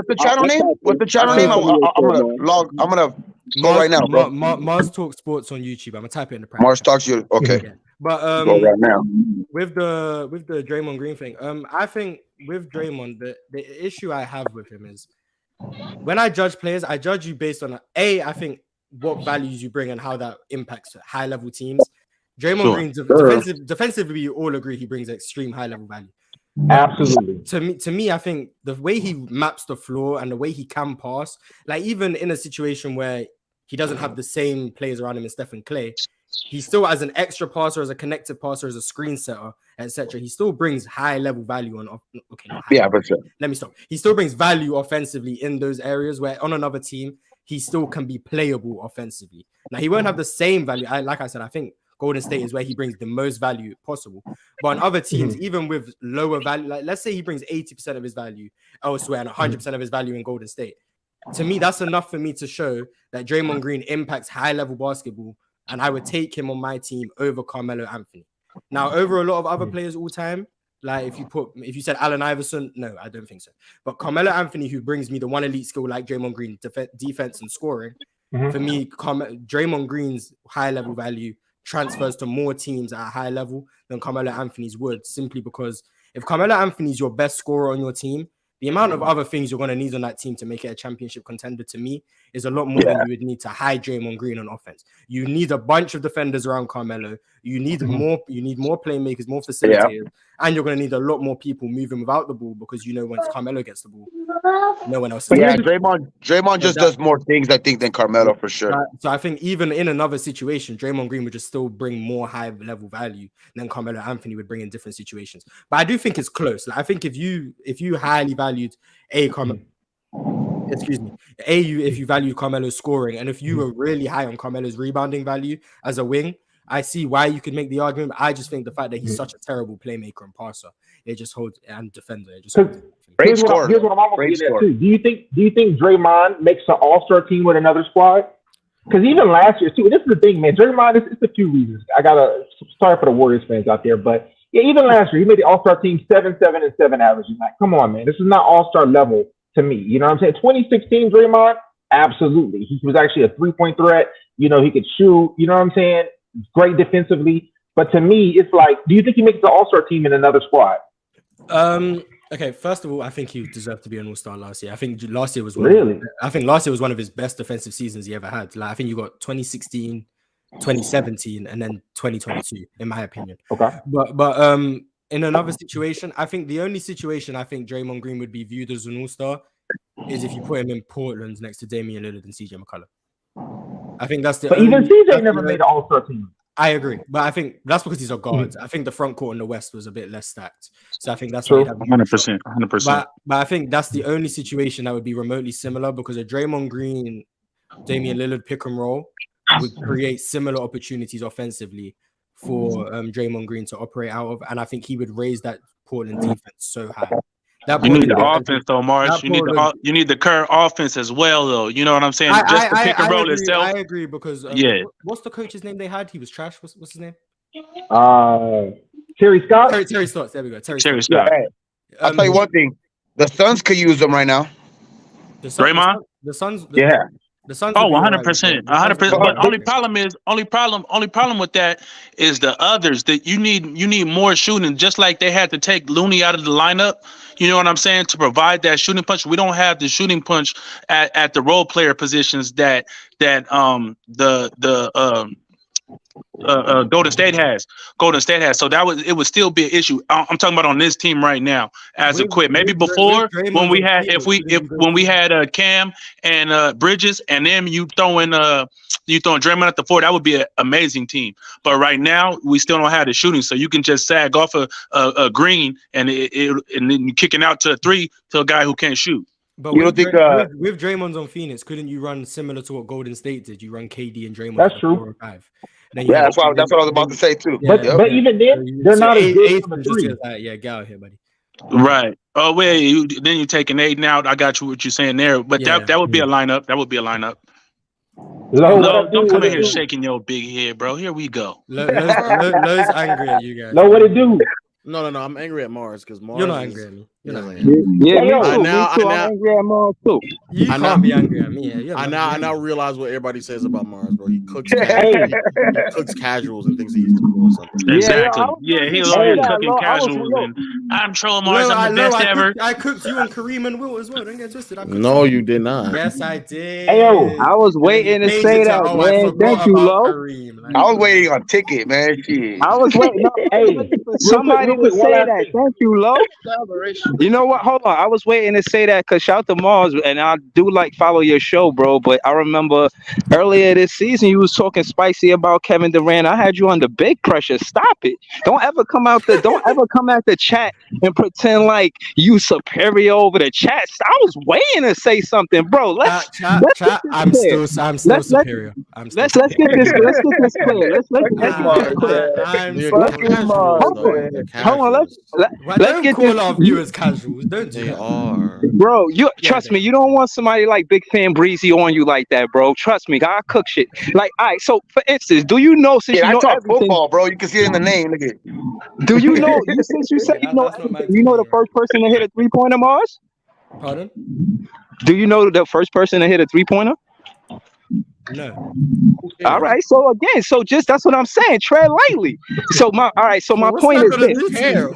Q: the channel name? What's the channel name? I'm gonna go right now, bro.
B: Mars Talk Sports on YouTube. I'm gonna type it in the practice.
Q: Mars Talks you. Okay.
B: Yeah. But
Q: go right now.
B: With the Draymond Green thing, I think with Draymond, the issue I have with him is when I judge players, I judge you based on I think what values you bring and how that impacts high level teams. Draymond Green defensively, you all agree he brings extreme high level value.
H: Absolutely.
B: To me, I think the way he maps the floor and the way he can pass, like even in a situation where he doesn't have the same players around him as Steph and Clay, he still, as an extra passer, as a connected passer, as a screen setter, etc., he still brings high level value on. Okay, let me stop. He still brings value offensively in those areas where on another team he still can be playable offensively. Now he won't have the same value. Like I said, I think Golden State is where he brings the most value possible. But on other teams, even with lower value, like let's say he brings 80% of his value elsewhere and 100% of his value in Golden State. To me, that's enough for me to show that Draymond Green impacts high level basketball. And I would take him on my team over Carmelo Anthony. Now, over a lot of other players all time, like if you said Allen Iverson, no, I don't think so. But Carmelo Anthony, who brings me the one elite skill like Draymond Green, defense and scoring, for me, Draymond Green's high level value transfers to more teams at a high level than Carmelo Anthony's would, simply because if Carmelo Anthony's your best scorer on your team, the amount of other things you're going to need on that team to make it a championship contender, to me, is a lot more than you would need to hide Draymond Green on offense. You need a bunch of defenders around Carmelo. You need more playmakers, more facilitators, and you're going to need a lot more people moving without the ball because once Carmelo gets the ball, no one else.
Q: Yeah, Draymond just does more things, I think, than Carmelo for sure.
B: So I think even in another situation, Draymond Green would just still bring more high level value than Carmelo Anthony would bring in different situations. But I do think it's close. Like I think if you highly valued if you value Carmelo's scoring, and if you were really high on Carmelo's rebounding value as a wing, I see why you could make the argument. I just think the fact that he's such a terrible playmaker and passer, it just holds, and defender, it just holds.
H: Here's what I'm almost getting at too. Do you think Draymond makes an all-star team with another squad? Because even last year too, this is the thing, man. Draymond, it's a few reasons. Sorry for the Warriors fans out there, but yeah, even last year he made the all-star team 7-7-7 averaging. Like, come on, man, this is not all-star level to me. You know what I'm saying? 2016 Draymond, absolutely. He was actually a three-point threat. He could shoot. You know what I'm saying? Great defensively. But to me, it's like, do you think he makes the all-star team in another squad?
B: Okay, first of all, I think he deserved to be an all-star last year. I think last year was one of his best defensive seasons he ever had. Like I think you got 2016, 2017, and then 2022, in my opinion.
H: Okay.
B: But in another situation, I think the only situation I think Draymond Green would be viewed as an all-star is if you put him in Portland next to Damian Lillard and CJ McCollum. I think that's the.
H: But even CJ never made an all-star team.
B: I agree, but I think that's because he's a guard. I think the front court in the West was a bit less stacked, so I think that's why.
O: 100%.
B: But I think that's the only situation that would be remotely similar because a Draymond Green, Damian Lillard pick and roll would create similar opportunities offensively for Draymond Green to operate out of, and I think he would raise that Portland defense so high.
O: You need the offense, though, Mars. You need the current offense as well, though. You know what I'm saying? Just the pick and roll itself.
B: I agree because what's the coach's name they had? He was trash. What's his name?
H: Terry Scott.
B: Terry Stotts. There we go.
O: Terry Scott.
Q: Hey, I'll tell you one thing: the Suns could use them right now.
O: Draymond.
B: The Suns.
O: The Suns. Oh, 100%, 100%. But only problem with that is the others that you need more shooting. Just like they had to take Looney out of the lineup, You know what I'm saying? To provide that shooting punch. We don't have the shooting punch at the role player positions that Golden State has. So it would still be an issue. I'm talking about on this team right now as a quit. Maybe before when we had when we had Cam and Bridges, and then you throwing Draymond at the 4, that would be an amazing team. But right now we still don't have the shooting, so you can just sag off a Green and and then kicking out to a 3 to a guy who can't shoot.
B: But
Q: you don't think
B: with Draymond's on Phoenix, couldn't you run similar to what Golden State did? You run KD and Draymond.
H: That's true.
B: 4 or 5.
Q: Yeah, that's what I was about to say too.
H: But even then, they're not as good from the 3.
B: Yeah, get out here, buddy.
O: Right. Oh, wait. Then you're taking Aiden out. I got you what you're saying there. But that would be a lineup. That would be a lineup. No, don't come in here shaking your big head, bro. Here we go.
B: Lowe's angry at you guys.
H: Know what it do?
R: No, I'm angry at Mars because Mars.
B: You're not angry at me. You're not angry.
H: Yeah, me too. I'm angry at Mars too.
B: You can't be angry at me. Yeah,
R: I now realize what everybody says about Mars, bro. He cooks. He cooks casuals and thinks he used to do or something.
O: Exactly. Yeah, he's over here cooking casuals, and I'm trolling Mars. I'm the best ever.
B: I cooked you and Kareem and Will as well. Don't get twisted.
R: No, you did not.
B: Yes, I did.
N: Hey, yo, I was waiting to say that, man. Thank you, Lo.
Q: I was waiting on ticket, man. Shit.
N: I was waiting. Hey, somebody to say that. Thank you, Lo. You know what? Hold on. I was waiting to say that because shout to Mars, and I do follow your show, bro. But I remember earlier this season you was talking spicy about Kevin Durant. I had you under big pressure. Stop it. Don't ever come at the chat and pretend like you superior over the chat. I was waiting to say something, bro. Let's
B: I'm still superior.
N: Let's get this clear. Let's get this clear. Hold on. Let's get
B: call our viewers casuals. Don't they are,
N: bro? You trust me. You don't want somebody like Big Fan Breezy on you like that, bro. Trust me. I cook shit. Like, all right. So, for instance, do you know since you know
Q: talk
N: everything,
Q: football, bro? You can see it in the name. Look at.
N: Do you know? Since you said you know the first person to hit a 3-pointer, Mars?
B: Pardon?
N: Do you know the first person to hit a 3-pointer?
B: No.
N: All right. So again, that's what I'm saying. Tread lightly. So my point is this.
R: Who cares?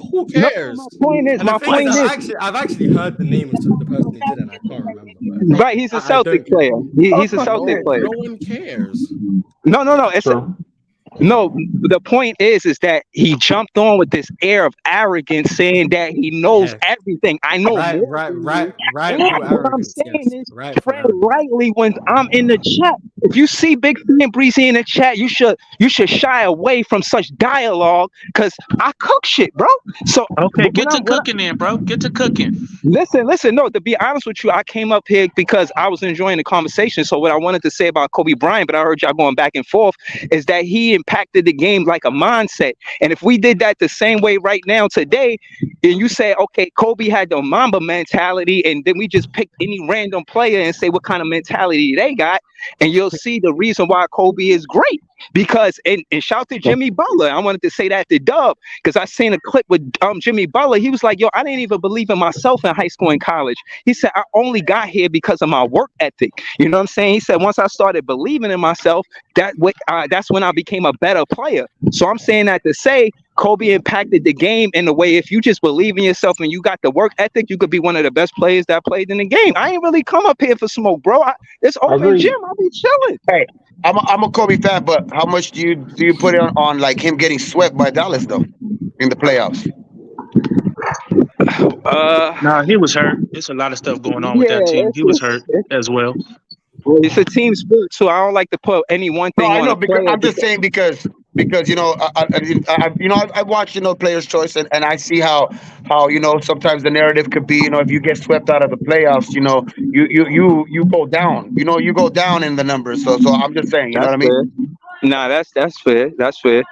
N: No, my point is.
B: I've actually heard the name of the person who did it, and I can't remember.
N: Right. He's a Celtic player. He's a Celtic player.
R: No one cares.
N: No. No, the point is that he jumped on with this air of arrogance, saying that he knows everything. I know.
B: Right.
N: What I'm saying is, tread lightly when I'm in the chat. If you see Big Fan Breezy in the chat, you should shy away from such dialogue because I cook shit, bro. So
O: okay, get to cooking then, bro. Get to cooking.
N: Listen. No, to be honest with you, I came up here because I was enjoying the conversation. So what I wanted to say about Kobe Bryant, but I heard y'all going back and forth, is that he impacted the game like a mindset. And if we did that the same way right now today, and you say, okay, Kobe had the Mamba mentality, and then we just pick any random player and say what kind of mentality they got, and you'll see the reason why Kobe is great. Because and shout to Jimmy Butler. I wanted to say that to Dub because I seen a clip with Jimmy Butler. He was like, yo, I didn't even believe in myself in high school and college. He said, I only got here because of my work ethic. You know what I'm saying? He said, once I started believing in myself, that's when I became a better player. So I'm saying that to say Kobe impacted the game in a way, if you just believe in yourself and you got the work ethic, you could be one of the best players that played in the game. I ain't really come up here for smoke, bro. It's open gym. I'll be chilling.
Q: Hey, I'm a Kobe fan, but how much do you put it on like him getting swept by Dallas though in the playoffs?
O: Nah, he was hurt. There's a lot of stuff going on with that team. He was hurt as well.
N: It's a team sport, so I don't like to put any one thing.
Q: I know, because I'm just saying because you know I watch Players' Choice and I see how sometimes the narrative could be if you get swept out of the playoffs you go down you go down in the numbers so I'm just saying you know what I mean.
N: Nah, that's fair. That's fair.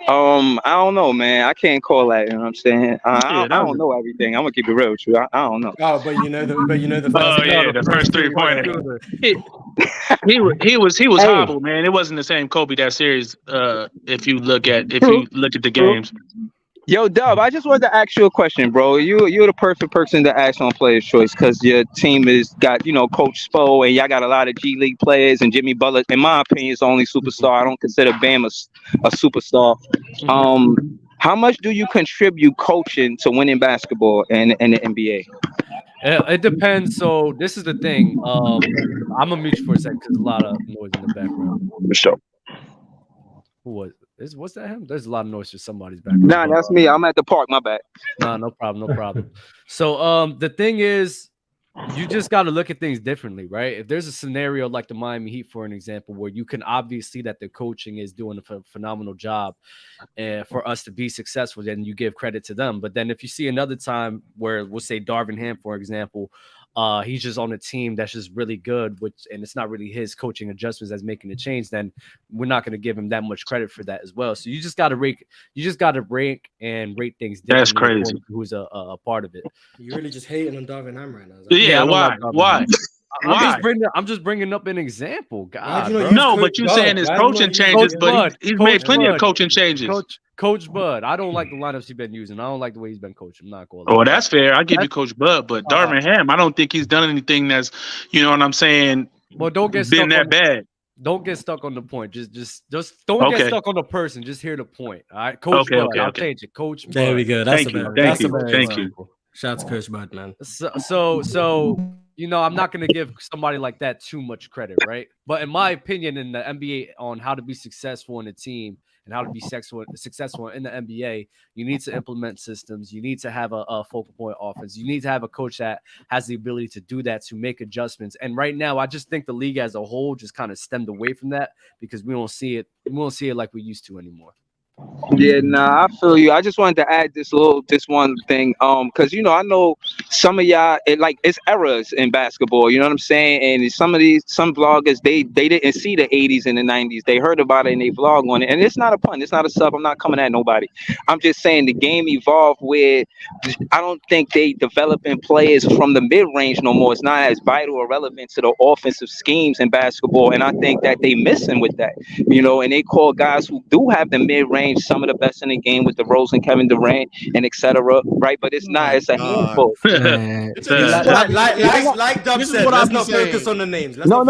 N: I don't know, man. I can't call that. You know what I'm saying? I don't know everything. I'm gonna keep it real with you. I don't know.
B: Oh, but you know the
O: first 3-pointer. He was hobbled, man. It wasn't the same Kobe that series. If you look at the games.
N: Yo, Dub, I just wanted to ask you a question, bro. You're the perfect person to ask on Players' Choice because your team has got, Coach Spo, and y'all got a lot of G League players, and Jimmy Butler, in my opinion, is the only superstar. I don't consider Bam a superstar.
S: How much do you contribute coaching to winning basketball and the NBA?
P: It depends. So this is the thing. I'm gonna mute you for a second because a lot of noise in the background.
S: For sure.
P: Who was? What's that him? There's a lot of noise for somebody's background.
S: Nah, that's me. I'm at the park. My bad.
P: Nah, no problem. No problem. So the thing is, you just got to look at things differently, right? If there's a scenario like the Miami Heat, for an example, where you can obviously see that the coaching is doing a phenomenal job for us to be successful, then you give credit to them. But then if you see another time where we'll say Darvin Ham, for example, he's just on a team that's just really good, and it's not really his coaching adjustments that's making the change, then we're not going to give him that much credit for that as well. So you just got to rank and rate things differently.
O: That's crazy.
P: Who's a part of it?
B: You're really just hating on Darvin Ham right now.
O: Yeah, why?
P: I'm just bringing up an example. God,
O: no, but you're saying his coaching changes, but he's made plenty of coaching changes.
P: Coach Bud, I don't like the lineups he's been using. I don't like the way he's been coaching. I'm not going to
O: lie. That's fair. I give you Coach Bud, but Darvin Ham, I don't think he's done anything that's, you know what I'm saying.
P: Well, don't get
O: been that bad.
P: Don't get stuck on the point. Just don't get stuck on the person. Just hear the point. All right, Coach Bud. I'll change it. Coach Bud.
B: There we go.
O: Thank you.
B: Shout out to Coach Bud, man.
P: So you know, I'm not going to give somebody like that too much credit, right? But in my opinion, in the NBA, on how to be successful in a team and how to be successful in the NBA, you need to implement systems. You need to have a focal point offense. You need to have a coach that has the ability to do that, to make adjustments. And right now, I just think the league as a whole just kind of stemmed away from that because we don't see it. We don't see it like we used to anymore.
S: Yeah, nah, I feel you. I just wanted to add this one thing, because you know, I know some of y'all, it's eras in basketball, you know what I'm saying? And some vloggers, they didn't see the 80s and the 90s. They heard about it and they vlog on it. And it's not a pun, it's not a sub. I'm not coming at nobody. I'm just saying the game evolved where I don't think they developing players from the mid-range no more. It's not as vital or relevant to the offensive schemes in basketball, and I think that they missing with that, you know. And they call guys who do have the mid-range some of the best in the game with DeRozan and Kevin Durant and etc. Right, but it's not. It's a handful.
B: Like Dub said, let's not focus on the names.
O: Let's not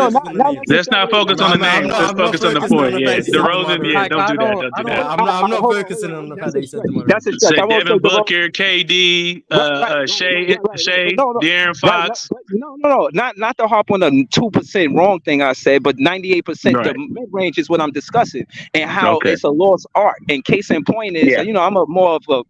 O: focus on the names. Let's focus on the point. Yeah, DeRozan. Yeah, don't do that. Don't do that.
B: I'm not focusing on the fact that he said the
S: That's a
O: say Devin Booker, KD, Shea, De'Aaron Fox.
S: No, not to harp on the 2% wrong thing I said, but 98%. The mid range is what I'm discussing and how it's a lost art. And case in point is, you know, I'm more of a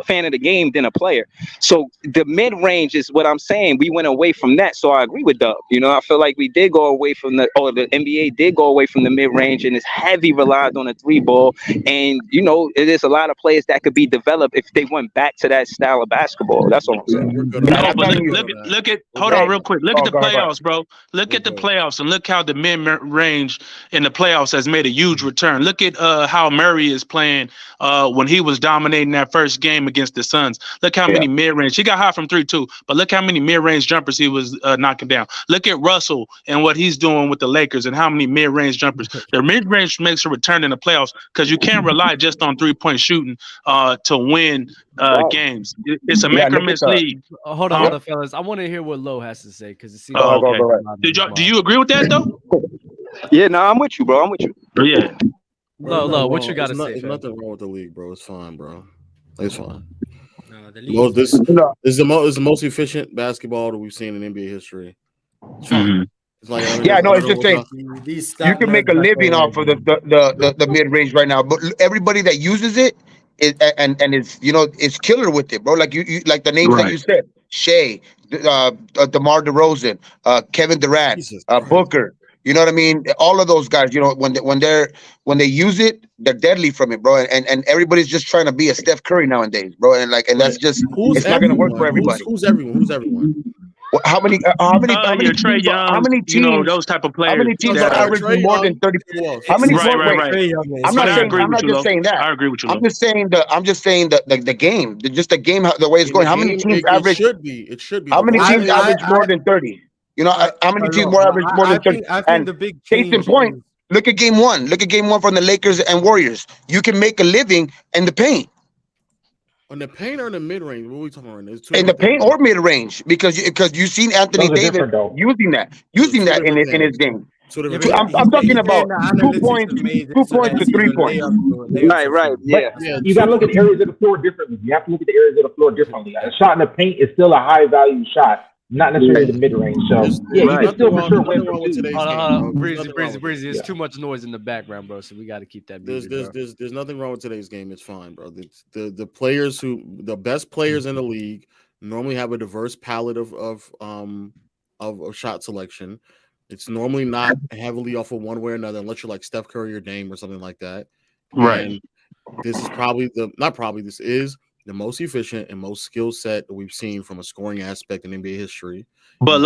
S: fan of the game than a player. So the mid range is what I'm saying. We went away from that. So I agree with Dub. You know, I feel like we did go away from the NBA did go away from the mid range and it's heavy relied on the 3-ball. And, you know, there's a lot of players that could be developed if they went back to that style of basketball. That's all I'm saying.
O: No, but look at hold on real quick. Look at the playoffs, bro. Look at the playoffs and look how the mid range in the playoffs has made a huge return. Look at how Murray is playing when he was dominating that first game against the Suns. Look how many mid-range. He got high from 3 too, but look how many mid-range jumpers he was knocking down. Look at Russell and what he's doing with the Lakers and how many mid-range jumpers. The mid-range makes a return in the playoffs because you can't rely just on 3-point shooting to win games. It's a make or miss league.
P: Hold on, fellas. I want to hear what Lowe has to say because it seems.
O: Do you agree with that though?
S: Yeah, no, I'm with you, bro. I'm with you.
O: Yeah.
P: Low, what you got to say?
R: There's nothing wrong with the league, bro. It's fine, bro. It's fine. This is the most efficient basketball that we've seen in NBA history.
Q: Mm-hmm. It's like, it's just saying you can make a living off of the mid range right now, but everybody that uses it and it's it's killer with it, bro. Like you like the names that you said, Shea, DeMar DeRozan, Kevin Durant, Booker. You know what I mean? All of those guys, when they use it, they're deadly from it, bro. And everybody's just trying to be a Steph Curry nowadays, bro. And that's just it's not gonna work for everybody.
R: Who's everyone?
Q: How many
O: Trey Young,
Q: how many teams?
O: Those type of players.
Q: How many teams are averaging more than 30? How many?
O: Right.
Q: I'm not just saying that.
O: I agree with you.
Q: I'm just saying the game, just the game, the way it's going. How many teams average?
R: It should be.
Q: How many teams average more than 30? How many teams average more than 30? And the big case in point, look at game one. Look at game one from the Lakers and Warriors. You can make a living in the paint.
R: On the paint or in the mid range? What are we talking about right
Q: now? In the paint or mid range, because you've seen Anthony Davis using that in his game. I'm talking about 2 points, 2 points to 3 points.
S: Right. Yeah.
H: You got to look at the areas of the floor differently. You have to look at the areas of the floor differently. A shot in the paint is still a high value shot, not necessarily the mid range. So you can still for sure win from two.
P: Breezy. There's too much noise in the background, bro. So we got to keep that.
R: There's nothing wrong with today's game. It's fine, bro. The players the best players in the league normally have a diverse palette of shot selection. It's normally not heavily off of one way or another, unless you're like Steph Curry or Dame or something like that.
O: Right.
R: And this is this is the most efficient and most skill set that we've seen from a scoring aspect in NBA history.
O: But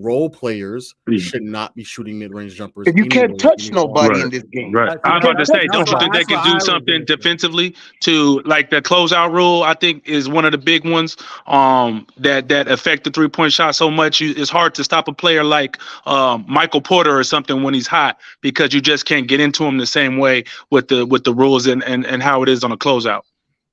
R: role players should not be shooting mid-range jumpers.
Q: You can't touch nobody in this game.
O: Right. I was about to say, don't you think they can do something defensively to like the closeout rule? I think is one of the big ones that affect the 3-point shot so much. It's hard to stop a player like Michael Porter or something when he's hot because you just can't get into him the same way with the rules and how it is on a closeout.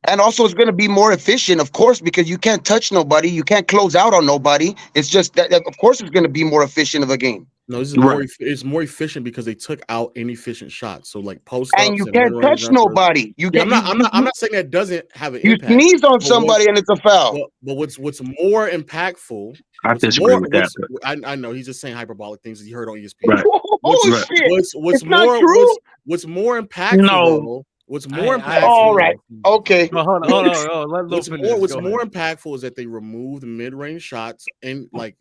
Q: And also, it's going to be more efficient, of course, because you can't touch nobody. You can't close out on nobody. It's just that, of course, it's going to be more efficient of a game.
R: No, this is it's more efficient because they took out inefficient shots. So like post
Q: and you can't touch nobody.
R: I'm not saying that doesn't have an impact.
Q: You sneeze on somebody and it's a foul.
R: But what's more impactful?
O: I disagree with that.
R: I know he's just saying hyperbolic things that he heard on ESPN.
O: Right.
R: What's more impactful?
O: No.
R: What's more impactful?
Q: All right. Okay.
P: Hold on.
R: What's more impactful is that they remove the mid-range shots and like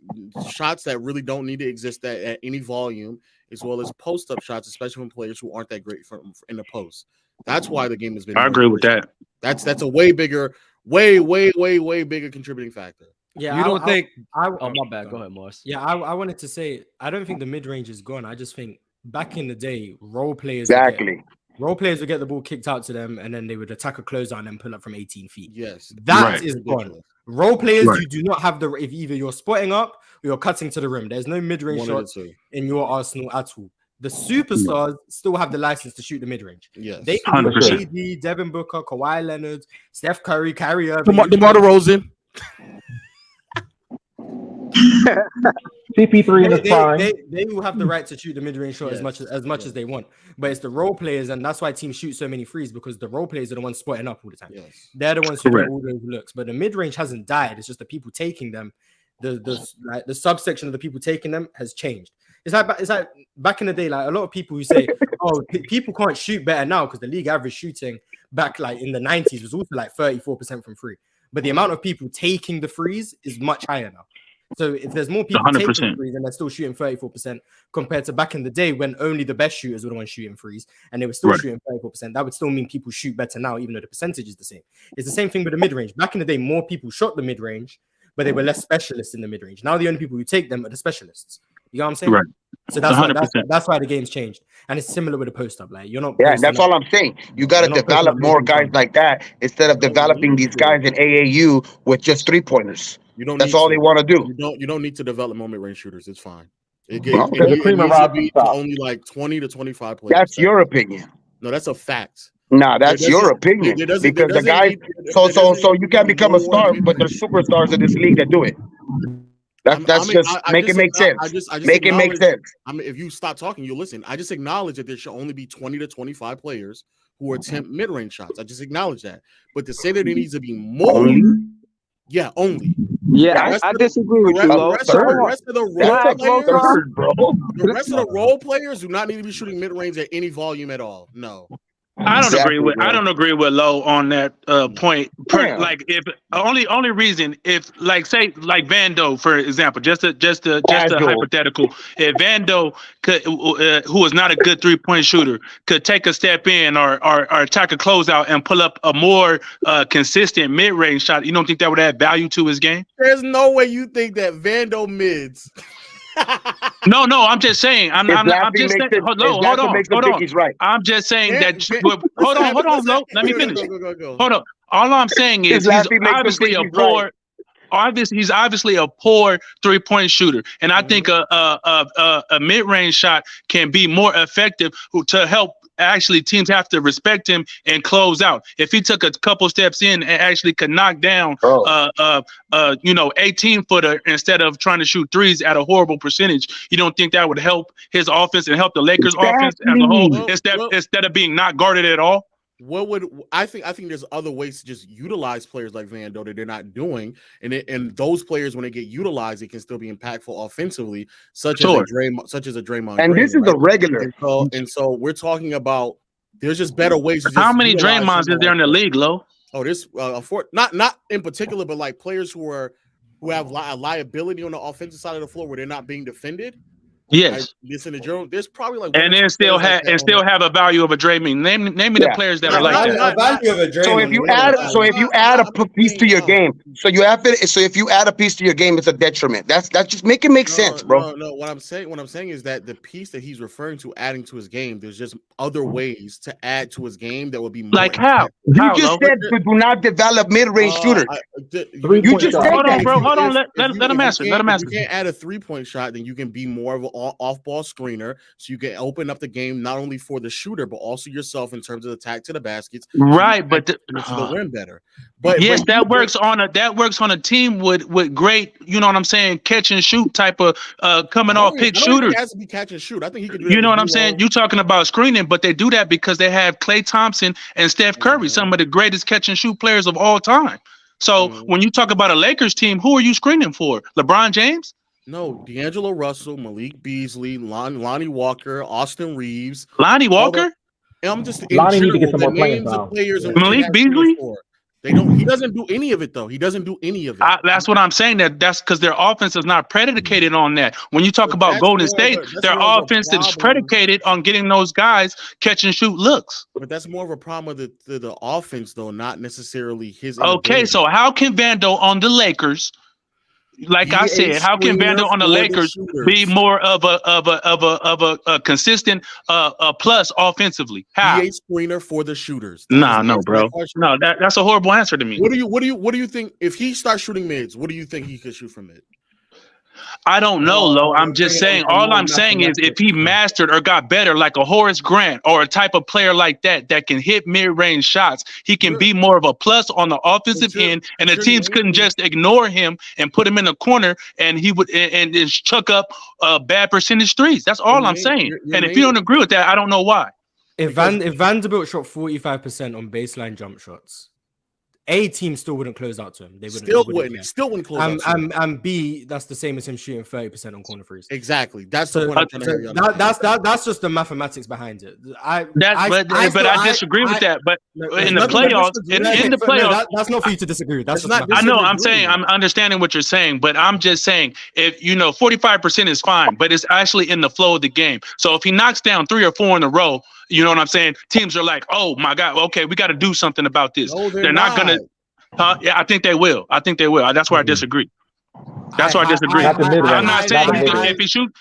R: shots that really don't need to exist at any volume, as well as post-up shots, especially from players who aren't that great in the post. That's why the game has been.
O: I agree with that.
R: That's a way bigger, way bigger contributing factor.
B: Yeah,
P: you don't think? Oh, my bad. Go ahead, Morris.
B: Yeah, I wanted to say I don't think the mid-range is gone. I just think back in the day, role players would get the ball kicked out to them, and then they would attack a closeout and then pull up from 18 feet.
R: Yes,
B: that is gone. Role players, you do not have if either you're spotting up or you're cutting to the rim. There's no mid-range shots in your arsenal at all. The superstars still have the license to shoot the mid-range.
R: Yes,
B: they can do AD, Devin Booker, Kawhi Leonard, Steph Curry, Kyrie Irving,
R: DeMar DeRozan.
H: CP3 in the prime.
B: They will have the right to shoot the mid-range shot as much as they want. But it's the role players, and that's why teams shoot so many threes, because the role players are the ones spotting up all the time.
R: Yes.
B: They're the ones who do all those looks. But the mid-range hasn't died. It's just the people taking them. The subsection of the people taking them has changed. It's like back in the day, like a lot of people who say, "Oh, people can't shoot better now," because the league average shooting back like in the 90s was also like 34% from free. But the amount of people taking the threes is much higher now. So if there's more people
O: 100%.
B: taking threes and they're still shooting 34% compared to back in the day when only the best shooters were the ones shooting threes and they were still shooting 34%, that would still mean people shoot better now, even though the percentage is the same. It's the same thing with the mid-range. Back in the day, more people shot the mid-range, but they were less specialists in the mid-range. Now the only people who take them are the specialists. You know what I'm saying?
O: Right.
B: So that's why the game's changed. And it's similar with the post-up. Like you're not.
Q: Yeah, that's all I'm saying. You got to develop more guys like that instead of developing these guys in AAU with just 3-pointers. That's all they want to do.
R: You don't need to develop more mid-range shooters. It's fine. It
H: should
R: be only like 20 to 25 players.
Q: That's your opinion.
R: No, that's a fact.
Q: Nah, that's your opinion. Because the guys, so you can become a star, but there's superstars in this league that do it. Make it make sense. Make it make sense.
R: I mean, if you stop talking, you listen. I just acknowledge that there should only be 20 to 25 players who attempt mid-range shots. I just acknowledge that. But to say that there needs to be more, only.
S: Yeah, I disagree with you.
R: The rest of the role players do not need to be shooting mid-range at any volume at all. No.
O: I don't agree with Low on that point. Like if only reason if like say like Vando for example, just a hypothetical. If Vando could, who is not a good 3-point shooter, could take a step in or attack a closeout and pull up a more consistent mid-range shot, you don't think that would add value to his game?
R: There's no way you think that Vando mids.
O: No, I'm just saying. I'm just saying. Hold on.
Q: He's right.
O: I'm just saying that. Hold on, Lo. Let me finish.
R: Go.
O: Hold on. All I'm saying is he's obviously a poor. He's obviously a poor 3-point shooter, and I think a mid-range shot can be more effective to help actually teams have to respect him and close out. If he took a couple steps in and actually could knock down 18-footer instead of trying to shoot threes at a horrible percentage, you don't think that would help his offense and help the Lakers offense as a whole instead of being not guarded at all?
R: What would I think there's other ways to just utilize players like Vando that they're not doing, and those players, when they get utilized, it can still be impactful offensively, such as a Draymond.
Q: And
R: Green,
Q: this is the regular.
R: And so we're talking about there's just better ways.
O: How many Draymonds is there in the league, Lo?
R: Oh, there's not in particular, but like players who have a liability on the offensive side of the floor where they're not being defended.
O: Yes.
R: Listen to Joe. There's probably like
O: and then still have a value of a Draymond. Name me the players that are like that.
Q: Value of a Draymond. So if you add a piece to your game, so if you add a piece to your game, it's a detriment. That's just make it make sense, bro.
R: No. What I'm saying is that the piece that he's referring to adding to his game, there's just other ways to add to his game that would be more
O: like how?
Q: You just said to do not develop mid-range shooters. You just said
O: hold
Q: that.
O: on, bro. Hold on. Let him answer. Let him answer.
R: If you can't add a 3-point shot, then you can be more of an off-ball screener, so you can open up the game not only for the shooter but also yourself in terms of attack to the baskets.
O: Right, but
R: to the rim better.
O: That works on a team with great, you know what I'm saying, catch and shoot type of coming off pick shooters.
R: He has to be catch and shoot. I think he could do
O: You know what I'm saying? You talking about screening, but they do that because they have Klay Thompson and Steph Curry, some of the greatest catch and shoot players of all time. So when you talk about a Lakers team, who are you screening for? LeBron James?
R: No, D'Angelo Russell, Malik Beasley, Lonnie Walker, Austin Reeves.
O: Lonnie Walker?
R: I'm just
H: Lonnie need to get some more playing time.
O: Malik Beasley?
R: He doesn't do any of it though. He doesn't do any of it.
O: That's what I'm saying. That's because their offense is not predicated on that. When you talk about Golden State, their offense is predicated on getting those guys catch and shoot looks.
R: But that's more of a problem of the offense though, not necessarily his.
O: Okay, so how can Vando on the Lakers? Like I said, how can Vando on the Lakers be more of a consistent plus offensively? How?
R: He a screener for the shooters.
O: No, bro. No, that's a horrible answer to me.
R: What do you think if he starts shooting mids? What do you think he could shoot from mid?
O: I don't know, Lo. I'm just saying. All I'm saying is if he mastered or got better, like a Horace Grant or a type of player like that can hit mid-range shots, he can be more of a plus on the offensive end, and the teams couldn't just ignore him and put him in the corner, and he would and chuck up bad percentage threes. That's all I'm saying. And if you don't agree with that, I don't know why.
B: If Vanderbilt shot 45% on baseline jump shots, A team still wouldn't close out to him. They wouldn't.
R: Still wouldn't close out to him.
B: And B, that's the same as him shooting 30% on corner threes.
R: Exactly. That's the point I'm trying to hear.
B: That's just the mathematics behind it.
O: I disagree with that. But in the playoffs, in the playoffs,
B: that's not for you to disagree. That's
O: not. I know. I'm saying I'm understanding what you're saying, but I'm just saying if 45% is fine, but it's actually in the flow of the game. So if he knocks down 3 or 4 in a row, you know what I'm saying? Teams are like, oh my God, okay, we got to do something about this.
R: No,
O: they're not gonna. Yeah, I think they will. That's where I disagree. That's why I disagree. I'm not saying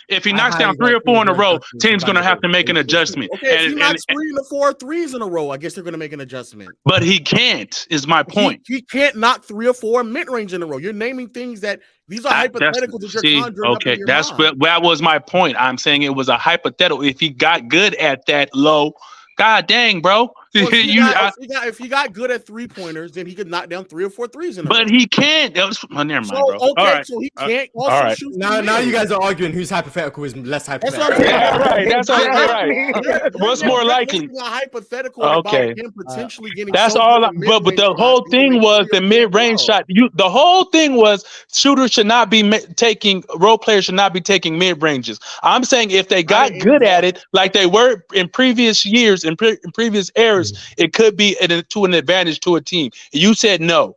O: if he knocks down 3 or 4 in a row, team's gonna have to make an adjustment.
R: Okay, if he knocks 3 or 4 threes in a row, I guess they're gonna make an adjustment.
O: But he can't. Is my point.
R: He can't knock 3 or 4 mid range in a row. You're naming things that these are hypotheticals that you're conjuring up in your mind.
O: That was my point. I'm saying it was a hypothetical. If he got good at that low, God dang, bro.
R: Well, if he got good at 3-pointers, then he could knock down 3 or 4 threes in a row.
O: But he can't. Never mind, bro.
R: Okay, so he can't also shoot.
B: Now you guys are arguing whose hypothetical is less hypothetical.
O: That's right. What's more likely?
R: Hypothetical.
O: Okay.
R: About him potentially getting.
O: That's all. But the whole thing was the mid-range shot. The whole thing was shooters should not be taking role players should not be taking mid-ranges. I'm saying if they got good at it, like they were in previous years, in previous eras, it could be to an advantage to a team. You said no.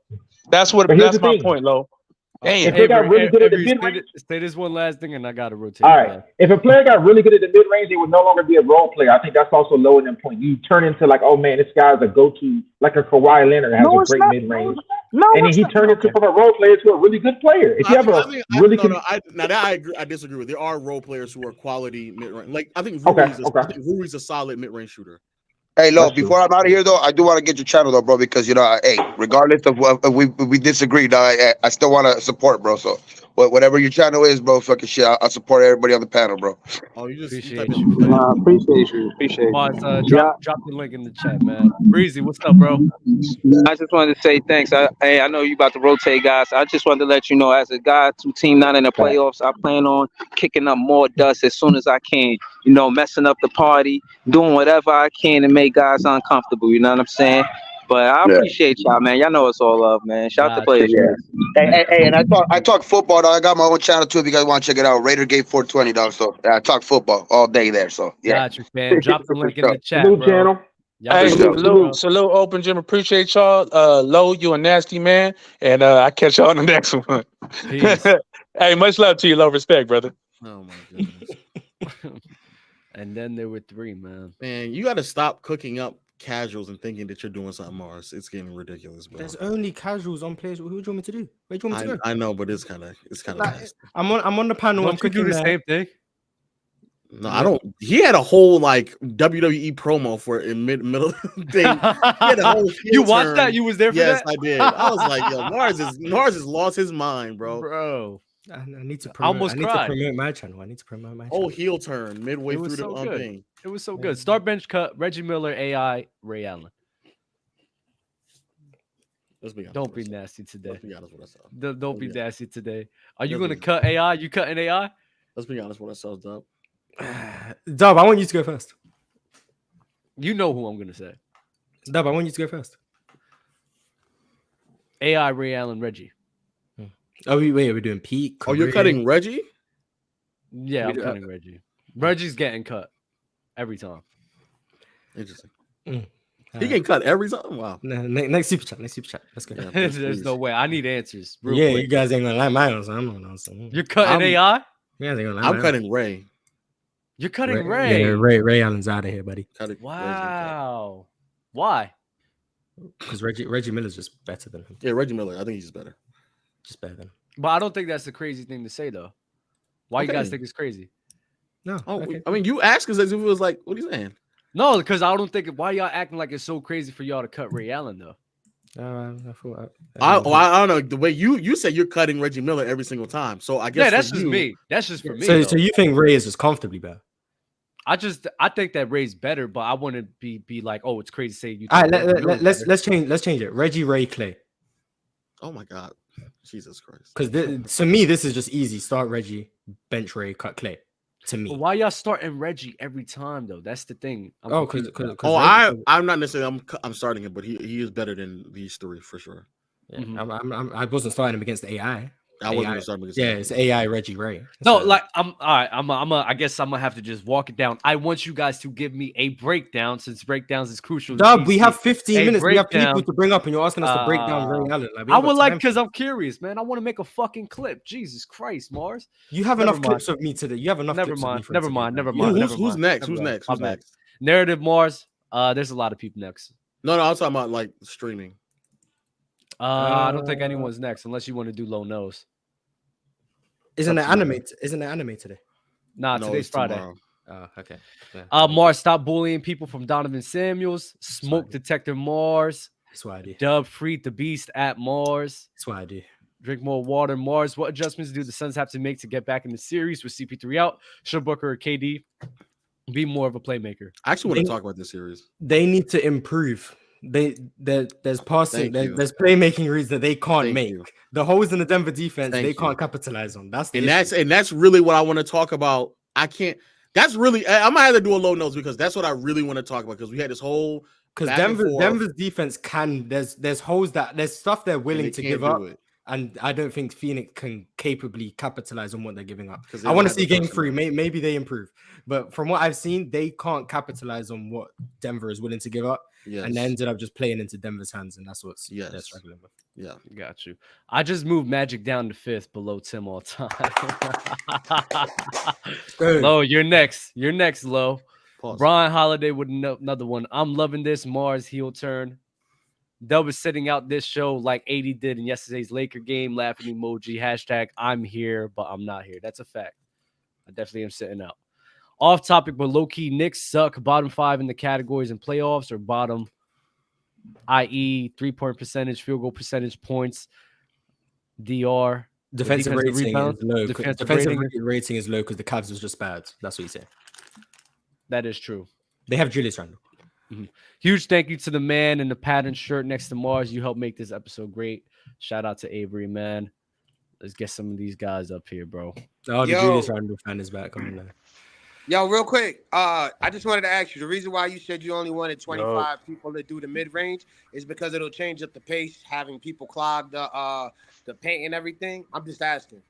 O: That's my point, Lo.
H: Hey, if they got really good at the mid-range,
P: say this one last thing, and I got to rotate.
H: All right. If a player got really good at the mid-range, he would no longer be a role player. I think that's also lowering them point. You turn into like, oh man, this guy's a go-to, like a Kawhi Leonard has a great mid-range. And then he turned into from a role player to a really good player. If you have
R: I agree. I disagree with. There are role players who are quality mid-range. Like I think Rui's a solid mid-range shooter.
Q: Hey, Lo, before I'm out of here, though, I do want to get your channel, though, bro, because, hey, regardless of what we disagree, I still want to support, bro. So whatever your channel is, bro. Fucking shit. I'll support everybody on the panel, bro.
R: Oh, you just
P: Appreciate
R: you
P: you.
S: Appreciate you. Appreciate
P: Mars,
S: you.
P: drop the link in the chat, man. Breezy, what's up, bro?
S: I just wanted to say thanks. I know you about to rotate, guys. I just wanted to let you know, as a guy to team not in the playoffs, I plan on kicking up more dust as soon as I can. You know, messing up the party, doing whatever I can to make guys uncomfortable. You know what I'm saying? But I appreciate y'all, man. Y'all know it's all love, man. Shout out to players.
Q: Hey, and I talk football, dog. I got my own channel too. If you guys want to check it out, Raider Gate 420, dog. So I talk football all day there. So yeah.
P: Got you, man. Drop the link in the chat,
Q: New
P: bro.
Q: channel.
T: Hey, salute, Open Gym. Appreciate y'all. Low, you a nasty man, and I catch y'all on the next one.
P: Peace.
T: Hey, much love to you, low respect, brother.
R: Oh my goodness.
P: And then there were 3, man.
R: Man, you got to stop cooking up casuals and thinking that you're doing something, Mars. It's getting ridiculous, bro.
B: There's only casuals on players. Who do you want me to do? Where do you want me to go?
R: I know, but it's kind of
B: Like, I'm on the panel. I'm cooking
P: do the
B: there.
P: same thing.
R: No, I don't. He had a whole like WWE promo for in middle thing. He had a whole
P: You watched that? You was there for
R: yes,
P: that?
R: I did. I was like, yo, Mars has lost his mind, bro.
P: Bro,
B: I need to promote.
P: almost
B: I need
P: cried.
B: to promote my channel. I need to promote my channel.
R: Whole heel turn midway
P: It was
R: through
P: so
R: the
P: good.
R: thing.
P: It was so good. Start bench cut. Reggie Miller, AI, Ray Allen.
R: Let's be honest.
P: Don't be nasty today.
R: Let's be honest with ourselves.
P: Don't be nasty today. Are you
R: Let's
P: gonna
R: be-
P: cut AI? You cutting AI?
R: Let's be honest with ourselves, Dub.
B: Dub, I want you to go first.
P: You know who I'm gonna say.
B: Dub, I want you to go first.
P: AI, Ray Allen, Reggie.
B: Oh, wait, are we doing peak?
R: Oh, you're cutting Reggie?
P: Yeah, I'm cutting Reggie. Reggie's getting cut every time.
R: Interesting. He can cut every time. Wow.
B: Next super chat. Let's go.
R: Yeah, please,
P: There's
R: please.
P: no way. I need answers. Real
B: Yeah,
P: quick.
B: you guys ain't gonna like my answer. I'm gonna answer.
P: You're cutting AI?
B: You guys ain't gonna like
R: I'm
B: my
R: cutting Ray.
P: You're cutting
B: answer.
P: Ray.
B: Yeah, Ray Allen's out of here, buddy.
R: Cutting
P: Wow. Why?
B: Because Reggie Miller's just better than him.
R: Yeah, Reggie Miller. I think he's better.
B: Just better than him.
P: But I don't think that's the crazy thing to say, though. Why you guys
R: Okay.
P: think it's crazy?
B: No.
R: Oh,
B: okay.
R: I mean, you asked us as if it was like, what are you saying?
P: No, because I don't think. Why y'all acting like it's so crazy for y'all to cut Ray Allen, though?
B: I thought.
R: I don't know. The way you said you're cutting Reggie Miller every single time. So I guess
P: Yeah, that's
R: for
P: just
R: you-
P: me. That's just for me.
B: So
P: though.
B: you think Ray is just comfortably better?
P: I think that Ray's better, but I wouldn't be like, oh, it's crazy to say you.
B: All right,
P: think Reggie Miller's better.
B: let's change it. Reggie, Ray, Clay.
R: Oh my God, Jesus Christ!
B: Because to me, this is just easy. Start Reggie, bench Ray, cut Clay. To me,
P: But why y'all starting Reggie every time though? That's the thing.
B: Oh, because
R: I'm not necessarily I'm starting him, but he is better than these 3 for sure.
B: Yeah, I wasn't starting him against AI.
R: I wasn't gonna start him against
B: Yeah,
R: AI.
B: it's AI Reggie Ray.
P: No,
B: So-
P: like I'm all right. I guess I'm gonna have to just walk it down. I want you guys to give me a breakdown since breakdowns is crucial.
B: Dub, we have 15
P: A
B: minutes. We have
P: breakdown.
B: people to bring up, and you're asking us to break down Ray Allen. Like, we
P: I
B: ain't got
P: would like
B: time.
P: because I'm curious, man. I want to make a fucking clip. Jesus Christ, Mars.
B: You have
P: Never
B: enough
P: mind.
B: clips of me today. You have enough.
P: Never
B: clips of me
P: mind.
B: for
P: Never
B: today,
P: mind.
B: man.
P: Never
B: You-
P: mind.
R: Who's
P: never mind,
R: next?
P: never
R: Who's
P: mind.
R: next?
P: My
R: Who's
P: bad.
R: next?
P: Narrative Mars. There's a lot of people next.
R: No, I was talking about like streaming.
P: I don't think anyone's next unless you want to do low nose.
B: Isn't it
P: Up to you.
B: anime? Isn't it anime today?
P: Nah,
R: No,
P: today's
R: it's
P: Friday.
R: tomorrow.
B: Oh, okay. Yeah.
P: Mars, stop bullying people from Donovan Samuels. Smoke Detector Mars.
B: That's what I do.
P: Dub Freed the Beast at Mars.
B: That's what I do.
P: Drink more water, Mars. What adjustments do the Suns have to make to get back in the series with CP3 out? Should Booker or KD be more of a playmaker?
R: I actually want to talk about this series.
B: They need to improve. There's passing,
R: Thank you.
B: there's playmaking reads that they can't
R: Thank
B: make.
R: you.
B: The holes in the Denver defense,
R: Thank
B: they
R: you.
B: can't capitalize on. That's the
R: And that's really what I want to talk about. I can't. That's really. I'm gonna have to do a low nose because that's what I really want to talk about because we had this whole
B: because
R: back and forth.
B: Denver's defense can there's holes there's stuff they're willing
R: they
B: to
R: can't
B: give
R: do
B: up.
R: it.
B: And I don't think Phoenix can capably capitalize on what they're giving up.
R: 'Cause they
B: I
R: don't
B: want to
R: have
B: see
R: the
B: game 3.
R: personnel.
B: Maybe they improve. But from what I've seen, they can't capitalize on what Denver is willing to give up.
R: Yes.
B: And they ended up just playing into Denver's hands. And that's what they're
R: Yes.
B: struggling with.
R: Yeah.
P: Got you. I just moved Magic down to 5th below Tim all time. Low, you're next. You're next, Low.
R: Pause.
P: Brian Holiday with another one. I'm loving this Mars heel turn. Dub is sitting out this show like 80 did in yesterday's Laker game. Laughing emoji. Hashtag I'm here, but I'm not here. That's a fact. I definitely am sitting out. Off topic, but low key, Knicks suck. Bottom 5 in the categories in playoffs or bottom, i.e., 3-point percentage, field goal percentage, points, DR.
B: Defensive rating
P: rebound,
B: is low.
P: defensive
B: Defensive
P: rating.
B: rating is low because the Cavs was just bad. That's what you say.
P: That is true.
B: They have Julius Randle.
P: Mhm. Huge thank you to the man in the pattern shirt next to Mars. You helped make this episode great. Shout out to Avery, man. Let's get some of these guys up here, bro.
B: Oh, the
U: Yo.
B: Julius Randle fan is back. Come on now.
U: Yo, real quick, I just wanted to ask you, the reason why you said you only wanted 25 people to do the mid-range is because it'll change up the pace, having people clog the paint and everything. I'm just asking.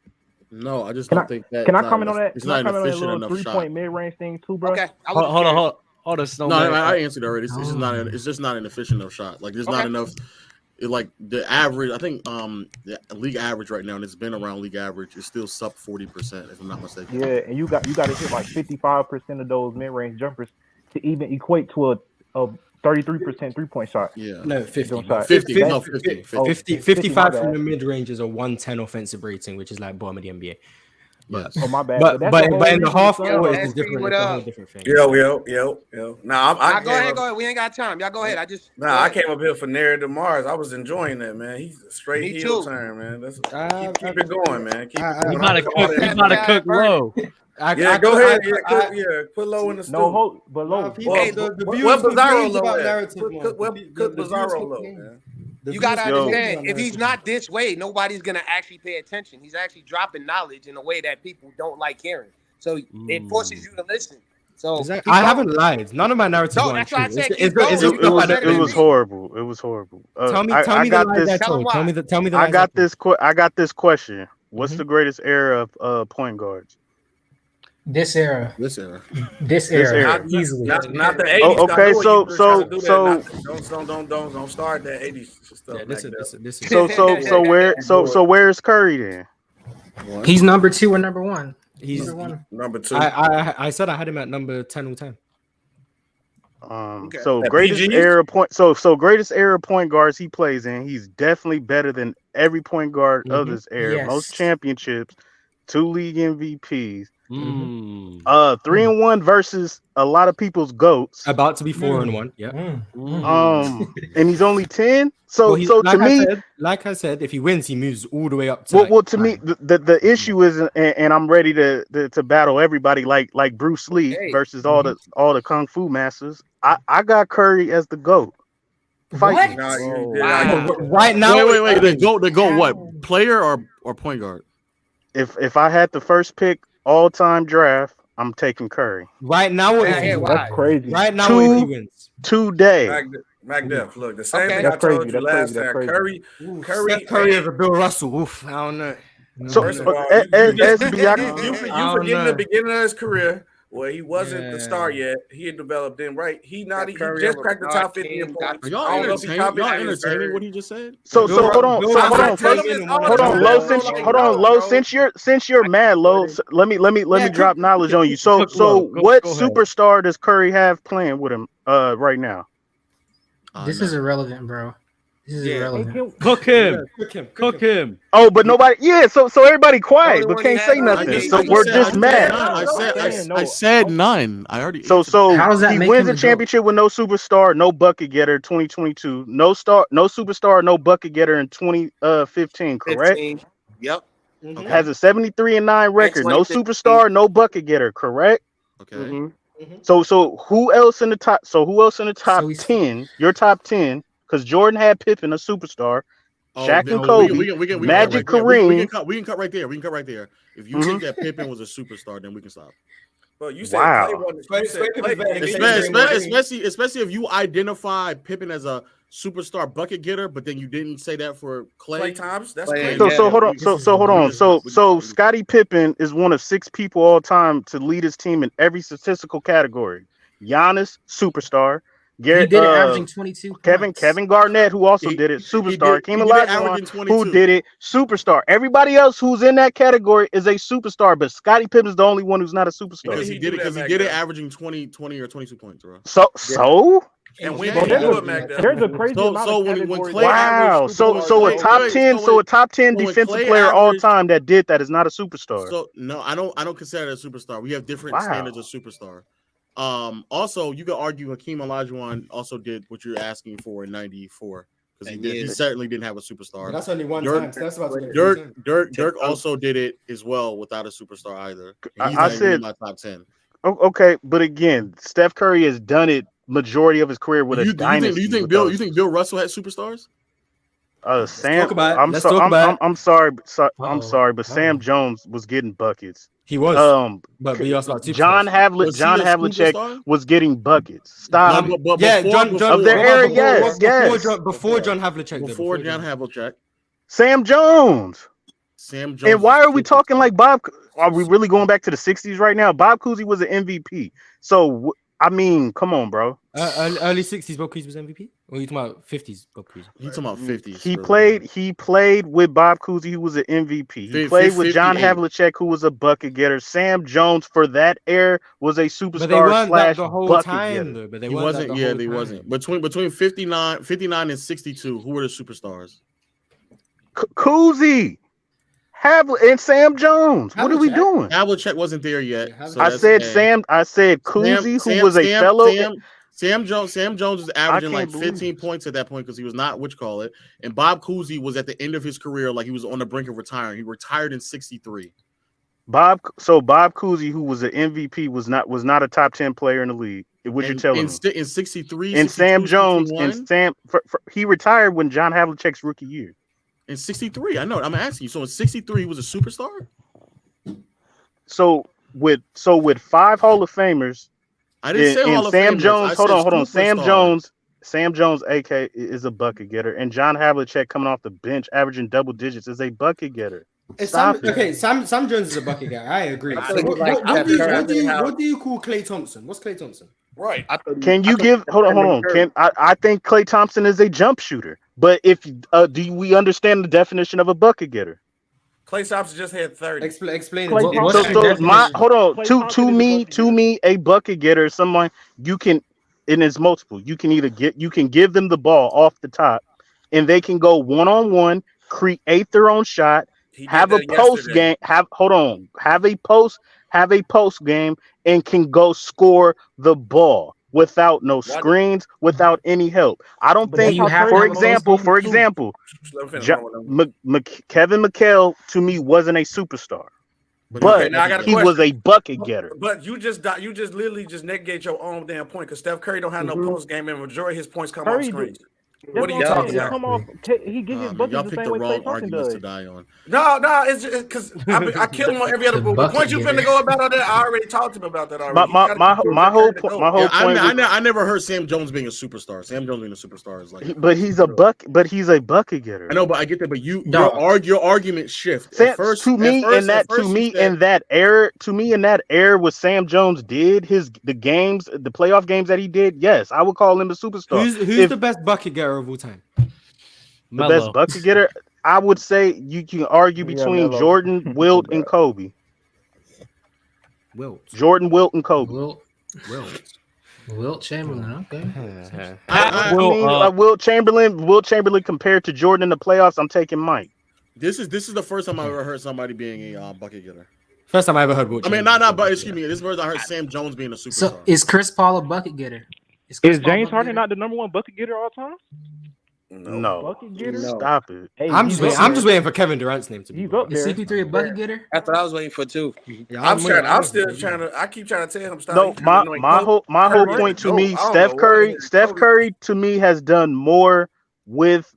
R: No, I just
V: Can
R: don't
V: I
R: think that.
V: can I comment on that?
R: It's
V: Can I
R: not
V: comment
R: an
V: on that
R: efficient
V: little
R: enough
V: 3-point
R: shot.
V: mid-range thing too, bro?
U: Okay,
P: Hold on, Snowman.
R: No, I answered already. It's just not. It's just not an efficient enough shot. Like there's not enough. Like the average, I think the league average right now, and it's been around league average, is still sub 40%, if I'm not mistaken.
V: Yeah, and you got to hit like 55% of those mid-range jumpers to even equate to a 33% 3-point shot.
R: Yeah.
B: No, 50.
V: Jump shot.
R: 50.
V: That's-
R: No, 50.
V: Oh,
B: 55
V: my
B: from
V: bad.
B: the mid range is a 110 offensive rating, which is like bottom of the NBA.
R: Yes.
V: Oh, my bad.
B: But
V: that's
B: but
V: the whole
B: in the
V: reason,
B: half
V: son.
B: court,
U: Yo,
B: it's different.
U: what
B: It's a
U: up?
B: whole different thing.
W: Yo. Nah,
U: Go ahead. We ain't got time. Y'all go ahead.
W: I came up here for narrative Mars. I was enjoying that, man. He's a straight
U: Me
W: heel
U: too.
W: turn, man. That's keep it going, man. Keep it
P: You
W: going.
P: about to cook low.
W: Go ahead. Put low in the stew.
V: No hope, but low.
W: Hey, what Bizarro low at? Put Bizarro low, man.
U: You gotta understand, if he's not this way, nobody's gonna actually pay attention. He's actually dropping knowledge in a way that people don't like hearing. So it forces you to listen. So
B: I haven't lied. None of my narratives
U: No,
B: are
U: that's why I
B: untrue.
U: said
B: It's
U: keep going.
X: It was horrible. It was horrible.
B: Tell me
X: I
B: the
X: got
B: lies I
X: this.
B: told. Tell me the
X: I
B: lies
X: got
B: I told.
X: I got this question. What's the greatest era of point guards?
Y: This era.
R: This era.
Y: This era.
W: Not,
Y: Easily.
W: not the 80s.
X: Oh, okay,
W: Stop doing it.
X: so
W: Don't start that 80s stuff.
X: so where's Curry then?
Y: He's number 2 or number 1.
B: He's
W: number 2.
B: I said I had him at number 10 all time.
X: So
W: At
X: greatest
W: PGs?
X: era point. So greatest era point guards he plays in. He's definitely better than every point guard of this era.
Y: Yes.
X: Most championships, 2 league MVPs. 3-1 versus a lot of people's goats.
B: About to be 4-1. Yeah.
X: And he's only 10. So
B: like
X: to me,
B: like I said, if he wins, he moves all the way up to.
X: well, to me, the issue is, and I'm ready to battle everybody like Bruce Lee versus all the kung fu masters. I got Curry as the GOAT. Fight me.
B: Right now,
R: wait. The GOAT what? Player or point guard?
X: If I had the first pick all-time draft, I'm taking Curry.
B: Right now,
X: That's crazy.
B: Right now, if he wins
X: today.
W: MacDuff, look, the same thing I
X: That's
W: told
X: crazy.
W: you
X: That's
W: last
X: crazy.
W: time.
X: That's crazy.
B: Curry is a Bill Russell. Oof, I don't know.
X: So,
W: First of all, you forgetting the beginning of his career where he wasn't the star yet. He had developed in He just cracked the top 50 in points.
R: Y'all entertaining what he just said?
X: So hold on, Low. Since you're mad, Low. Let me drop knowledge on you. So what superstar does Curry have playing with him right now?
Y: This is irrelevant, bro. This is irrelevant.
P: Cook him.
X: Oh, but nobody. Yeah, so everybody quiet, but can't say nothing. So we're just mad.
R: I said none. I already.
X: So
Y: How does that
X: he
Y: make
X: wins
Y: him
X: a
Y: a
X: championship with no superstar, no bucket getter. 2022, no superstar, no bucket getter in 2015. Correct.
U: 15. Yep.
X: Has a 73-9 record. No superstar, no bucket getter. Correct.
R: Okay.
X: So who else in the top? So who else in the top 10? Your top 10. Because Jordan had Pippen, a superstar. Shaq and Kobe, Magic, Kareem.
R: We can cut right there. If you think that Pippen was a superstar, then we can stop.
W: But you said
R: especially if you identify Pippen as a superstar bucket getter, but then you didn't say that for Clay
W: times. That's crazy.
X: So hold on. So Scottie Pippen is one of 6 people all time to lead his team in every statistical category. Giannis, superstar.
Y: He did it averaging 22 points.
X: Kevin Garnett, who also did it, superstar. Hakeem Olajuwon, who did it, superstar. Everybody else who's in that category is a superstar, but Scottie Pippen is the only one who's not a superstar.
R: Because he did it averaging 20 or 22 points, bro.
X: So.
W: And when did he do it, Mac?
X: There's a crazy amount of
R: when Clay
X: so a top 10 defensive player all time that did that is not a superstar.
R: So no, I don't consider it a superstar. We have different standards of superstar. Also, you could argue Hakeem Olajuwon also did what you're asking for in '94. because he certainly didn't have a superstar.
B: But that's only one
R: Dirk,
B: time. So that's about to get
R: Dirk also did it as well without a superstar either. He's
X: I
R: not even
X: said
R: in my top 10.
X: Okay, but again, Steph Curry has done it majority of his career with a dynasty.
R: Do you think Bill Russell had superstars?
X: Sam,
B: Let's talk about it.
X: I'm sorry, but Sam Jones was getting buckets.
B: He was. But you also about
X: John Havlicek was getting buckets. Stop.
B: John
X: of their era, yes.
B: Before John Havlicek.
R: Before John Havlicek.
X: Sam Jones.
R: Sam Jones.
X: And why are we talking like Bob? Are we really going back to the 60s right now? Bob Cousy was an MVP. So, I mean, come on, bro.
B: Early 60s, Bob Cousy was MVP? Or are you talking about 50s, Bob Cousy?
R: You talking about 50s.
X: He played with Bob Cousy, who was an MVP. He played with John Havlicek, who was a bucket getter. Sam Jones, for that era, was a superstar.
B: But they weren't
X: slash
B: the whole
X: bucket
B: time,
X: getter.
B: though. But they
R: He
B: weren't
R: wasn't. He wasn't. Between 59 and 62, who were the superstars?
X: Cousy. And Sam Jones. What are we doing?
R: Havlicek wasn't there yet. So
X: I said Cousy, who was a fellow.
R: Sam Jones was averaging like 15 points at that point because he was not and Bob Cousy was at the end of his career, like he was on the brink of retiring. He retired in 63.
X: Bob Cousy, who was an MVP, was not a top 10 player in the league. What you're telling me?
R: In 63,
X: and Sam Jones he retired when John Havlicek's rookie year.
R: In 63, I know. I'm asking you. So in 63, he was a superstar?
X: So with 5 Hall of Famers,
R: I didn't say Hall of
X: Sam
R: Famers.
X: Jones, hold on. Sam Jones, AK, is a bucket getter, and John Havlicek coming off the bench, averaging double digits, is a bucket getter.
B: Sam Jones is a bucket getter. I agree. What do you call Klay Thompson? What's Klay Thompson?
W: Right.
X: Can you give? Hold on. I think Klay Thompson is a jump shooter, but if do we understand the definition of a bucket getter?
W: Klay Thompson just had 30.
B: Explain
X: it. Hold on. To me, a bucket getter is someone you can, and it's multiple. You can give them the ball off the top, and they can go 1-on-1, create their own shot, have a post game, have a post game, and can go score the ball without no screens, without any help. I don't think, for example, Kevin McHale to me wasn't a superstar, but he was a bucket getter.
W: But you just literally just negate your own damn point because Steph Curry don't have no post game, and majority of his points come off screens. What are you talking about?
V: He gives his buckets
R: y'all
V: the
R: picked
V: same
R: the
V: way
R: wrong
V: Klay Thompson
R: arguments
V: does.
R: to die on.
W: No, it's because I kill him on every other book. Once you finna go about that, I already talked to him about that already.
X: My whole point.
R: I never heard Sam Jones being a superstar. Sam Jones being a superstar is like,
X: but he's a bucket getter.
R: I know, but I get that. But your argument shift.
X: To me in that era, what Sam Jones did, the playoff games that he did, yes, I would call him a superstar.
B: Who's the best bucket getter of all time?
X: The best bucket getter, I would say you can argue between Jordan, Wilt, and Kobe. Jordan, Wilt, and Kobe.
Y: Wilt Chamberlain, okay.
X: Wilt Chamberlain compared to Jordan in the playoffs, I'm taking Mike.
R: This is the first time I ever heard somebody being a bucket getter.
B: First time I ever heard Wilt.
R: I mean, but excuse me. This is the first I heard Sam Jones being a superstar.
Y: So is Chris Paul a bucket getter?
V: Is James Harden not the number one bucket getter all time?
X: No.
V: Bucket getter?
X: Stop it.
V: Hey,
B: I'm just waiting for Kevin Durant's name to be.
V: He's up there.
Y: Is CP3 a bucket getter?
U: That's what I was waiting for too.
W: I keep trying to tell him stop.
X: No, my whole point to me, Steph Curry to me has done more with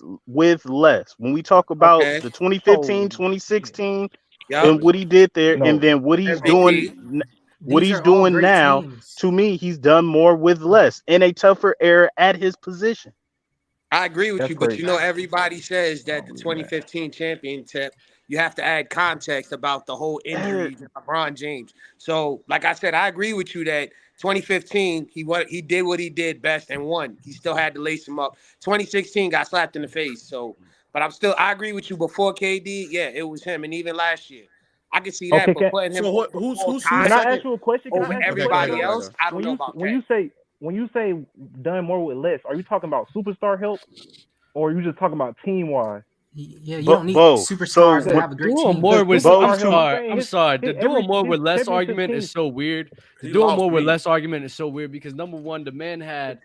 X: less. When we talk about the 2015, 2016, and what he did there, and then what he's doing. What he's doing now, to me, he's done more with less in a tougher era at his position.
U: I agree with you, but everybody says that the 2015 championship, you have to add context about the whole injuries of LeBron James. So, like I said, I agree with you that 2015, he did what he did best and won. He still had to lace him up. 2016 got slapped in the face. So, but I agree with you. Before KD, yeah, it was him, and even last year. I can see that, but putting him
W: who's
V: can I ask you a question?
U: Over everybody else, I don't know about that.
V: When you say done more with less, are you talking about superstar help, or are you just talking about team wise?
Y: Yeah, you don't need superstars to have a great team.
P: More with I'm sorry. The doing more with less argument is so weird. The doing more with less argument is so weird because number one, the man had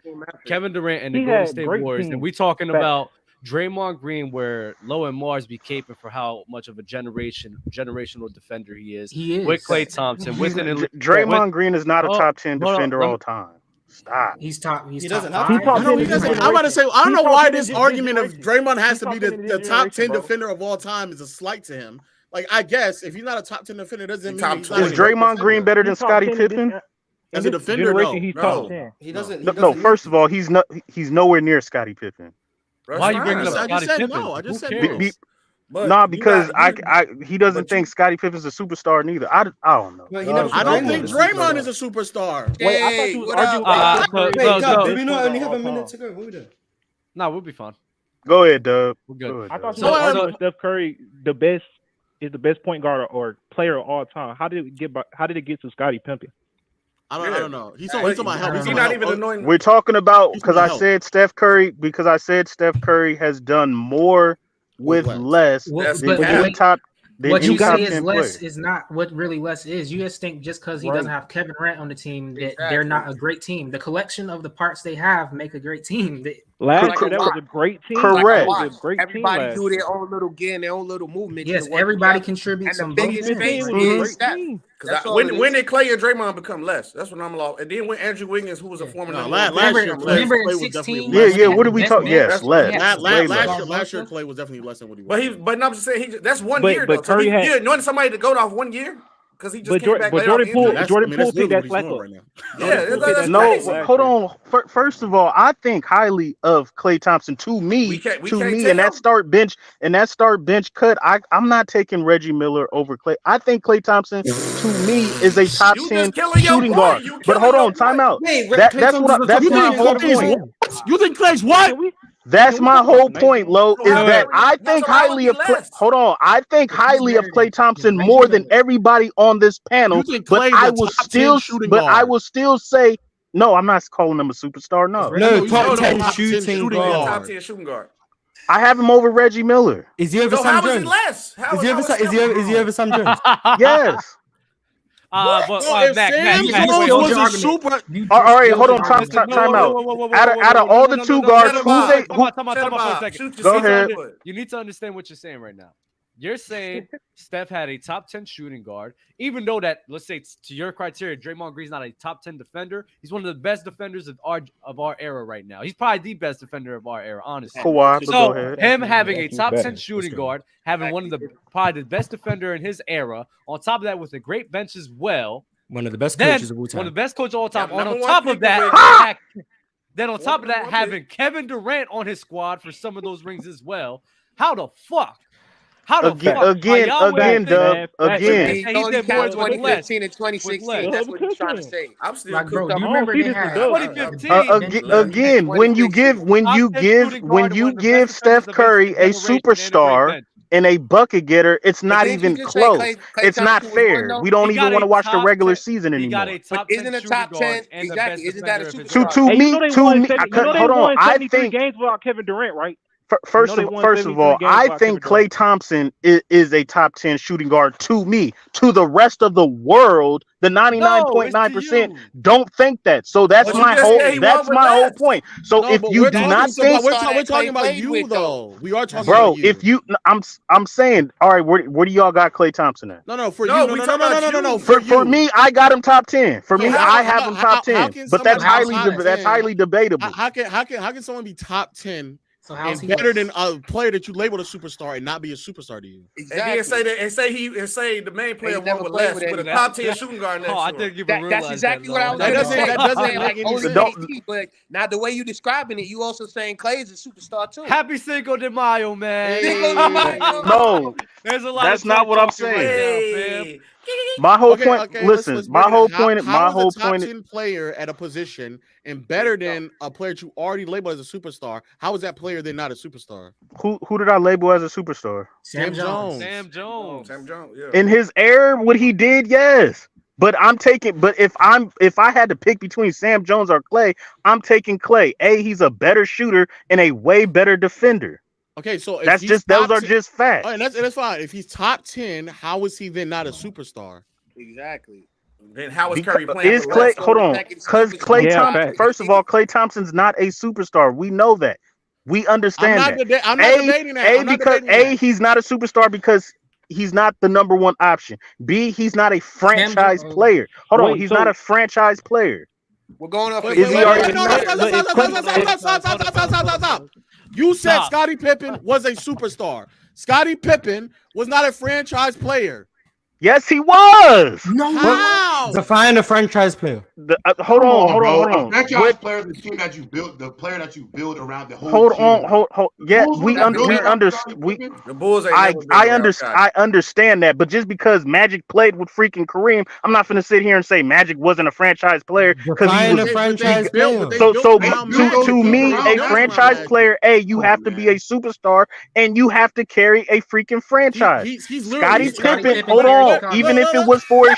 P: Kevin Durant and the Golden State Warriors, and we talking about Draymond Green, where Low and Mars be caping for how much of a generational defender he is.
Y: He is.
P: With Klay Thompson.
X: Draymond Green is not a top 10 defender all time. Stop.
Y: He's top. He's
W: He
Y: top
W: doesn't
Y: five.
W: have I'm about to say, I don't know why this argument of Draymond has to be the top 10 defender of all time is a slight to him. Like, I guess if he's not a top 10 defender, doesn't mean he's not
X: Is Draymond Green better than Scottie Pippen?
W: As a defender, no.
V: He's
W: No.
V: top 10.
B: He doesn't.
X: No, first of all, he's nowhere near Scottie Pippen.
P: Why are you bringing up
W: I
P: Scottie
W: just said
P: Pippen?
W: no. I just
P: Who
W: said
P: cares?
W: no.
X: Nah, because he doesn't think Scottie Pippen's a superstar neither. I don't know.
W: I don't think Draymond is a superstar.
V: Wait, I thought you was arguing.
C: Do we not only have a minute to go? What are we doing?
P: Nah, we'll be fine.
X: Go ahead, Dub.
P: We're good.
V: I thought you was arguing with Steph Curry the best point guard or player of all time. How did it get to Scottie Pippen?
W: I don't know. He's talking about help. He's not even annoying.
X: We're talking about because I said Steph Curry has done more with less than any top.
Y: What you say is less is not what really less is. You just think just because he doesn't have Kevin Durant on the team that they're not a great team. The collection of the parts they have make a great team.
V: Last year, that was a great team.
X: Correct.
V: That was a great
U: Everybody
V: team
U: do their own little gear and their own little movement.
Y: Yes, everybody contributes.
U: And the biggest face is Steph.
W: When did Klay and Draymond become less? That's what I'm lost. And then when Andrew Wiggins, who was a former last year,
Y: remember in 16?
X: Yeah. What did we talk? Yes, less.
W: Last year, Klay was definitely less than what he was. But I'm just saying, that's 1 year.
V: But Curry
W: you wanted somebody to go off 1 year because he just came back.
V: But Jordan Poole picked that slack up.
W: Yeah,
X: no. Hold on. First of all, I think highly of Klay Thompson. To me, and that start bench cut. I'm not taking Reggie Miller over Klay. I think Klay Thompson, to me, is a top 10 shooting guard. But hold on, time out. That's my whole point.
W: You think Klay's what?
X: That's my whole point, Lo, is that I think highly of hold on. I think highly of Klay Thompson more than everybody on this panel. But I will still say no, I'm not calling him a superstar. No,
B: top 10 shooting guard.
W: Top 10 shooting guard.
X: I have him over Reggie Miller.
B: Is he over Sam Jones? Is he over Sam Jones?
X: Yes.
P: Mac,
X: all right, hold on, time out. Out of all the two guards, Go ahead.
P: You need to understand what you're saying right now. You're saying Steph had a top 10 shooting guard, even though that, let's say, to your criteria, Draymond Green's not a top 10 defender. He's one of the best defenders of our era right now. He's probably the best defender of our era, honestly.
X: Kawhi,
P: so him having a top 10 shooting guard, having one of probably the best defender in his era, on top of that with a great bench as well.
B: One of the best coaches of all time.
P: One of the best coaches of all time. Yeah, on top of that, having Kevin Durant on his squad for some of those rings as well. How the fuck?
X: Again, Dub. Again.
U: He did more 2015 and 2016. That's what he's trying to say.
W: I'm still
Y: like, bro, do you remember they had
X: 2015? Again, when you give Steph Curry a superstar and a bucket getter, it's not even close. It's not fair. We don't even want to watch the regular season anymore.
U: But isn't a top 10 exactly? Isn't that a superstar?
X: To me, hold on. I think
V: games without Kevin Durant, right?
X: First of all, I think Klay Thompson is a top 10 shooting guard to me. To the rest of the world, the 99.9% don't think that. So that's my whole point. So if you do not think,
W: we're talking about you though. We are talking
X: about
W: you.
X: If you, I'm saying, all right, where do y'all got Klay Thompson at?
W: No, for you. No.
X: For me, I got him top 10. For me, I have him top 10. But that's highly debatable.
W: How can someone be top 10? So and better than a player that you labeled a superstar and not be a superstar to you.
U: Exactly.
W: And say the main player won with less with a top 10 shooting guard.
P: I think you
U: that's exactly what I was going to say. That doesn't make any sense. But now the way you describing it, you also saying Klay is a superstar too.
P: Happy Cinco de Mayo, man.
X: No, that's not what I'm saying. My whole point. Listen, my whole point. My whole point.
W: Top 10 player at a position and better than a player that you already labeled as a superstar. How is that player then not a superstar?
X: Who did I label as a superstar?
U: Sam Jones.
P: Sam Jones.
W: Yeah.
X: In his era, what he did, yes. But if I had to pick between Sam Jones or Klay, I'm taking Klay. He's a better shooter and a way better defender.
W: Okay, so
X: those are just facts.
W: And that's fine. If he's top 10, how is he then not a superstar?
U: Exactly.
W: Then how is Curry playing?
X: Is Klay? Hold on, because Klay Thompson. First of all, Klay Thompson's not a superstar. We know that. We understand
R: I'm not
X: that.
R: I'm not debating that. I'm not
X: Because
R: debating that.
X: he's not a superstar because he's not the number one option. B, he's not a franchise player. Hold on, he's not a franchise player.
U: We're going off.
R: Stop. You said Scottie Pippen was a superstar. Scottie Pippen was not a franchise player.
X: Yes, he was.
R: No, how?
B: Define a franchise player.
X: Hold on.
D: A franchise player is the team that you build, the player that you build around the whole
X: Hold
D: team.
X: on. Yeah, we understand.
W: The Bulls ain't
X: I understand that, but just because Magic played with freaking Kareem, I'm not gonna sit here and say Magic wasn't a franchise player because he was
B: a franchise player.
X: So to me, a franchise player, you have to be a superstar and you have to carry a freaking franchise. Scottie Pippen, hold on. Even if it was for a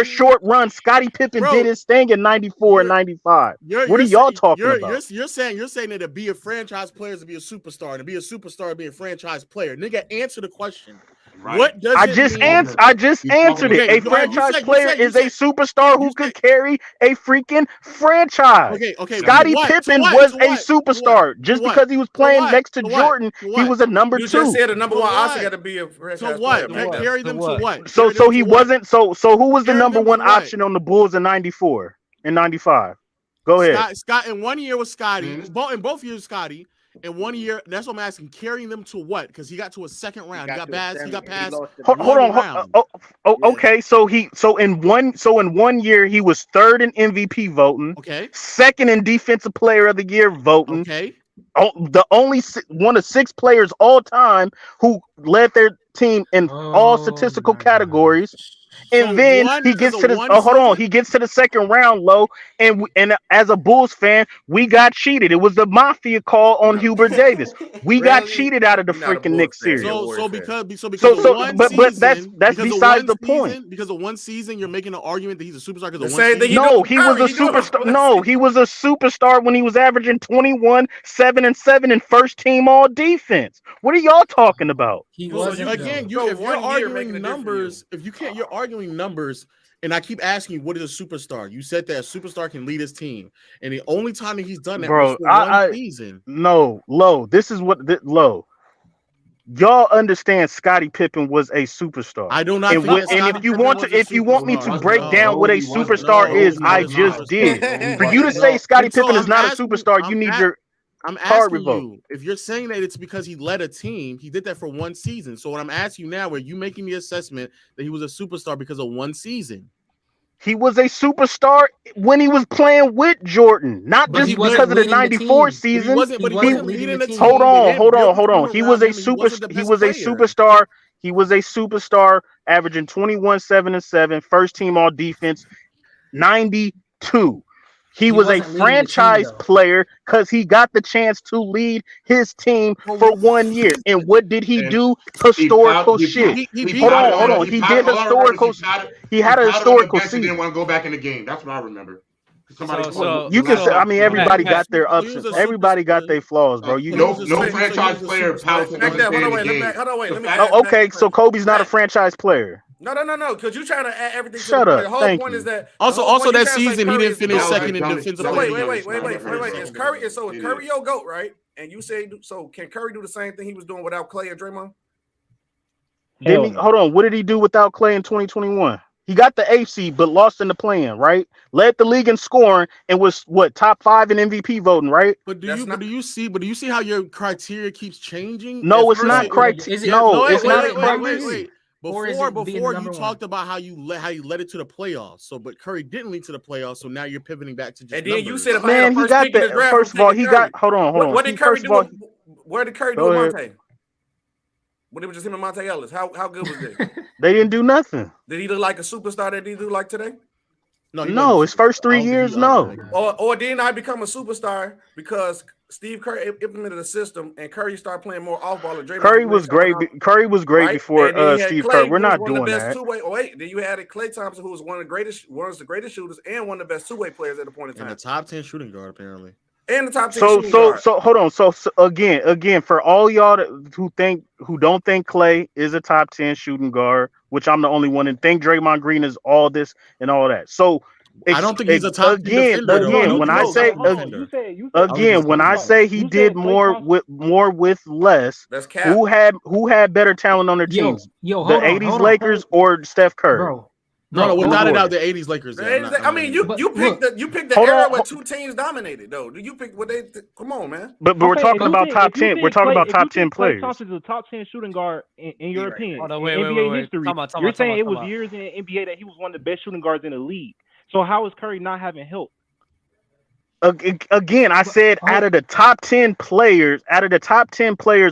X: short run, Scottie Pippen did his thing in 94 and 95. What are y'all talking about?
R: You're saying that to be a franchise player is to be a superstar, and to be a superstar to be a franchise player. Nigga, answer the question. Right. What does
X: I just answered it. A franchise player is a superstar who could carry a freaking franchise.
R: Okay.
X: Scottie Pippen was a superstar. Just because he was playing next to Jordan, he was a number 2.
W: You just said a number 1 option got to be a franchise player.
R: Carry them to what?
X: So he wasn't. So who was the number 1 option on the Bulls in 94 and 95? Go ahead.
R: Scott in 1 year was Scotty. In both years, Scotty. In 1 year, that's what I'm asking. Carrying them to what? Because he got to a second round. He got past.
X: Hold on. Okay. So in 1 year he was 3rd in MVP voting.
R: Okay.
X: 2nd in Defensive Player of the Year voting.
R: Okay.
X: The only one of 6 players all time who led their team in all statistical categories. And then he gets to the he gets to the second round low, and as a Bulls fan, we got cheated. It was the mafia call on Hubert Davis. We got cheated out of the freaking Knicks series. But that's besides the point.
R: Because of 1 season, you're making an argument that he's a superstar because of
W: 1 season.
X: No, he was a superstar. No, he was a superstar when he was averaging 21, 7 and 7 in first team all defense. What are y'all talking about?
R: Again, if you're arguing numbers, you're arguing numbers, and I keep asking you, what is a superstar? You said that a superstar can lead his team, and the only time that he's done that was for 1 season.
X: No, Low. This is what Low. Y'all understand Scottie Pippen was a superstar.
R: I do not.
X: And if you want me to break down what a superstar is, I just did. For you to say Scottie Pippen is not a superstar, you need your
R: I'm asking you, if you're saying that it's because he led a team, he did that for 1 season. So what I'm asking you now, are you making the assessment that he was a superstar because of 1 season?
X: He was a superstar when he was playing with Jordan, not just because of the 94 season.
R: Hold
X: on. He was a superstar. He was a superstar, averaging 21, 7 and 7, first team all defense, 92. He was a franchise player because he got the chance to lead his team for 1 year. And what did he do? Historical shit. Hold on. He did historical. He had a historical season.
D: Didn't want to go back in the game. That's what I remember.
X: You can say, I mean, everybody got their ups. Everybody got their flaws, bro.
D: No franchise player.
X: Okay, so Kobe's not a franchise player.
W: No, because you're trying to add everything.
X: Shut up.
W: The whole point is that
R: also that season he didn't finish second in defensive.
W: So wait. Is Curry your GOAT, right? And you say so? Can Curry do the same thing he was doing without Clay and Draymond?
X: Hold on. What did he do without Clay in 2021? He got the eighth seed, but lost in the play-in, right? Led the league in scoring and was top 5 in MVP voting, right?
R: But do you see how your criteria keeps changing?
X: No, it's not criteria. No, it's not criteria.
R: Wait. Before you talked about how you led it to the playoffs. So, but Curry didn't lead to the playoffs. So now you're pivoting back to just.
W: And then you said,
X: man, he got that. First of all, he got. Hold on.
W: What did Curry do? Where did Curry do with Monte? When it was just him and Monte Ellis, how good was they?
X: They didn't do nothing.
W: Did he look like a superstar that he do like today?
X: No, his first 3 years, no.
W: Or didn't I become a superstar because Steve Kerr implemented a system and Curry started playing more off ball?
X: Curry was great. Curry was great before Steve Kerr. We're not doing that.
W: Then you had Klay Thompson, who was one of the greatest shooters and one of the best two-way players at the point in time.
R: And the top 10 shooting guard, apparently.
W: And the top 10
X: shooting guard. So hold on. So again, for all y'all who don't think Klay is a top 10 shooting guard, which I'm the only one, and think Draymond Green is all this and all that. So
R: I don't think he's a top defender.
X: Again, when I say when I say he did more with less, who had better talent on their teams? The 80s Lakers or Steph Curry?
R: No, without a doubt, the 80s Lakers.
W: I mean, you picked the era where two teams dominated, though. You pick what they? Come on, man.
X: But we're talking about top 10. We're talking about top 10 players.
V: Thompson is a top 10 shooting guard in your opinion.
P: Oh, no,
V: in
P: wait,
V: NBA history. You're saying it was
P: years
V: in the NBA that he was one of the best shooting guards in the league. So how is Curry not having help?
X: Again, I said out of the top 10 players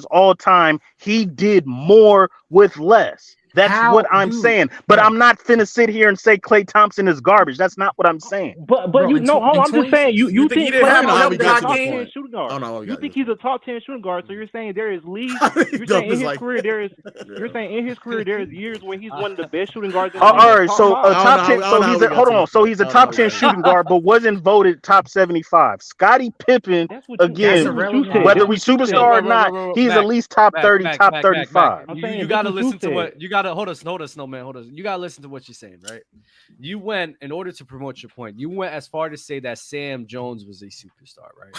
X: all time, he did more with less. That's what I'm saying. But I'm not finna sit here and say Klay Thompson is garbage. That's not what I'm saying.
V: But you know, I'm just saying you think
W: he didn't have no help
V: Klay is a top 10 shooting guard. You think he's a top 10 shooting guard, so you're saying there is leagues. You're saying in his career there is. You're saying in his career there is years where he's one of the best shooting guards. In the
X: all right, so top 10. So he's so he's a top 10 shooting guard, but wasn't voted top 75. Scottie Pippen again. Whether we superstar or not, he's at least top 30, top 35.
P: You got to listen to what you got. Hold us, Snowman. Hold us. You gotta listen to what you're saying, right? You went in order to promote your point. You went as far to say that Sam Jones was a superstar, right?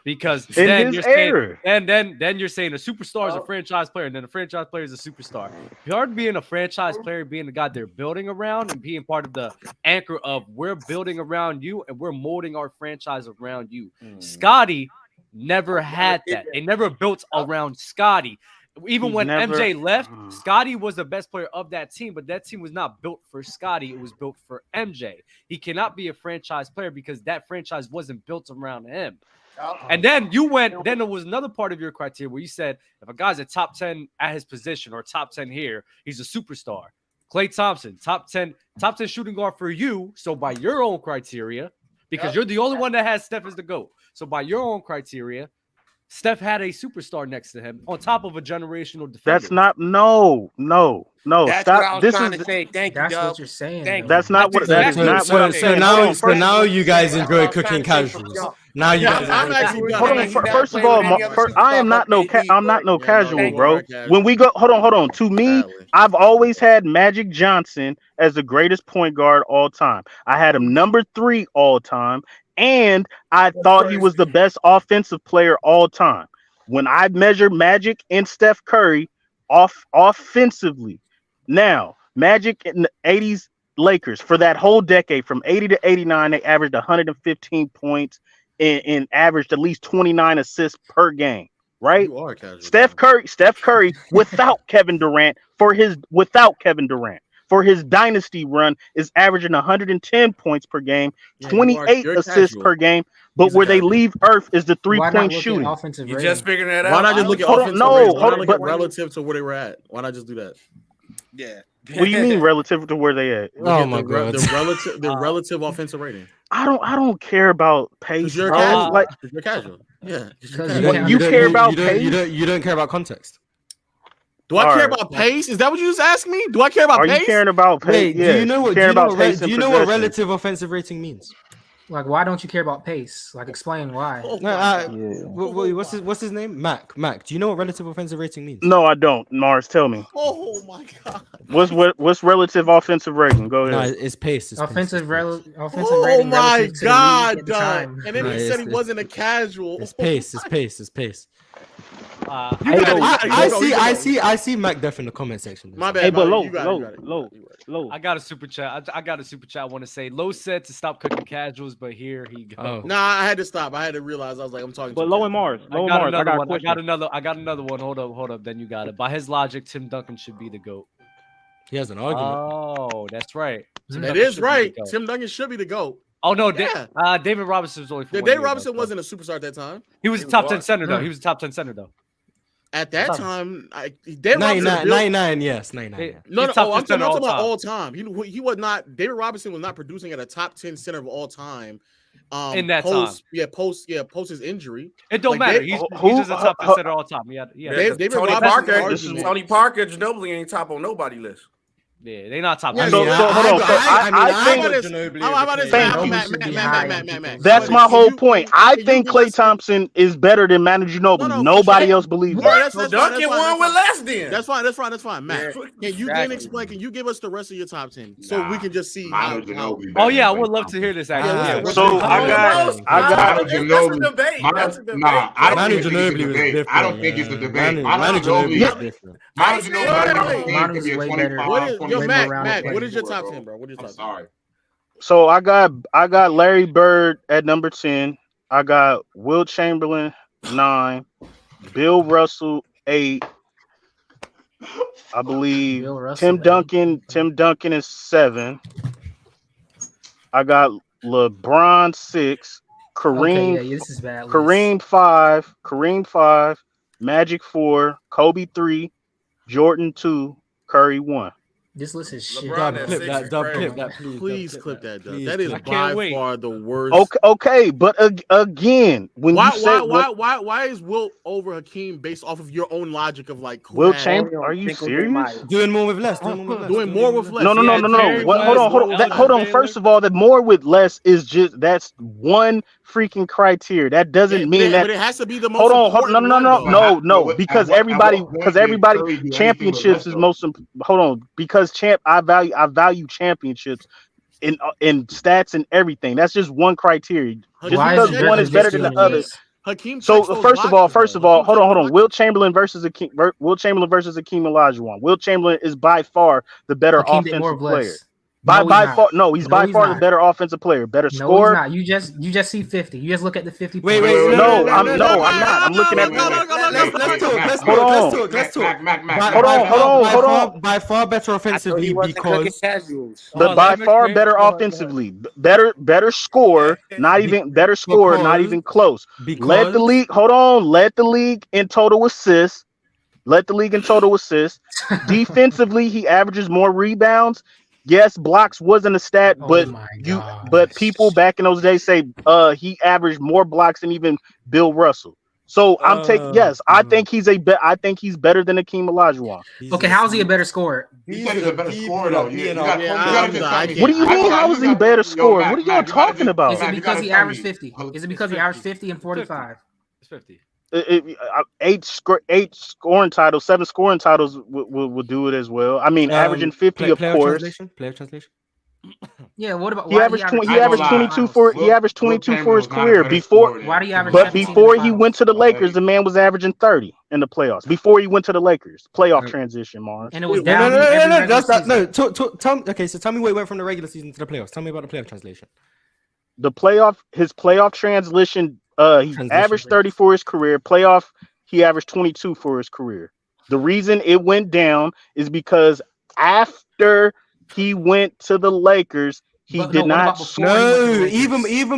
P: Because then you're saying, then you're saying a superstar is a franchise player, and then a franchise player is a superstar. Part of being a franchise player, being the guy they're building around, and being part of the anchor of we're building around you and we're molding our franchise around you. Scottie never had that. They never built around Scottie. Even when MJ left, Scottie was the best player of that team, but that team was not built for Scottie. It was built for MJ. He cannot be a franchise player because that franchise wasn't built around him. And then then there was another part of your criteria where you said if a guy's a top 10 at his position or top 10 here, he's a superstar. Klay Thompson, top 10 shooting guard for you. So by your own criteria, because you're the only one that has Steph as the GOAT. So by your own criteria, Steph had a superstar next to him on top of a generational defender.
X: That's not no.
U: That's
X: stop.
U: What I was trying to say. Thank you.
Y: That's
U: Dub.
Y: what you're saying.
X: That's not what. That is not what I'm saying.
B: So now you guys enjoy cooking casuals. Now you guys.
X: Hold on. First of all, I am not no. I'm not no casual, bro. When we go, hold on. To me, I've always had Magic Johnson as the greatest point guard all time. I had him number 3 all time. And I thought he was the best offensive player all time. When I measure Magic and Steph Curry offensively, now Magic in the 80s Lakers for that whole decade, from 80 to 89, they averaged 115 points and averaged at least 29 assists per game. Right? Steph Curry without Kevin Durant for his dynasty run is averaging 110 points per game, 28 assists per game. But where they leave Earth is the 3-point shooting.
W: You just figuring that out.
R: Why not just look at offensive rating? Why not look at relative to where they were at? Why not just do that?
W: Yeah.
X: What do you mean relative to where they at?
B: Oh my god.
R: The relative offensive rating.
X: I don't care about pace.
R: You're casual. Like you're casual. Yeah.
X: You care about pace.
B: You don't care about context.
R: Do I care about pace? Is that what you just asked me? Do I care about pace?
X: Are you caring about pace?
B: Wait, do you know what relative offensive rating means?
Y: Like, why don't you care about pace? Like, explain why.
B: What's his name? Mac. Do you know what relative offensive rating means?
X: No, I don't. Mars, tell me.
R: Oh my god.
X: What's relative offensive rating? Go ahead.
B: No, it's pace.
Y: Offensive rating.
R: Oh my god, dog. And then he said he wasn't a casual.
B: It's pace. I see Mac Def in the comment section.
R: My bad.
X: Hey, but low.
P: I got a super chat. I got a super chat. I want to say Low said to stop cooking casuals, but here he goes.
B: Oh.
R: Nah, I had to stop. I had to realize I was like, I'm talking.
V: But Low and Mars. I got
P: another one. Hold up. Then you got it. By his logic, Tim Duncan should be the GOAT.
B: He has an argument.
P: Oh, that's right.
R: That is right. Tim Duncan should be the GOAT.
P: Oh no, David Robinson was only.
R: David Robinson wasn't a superstar at that time.
P: He was a top 10 center though. He was a top 10 center though.
R: At that time,
B: 99, yes, 99.
R: No, I'm talking about all time. He was not. David Robinson was not producing at a top 10 center of all time.
P: In that time,
R: post his injury.
P: It don't matter. He's just a top 10 center all time. Yeah.
W: Tony Parker, Ginobili ain't top on nobody list.
P: Yeah, they're not top.
X: So,
P: three.
X: hold on.
R: How about this? Matt.
X: That's my whole point. I think Klay Thompson is better than Manu Ginobili. Nobody else believes that.
W: So Duncan won with less then.
R: That's fine. Matt, can you give us the rest of your top 10 so we can just see how?
P: Oh yeah, I would love to hear this. Actually,
X: So I got.
W: That's a debate. That's a debate.
B: Nah, I don't think it's a debate.
W: Manu
B: Ginobili is different.
Y: Manu's way better.
R: Matt, what is your top 10, bro? What is your top 10?
B: Sorry.
X: So I got Larry Bird at number 10. I got Will Chamberlain 9, Bill Russell 8. I believe Tim Duncan is 7. I got LeBron 6, Kareem 5, Magic 4, Kobe 3, Jordan 2, Curry 1.
Y: This list is shit.
P: Clip that,
R: please clip that. That is by far the worst.
X: Okay, but again, when
R: why is Wilt over Hakeem based off of your own logic of like
X: Will Chamberlain? Are you serious?
B: Doing more with less.
X: No. Hold on. First of all, the more with less is just that's one freaking criteria. That doesn't mean that.
R: But it has to be the most. Hold
X: on. No. Because everybody championships is most. Hold on. Because I value championships in stats and everything. That's just one criteria. Just because one is better than the other. So first of all, hold on. Will Chamberlain versus Hakeem Olajuwon. Will Chamberlain is by far the better offensive player. By far, he's by far the better offensive player, better scorer.
Y: No, he's not. You just see 50. You just look at the 50.
X: Wait, I'm not. I'm looking at.
B: Let's talk.
X: Hold on.
B: By far better offensively because.
X: But by far better offensively, better score. Not even better score. Not even close. Led the league. Hold on. Led the league in total assists. Defensively, he averages more rebounds. Yes, blocks wasn't a stat, but people back in those days say he averaged more blocks than even Bill Russell. So I'm taking I think he's better than Hakeem Olajuwon.
Y: Okay, how is he a better scorer?
B: He's a better scorer though.
X: What do you mean? How is he better scorer? What are y'all talking about?
Y: Is it because he averaged 50? Is it because he averaged 50 and 45?
P: It's 50.
X: 8 scoring titles, 7 scoring titles will do it as well. I mean, averaging 50, of course.
B: Player translation.
Y: Yeah. What about
X: he averaged 22 for his career before?
Y: Why do you average?
X: But before he went to the Lakers, the man was averaging 30 in the playoffs. Before he went to the Lakers, playoff transition, Mars.
Y: And it was down.
B: Okay, so tell me where he went from the regular season to the playoffs. Tell me about the playoff translation.
X: His playoff translation. He averaged 30 for his career. Playoff, he averaged 22 for his career. The reason it went down is because after he went to the Lakers, even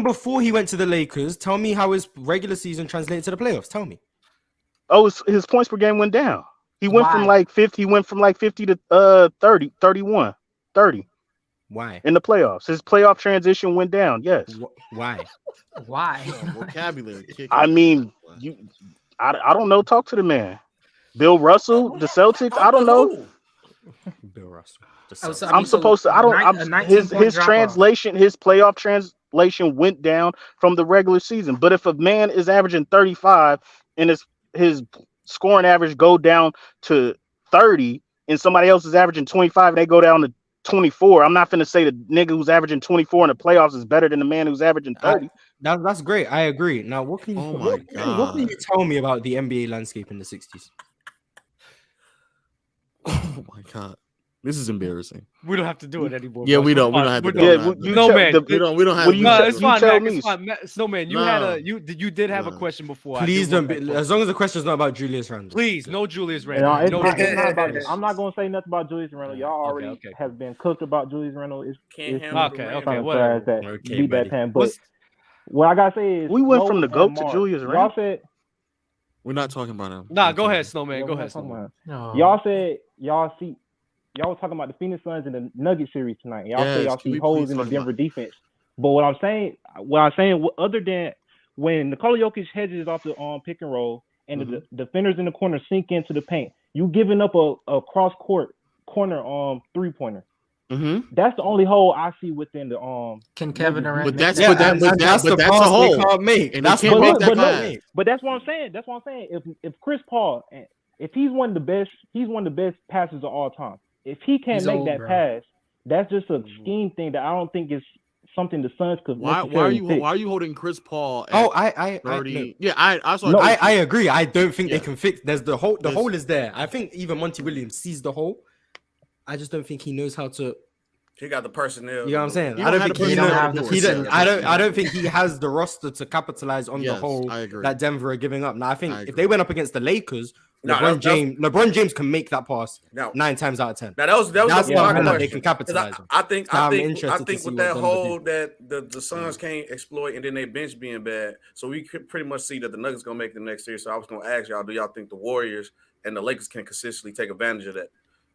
B: before he went to the Lakers, tell me how his regular season translated to the playoffs. Tell me.
X: Oh, his points per game went down. He went from like 50. He went from like 50 to 30, 31, 30.
B: Why?
X: In the playoffs, his playoff transition went down. Yes.
B: Why?
R: Vocabulary.
X: I mean, I don't know. Talk to the man. Bill Russell, the Celtics. I don't know.
B: Bill Russell.
X: I'm supposed to. His translation, his playoff translation went down from the regular season. But if a man is averaging 35 and his scoring average go down to 30, and somebody else is averaging 25, and they go down to 24. I'm not finna say the nigga who's averaging 24 in the playoffs is better than the man who's averaging 30.
B: That's great. I agree. Now, what can you tell me about the NBA landscape in the 60s?
R: Oh my god. This is embarrassing.
P: We don't have to do it anymore.
R: Yeah, we don't have to do it.
P: We don't have
X: to.
P: It's fine, Mac. It's fine. Snowman, you did have a question before.
B: Please don't be, as long as the question is not about Julius Randle.
P: Please, no Julius Randle.
V: I'm not gonna say nothing about Julius Randle. Y'all already have been cooked about Julius Randle.
P: Whatever.
V: Beat that pen. But what I gotta say is
X: we went from the GOAT to Julius Randle.
V: Y'all said
R: we're not talking about him.
P: Nah, go ahead, Snowman. Go ahead, Snowman.
V: Y'all said y'all was talking about the Phoenix Suns in the Nugget series tonight. Y'all say y'all see holes in the Denver defense. But what I'm saying, other than when Nikola Jokic hedges off the pick and roll and the defenders in the corner sink into the paint, you giving up a cross court corner 3-pointer.
R: Mm-hmm.
V: That's the only hole I see within the
Y: Can Kevin Durant?
R: But that's a hole.
B: Can't make.
R: And that's can't make that pass.
V: But that's what I'm saying. That's what I'm saying. If Chris Paul, if he's one of the best passers of all time. If he can't make that pass, that's just a scheme thing that I don't think is something the Suns could.
R: Why are you holding Chris Paul? At
B: I
R: 30?
B: I agree. I don't think they can fix. There's the hole. The hole is there. I think even Monty Williams sees the hole. I just don't think he knows how to.
W: He got the personnel.
B: You know what I'm saying? I don't think I don't think he has the roster to capitalize on the hole that Denver are giving up. Now I think if they went up against the Lakers, LeBron James can make that pass 9 times out of 10.
W: Now that was my question.
B: They can capitalize on.
W: I think with that hole that the Suns can't exploit, and then they bench being bad, so we could pretty much see that the Nuggets gonna make the next series. So I was gonna ask y'all, do y'all think the Warriors and the Lakers can consistently take advantage of that?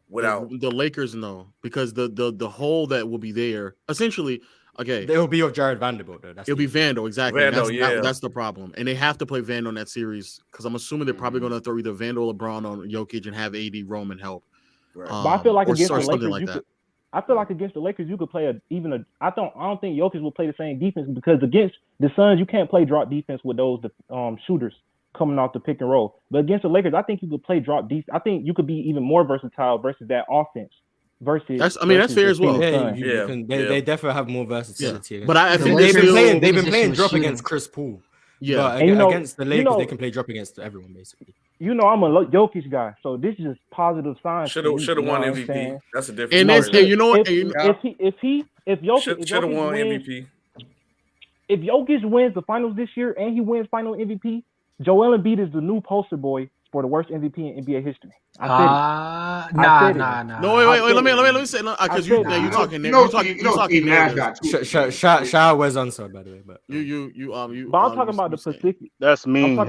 W: Without
R: the Lakers, no, because the hole that will be there essentially. Okay,
B: it will be of Jared Vanderbilt though.
R: It'll be Vando, exactly.
W: Vando,
R: that's the problem, and they have to play Vando in that series because I'm assuming they're probably going to throw either Vando, LeBron on Jokic, and have AD Roman help.
V: Right. But I feel like against the Lakers,
R: like
V: I feel like against the Lakers, you could play I don't think Jokic will play the same defense because against the Suns, you can't play drop defense with those shooters coming off the pick and roll. But against the Lakers, I think you could play drop defense. I think you could be even more versatile versus that offense.
R: That's fair as well.
B: They definitely have more versatility.
R: Yeah. But I think
B: they've been playing drop against Chris Paul.
R: Yeah,
B: but against the Lakers, they can play drop against everyone basically.
V: You know, I'm a Jokic guy, so this is just positive signs.
W: Should have won MVP. That's a difference.
R: And
V: if Jokic
W: should have won MVP.
V: If Jokic wins the finals this year and he wins final MVP, Joel Embiid is the new poster boy for the worst MVP in NBA history.
Y: Nah.
R: No, wait. Let me say because you're talking. You're talking narrative.
B: Shah was answered by the way, but
V: But I'm talking about the Pacific.
X: That's mean.
R: But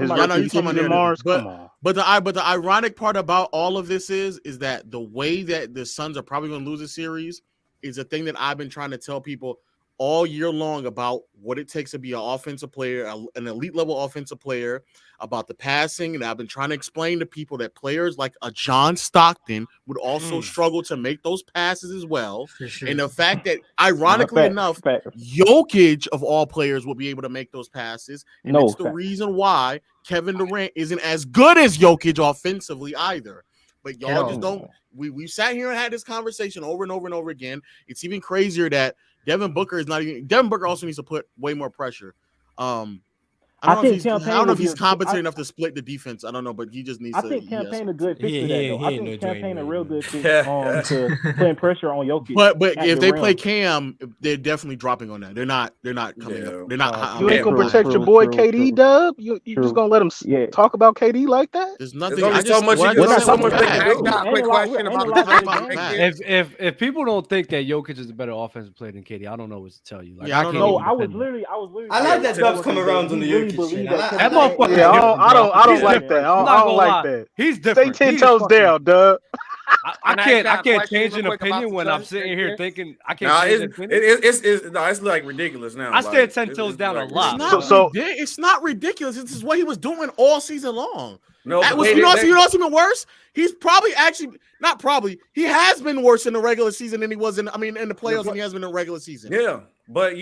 R: the ironic part about all of this is that the way that the Suns are probably going to lose the series is a thing that I've been trying to tell people all year long about what it takes to be an offensive player, an elite level offensive player, about the passing. And I've been trying to explain to people that players like a John Stockton would also struggle to make those passes as well. Sure. And the fact that, ironically enough, Jokic of all players will be able to make those passes. And it's the reason why Kevin Durant isn't as good as Jokic offensively either. But y'all just don't. We sat here and had this conversation over and over and over again. It's even crazier that Devin Booker also needs to put way more pressure. I don't know if he's competent enough to split the defense. I don't know, but he just needs to.
V: I think Campaign a good fit for that, though. I think Campaign a real good fit to putting pressure on Jokic.
R: But if they play Cam, they're definitely dropping on that. They're not coming up. They're not.
X: You ain't gonna protect your boy KD, Dub. You just gonna let him talk about KD like that?
R: There's nothing.
W: There's so much.
Y: Quick question about
P: if people don't think that Jokic is a better offensive player than KD, I don't know what to tell you. Like,
V: I was literally.
B: I like that Dub's come around on the Jokic.
P: That motherfucker.
X: Yeah, I don't like that. I don't like that.
P: He's different.
X: Stay 10 toes down, Dub.
P: I can't change an opinion when I'm sitting here thinking I can't change an opinion.
W: It's like ridiculous now.
P: I stand 10 toes down a lot.
R: It's not ridiculous. This is what he was doing all season long.
W: No,
R: you know what's even worse? He's probably he has been worse in the regular season than he was in the playoffs than he has been in the regular season.
W: Yeah. But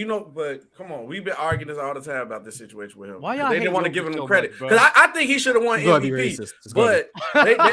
W: come on, we've been arguing this all the time about this situation with him.
P: Why y'all
W: they didn't want to give him credit
P: because
W: I think he should have won MVP. But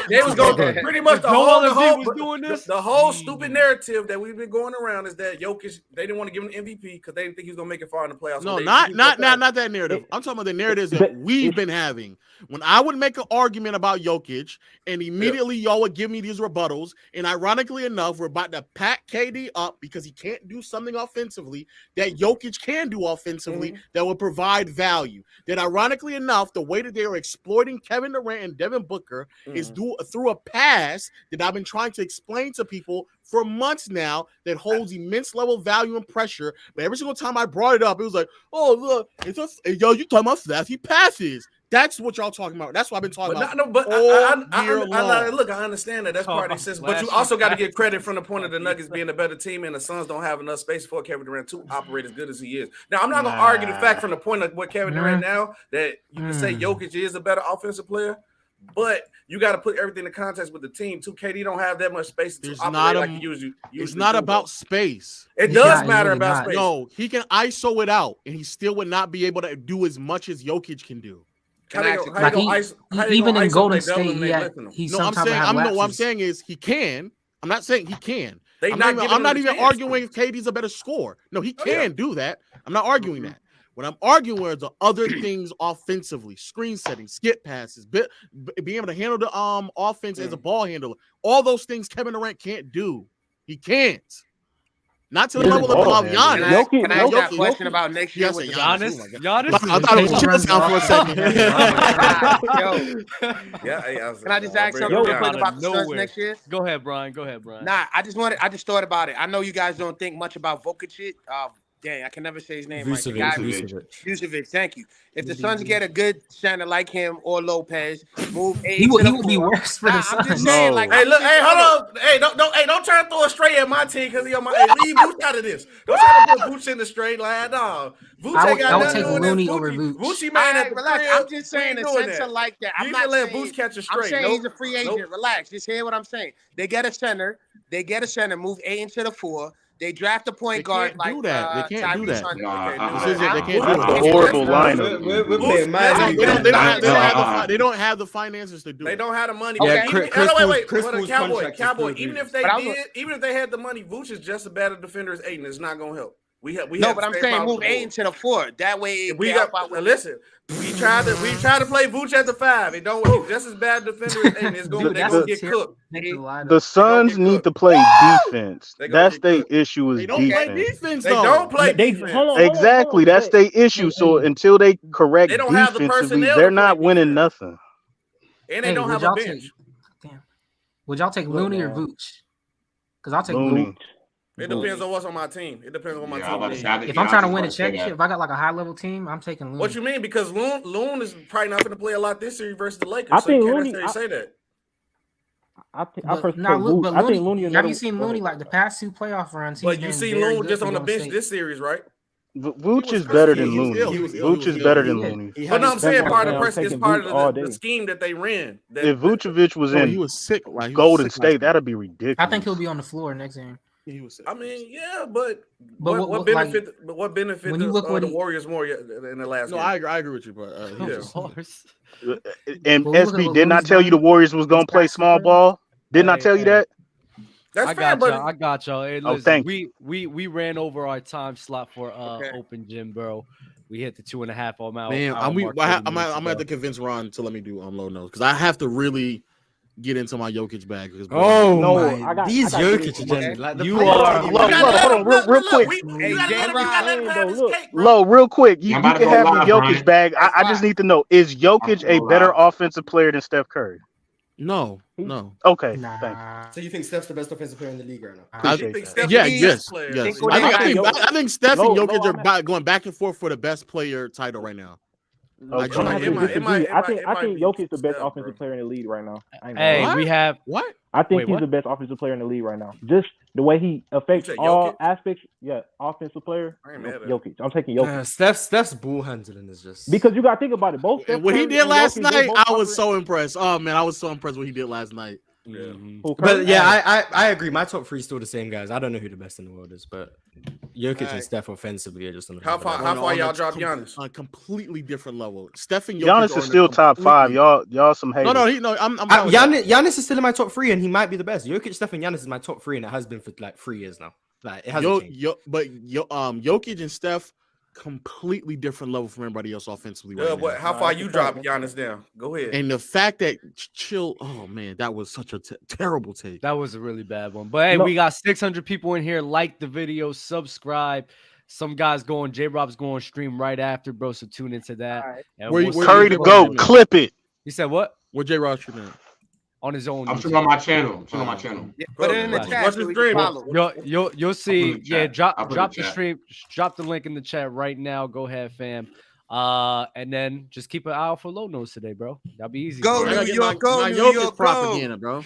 W: they was going pretty much the whole stupid narrative that we've been going around is that Jokic, they didn't want to give him MVP because they didn't think he was going to make it far in the playoffs.
R: No, not that narrative. I'm talking about the narratives that we've been having. When I would make an argument about Jokic, and immediately y'all would give me these rebuttals, and ironically enough, we're about to pack KD up because he can't do something offensively that Jokic can do offensively that will provide value. That ironically enough, the way that they are exploiting Kevin Durant and Devin Booker is through a pass that I've been trying to explain to people for months now that holds immense level of value and pressure. But every single time I brought it up, it was like, oh, look, you talking about flashy passes. That's what y'all talking about. That's what I've been talking about.
W: I understand that. That's part of the sense. But you also got to get credit from the point of the Nuggets being a better team, and the Suns don't have enough space for Kevin Durant to operate as good as he is. Now, I'm not going to argue the fact from the point of what Kevin Durant now that you can say Jokic is a better offensive player, But you got to put everything in context with the team too. KD don't have that much space to operate
R: not
W: like he usually
R: it's not
W: do,
R: about
W: bro.
R: space.
W: It does matter about space.
R: No, he can ISO it out, and he still would not be able to do as much as Jokic can do.
Y: Even in Golden State,
R: what I'm saying is he can. I'm not saying he can. I'm not even
W: chance,
R: arguing if KD's a better scorer. No, he can do that. I'm not arguing that. What I'm arguing are the other things offensively: screen setting, skip passes, being able to handle the offense as a ball handler. All those things Kevin Durant can't do. He can't. Not to the level of Giannis.
U: Can I ask a question about next year with
P: Giannis?
R: I thought it was chill sound for a second.
U: Can I just ask something real quick about the Suns next year?
P: Go ahead, Brian.
U: Nah, I just thought about it. I know you guys don't think much about Vucevic. Dang, I can never say his name right. Vucevic, thank you. If the Suns get a good center like him or Lopez, move
Y: he would be worse for the Suns.
U: I'm just saying, like,
W: hey, look, hey, hold on, hey, don't try to throw a straight at my team because he on my. Hey, leave Vooch out of this. Don't try to put Vooch in the straight line. No,
Y: I would take Looney over Vooch.
U: Vooch man at the crib. I'm just saying a center like that. I'm not
W: let Vooch catch a straight.
U: I'm saying he's a free agent. Relax. Just hear what I'm saying. They get a center. Move Ayton to the 4. They draft a point guard like
R: They can't do that.
W: They
R: can't do that.
X: Horrible lineup.
W: We're playing mad.
R: They don't have the finances to do it.
W: They don't have the money.
B: Yeah,
W: Cowboy. Even if they had the money, Vooch is just as bad a defender as Ayton. It's not gonna help.
U: But I'm saying move Ayton to the 4. That way,
W: listen. We tried to play Vooch at the 5. It don't work. Just as bad defender as Ayton. It's gonna get cooked.
X: The Suns need to play defense. That's their issue is defense.
W: They don't play defense.
X: Exactly. That's their issue. So until they correct defensively, they're not winning nothing.
W: And they don't have a bench.
Y: Would y'all take Looney or Vooch? Because I'll take Looney.
W: It depends on what's on my team. It depends on my team.
Y: If I'm trying to win a championship, if I got like a high level team, I'm taking Looney.
W: What you mean? Because Loon is probably not going to play a lot this series versus the Lakers.
V: I think
W: so
V: Looney.
W: Say that.
V: I think Looney.
Y: Have you seen Looney like the past 2 playoff runs?
W: But you see Loon just on the bench this series, right?
X: Vooch is better than Looney. Vooch is better than Looney.
W: But no, I'm saying part of the scheme that they ran.
X: If Vucevic was in
R: he was sick,
X: Golden State, that'd be ridiculous.
Y: I think he'll be on the floor next game.
W: I mean, yeah, but what benefit? Like, but what benefit when you look the Warriors more in the last?
R: No,
W: game?
R: I agree with you, but
X: And SB didn't I tell you the Warriors was gonna play small ball? Didn't I tell you that?
W: That's fair, but
P: I got y'all. Hey, listen,
X: thank
P: we ran over our time slot for open gym, bro. We hit the 2.5 on my.
R: Man, I'm gonna have to convince Ron to let me do low notes because I have to really get into my Jokic bag.
B: These Jokic agenda. Like
X: you are. Hold on, real quick. Real quick. You can have the Jokic bag. I just need to know: is Jokic a better offensive player than Steph Curry?
R: No.
X: Okay.
B: So you think Steph's the best offensive player in the league right now?
W: I think Steph yes.
R: I think Steph and Jokic are going back and forth for the best player title right now.
V: I think Jokic is the best offensive player in the league right now.
P: We have
R: what?
V: I think he's the best offensive player in the league right now. Just the way he affects all aspects. Yeah, offensive player. Jokic. I'm taking Jokic.
B: Steph's ball handling is just
V: because you got to think about it. Both
R: what he did last night, I was so impressed. Oh man, I was so impressed what he did last night.
W: Yeah.
B: Mm-hmm. But yeah, I agree. My top 3 is still the same guys. I don't know who the best in the world is, but Jokic and Steph offensively are just on the
W: how far y'all drop Giannis?
R: On a completely different level. Steph and
X: Giannis is still top 5. Y'all some haters.
R: I'm
B: Giannis is still in my top 3 and he might be the best. Jokic, Steph, and Giannis is my top 3 and it has been for like 3 years now. Like it hasn't changed.
R: But Jokic and Steph completely different level from everybody else offensively. Right
W: but how far you drop Giannis down? Go ahead.
R: And the fact that oh man, that was such a terrible take.
P: That was a really bad one. But hey, we got 600 people in here. Like the video, subscribe. Some guys going, J-Rob's going stream right after, bro. So tune into that.
X: And where Curry to go, clip it.
P: You said what?
R: Where J-Rob shooting at?
P: On his own.
D: I'm shooting on my channel.
W: Yeah, put it in the chat. What's the stream?
P: You'll see. Yeah, drop the stream. Drop the link in the chat right now. Go ahead, fam. And then just keep an eye out for low notes today, bro. That'll be easy.
U: Go New York, go New York,
R: propaganda, bro.